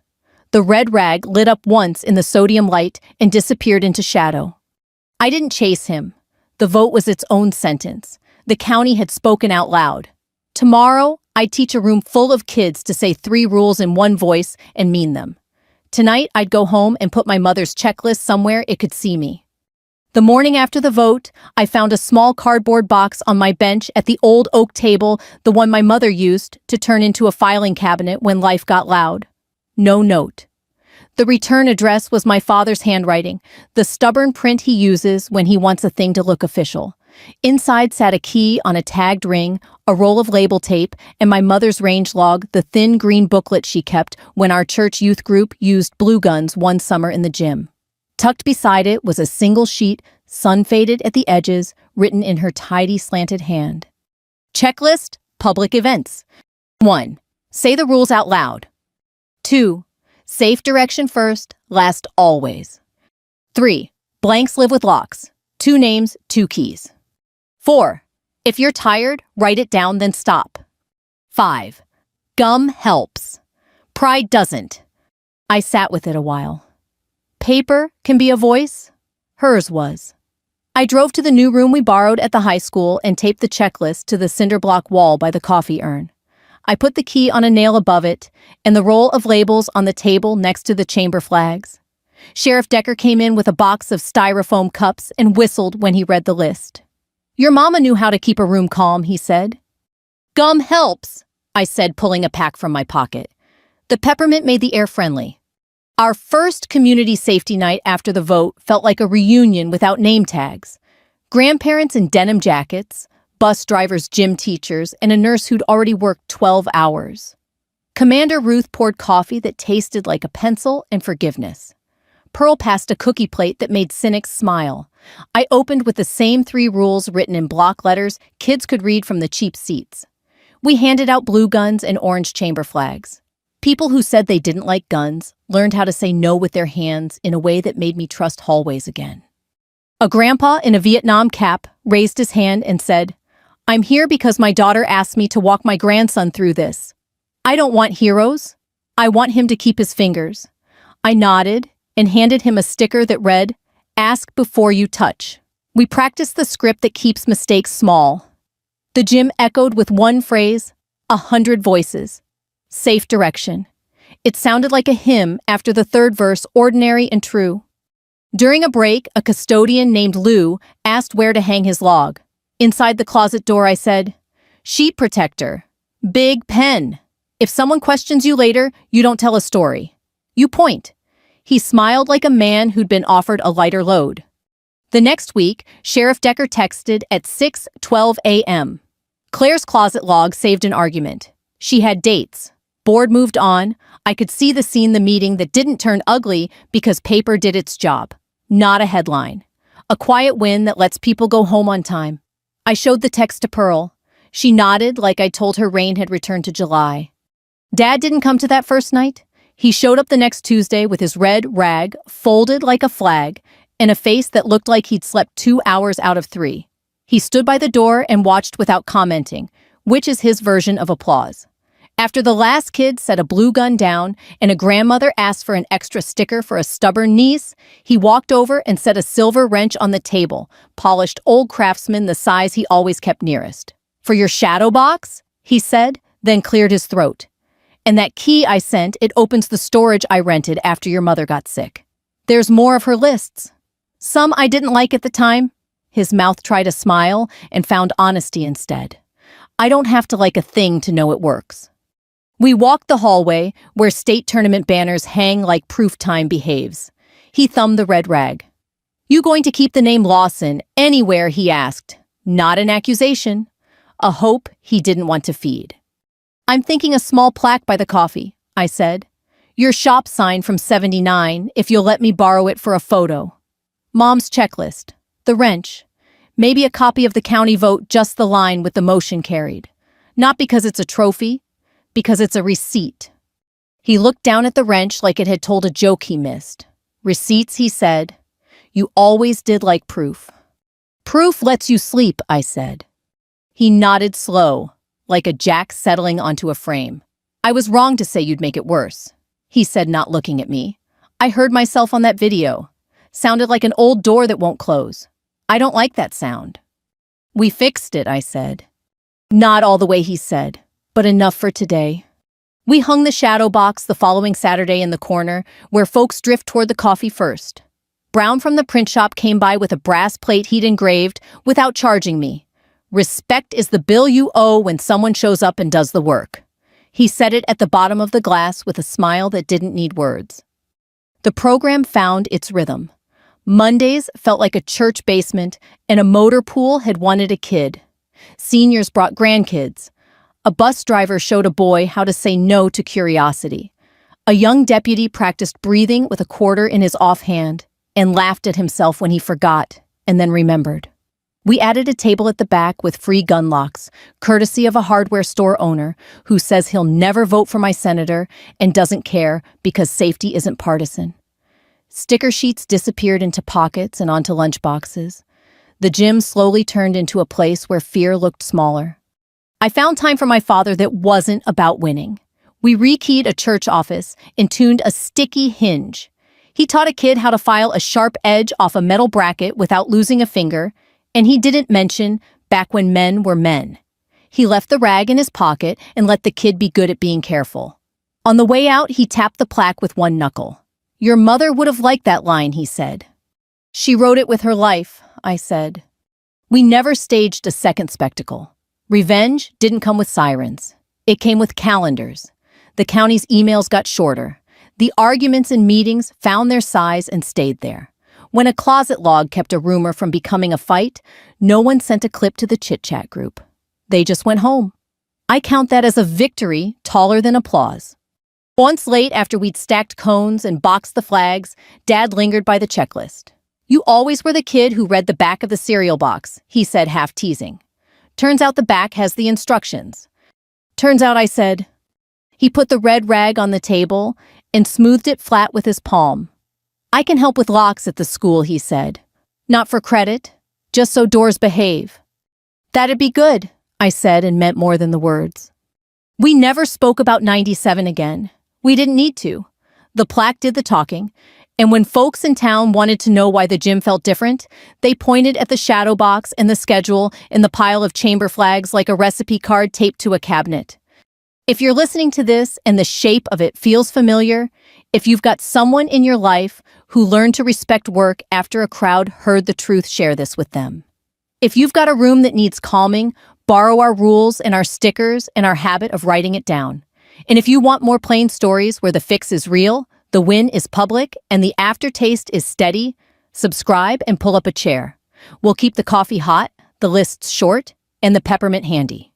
The red rag lit up once in the sodium light and disappeared into shadow. I didn't chase him. The vote was its own sentence. The county had spoken out loud. Tomorrow, I'd teach a room full of kids to say 3 rules in one voice and mean them. Tonight, I'd go home and put my mother's checklist somewhere it could see me. The morning after the vote, I found a small cardboard box on my bench at the old oak table, the one my mother used to turn into a filing cabinet when life got loud. No note. The return address was my father's handwriting, the stubborn print he uses when he wants a thing to look official. Inside sat a key on a tagged ring, a roll of label tape, and my mother's range log, the thin green booklet she kept when our church youth group used blue guns one summer in the gym. Tucked beside it was a single sheet, sun-faded at the edges, written in her tidy, slanted hand. Checklist, public events. 1. Say the rules out loud. 2. Safe direction first, last always. 3. Blanks live with locks. 2 names, 2 keys. 4. If you're tired, write it down, then stop. 5. Gum helps. Pride doesn't. I sat with it a while. Paper can be a voice. Hers was. I drove to the new room we borrowed at the high school and taped the checklist to the cinder block wall by the coffee urn. I put the key on a nail above it and the roll of labels on the table next to the chamber flags. Sheriff Decker came in with a box of styrofoam cups and whistled when he read the list. Your mama knew how to keep a room calm, he said. Gum helps, I said, pulling a pack from my pocket. The peppermint made the air friendly. Our first community safety night after the vote felt like a reunion without name tags. Grandparents in denim jackets, bus drivers, gym teachers, and a nurse who'd already worked 12 hours. Commander Ruth poured coffee that tasted like a pencil and forgiveness. Pearl passed a cookie plate that made cynics smile. I opened with the same 3 rules written in block letters kids could read from the cheap seats. We handed out blue guns and orange chamber flags. People who said they didn't like guns learned how to say no with their hands in a way that made me trust hallways again. A grandpa in a Vietnam cap raised his hand and said, "I'm here because my daughter asked me to walk my grandson through this. I don't want heroes. I want him to keep his fingers." I nodded and handed him a sticker that read, "Ask before you touch." We practiced the script that keeps mistakes small. The gym echoed with one phrase, 100 voices. Safe direction. It sounded like a hymn after the 3rd verse, ordinary and true. During a break, a custodian named Lou asked where to hang his log. Inside the closet door, I said, "Sheet protector. Big pen. If someone questions you later, you don't tell a story. You point." He smiled like a man who'd been offered a lighter load. The next week, Sheriff Decker texted at 6:12 a.m. Claire's closet log saved an argument. She had dates. Board moved on. I could see the scene, the meeting that didn't turn ugly because paper did its job. Not a headline. A quiet win that lets people go home on time. I showed the text to Pearl. She nodded like I told her rain had returned to July. Dad didn't come to that first night. He showed up the next Tuesday with his red rag folded like a flag and a face that looked like he'd slept 2 hours out of 3. He stood by the door and watched without commenting, which is his version of applause. After the last kid set a blue gun down and a grandmother asked for an extra sticker for a stubborn niece, he walked over and set a silver wrench on the table, polished old craftsman the size he always kept nearest. "For your shadow box?" he said, then cleared his throat. "And that key I sent, it opens the storage I rented after your mother got sick. There's more of her lists. Some I didn't like at the time." His mouth tried a smile and found honesty instead. "I don't have to like a thing to know it works." We walked the hallway where state tournament banners hang like proof time behaves. He thumbed the red rag. "You going to keep the name Lawson anywhere?" he asked. Not an accusation. A hope he didn't want to feed. "I'm thinking a small plaque by the coffee," I said. "Your shop sign from '79, if you'll let me borrow it for a photo. Mom's checklist. The wrench. Maybe a copy of the county vote, just the line with the motion carried. Not because it's a trophy, because it's a receipt." He looked down at the wrench like it had told a joke he missed. "Receipts," he said. "You always did like proof." "Proof lets you sleep," I said. He nodded slow, like a jack settling onto a frame. "I was wrong to say you'd make it worse," he said, not looking at me. "I heard myself on that video. Sounded like an old door that won't close. I don't like that sound." "We fixed it," I said. "Not all the way," he said, "but enough for today." We hung the shadow box the following Saturday in the corner, where folks drift toward the coffee first. Brown from the print shop came by with a brass plate he'd engraved without charging me. "Respect is the bill you owe when someone shows up and does the work." He said it at the bottom of the glass with a smile that didn't need words. The program found its rhythm. Mondays felt like a church basement, and a motor pool had wanted a kid. Seniors brought grandkids. A bus driver showed a boy how to say no to curiosity. A young deputy practiced breathing with a quarter in his offhand and laughed at himself when he forgot and then remembered. We added a table at the back with free gun locks, courtesy of a hardware store owner who says he'll never vote for my senator and doesn't care because safety isn't partisan. Sticker sheets disappeared into pockets and onto lunchboxes. The gym slowly turned into a place where fear looked smaller. I found time for my father that wasn't about winning. We rekeyed a church office and tuned a sticky hinge. He taught a kid how to file a sharp edge off a metal bracket without losing a finger, and he didn't mention back when men were men. He left the rag in his pocket and let the kid be good at being careful. On the way out, he tapped the plaque with one knuckle. "Your mother would have liked that line," he said. "She wrote it with her life," I said. We never staged a second spectacle. Revenge didn't come with sirens. It came with calendars. The county's emails got shorter. The arguments in meetings found their size and stayed there. When a closet log kept a rumor from becoming a fight, no one sent a clip to the chit-chat group. They just went home. I count that as a victory taller than applause. Once late, after we'd stacked cones and boxed the flags, Dad lingered by the checklist. "You always were the kid who read the back of the cereal box," he said, half teasing. "Turns out the back has the instructions." "Turns out," I said. He put the red rag on the table and smoothed it flat with his palm. "I can help with locks at the school," he said. "Not for credit, just so doors behave." "That'd be good," I said, and meant more than the words. We never spoke about 97 again. We didn't need to. The plaque did the talking, and when folks in town wanted to know why the gym felt different, they pointed at the shadow box and the schedule and the pile of chamber flags like a recipe card taped to a cabinet. If you're listening to this and the shape of it feels familiar, if you've got someone in your life who learned to respect work after a crowd heard the truth, share this with them. If you've got a room that needs calming, borrow our rules and our stickers and our habit of writing it down. And if you want more plain stories where the fix is real, the win is public, and the aftertaste is steady, subscribe and pull up a chair. We'll keep the coffee hot, the lists short, and the peppermint handy.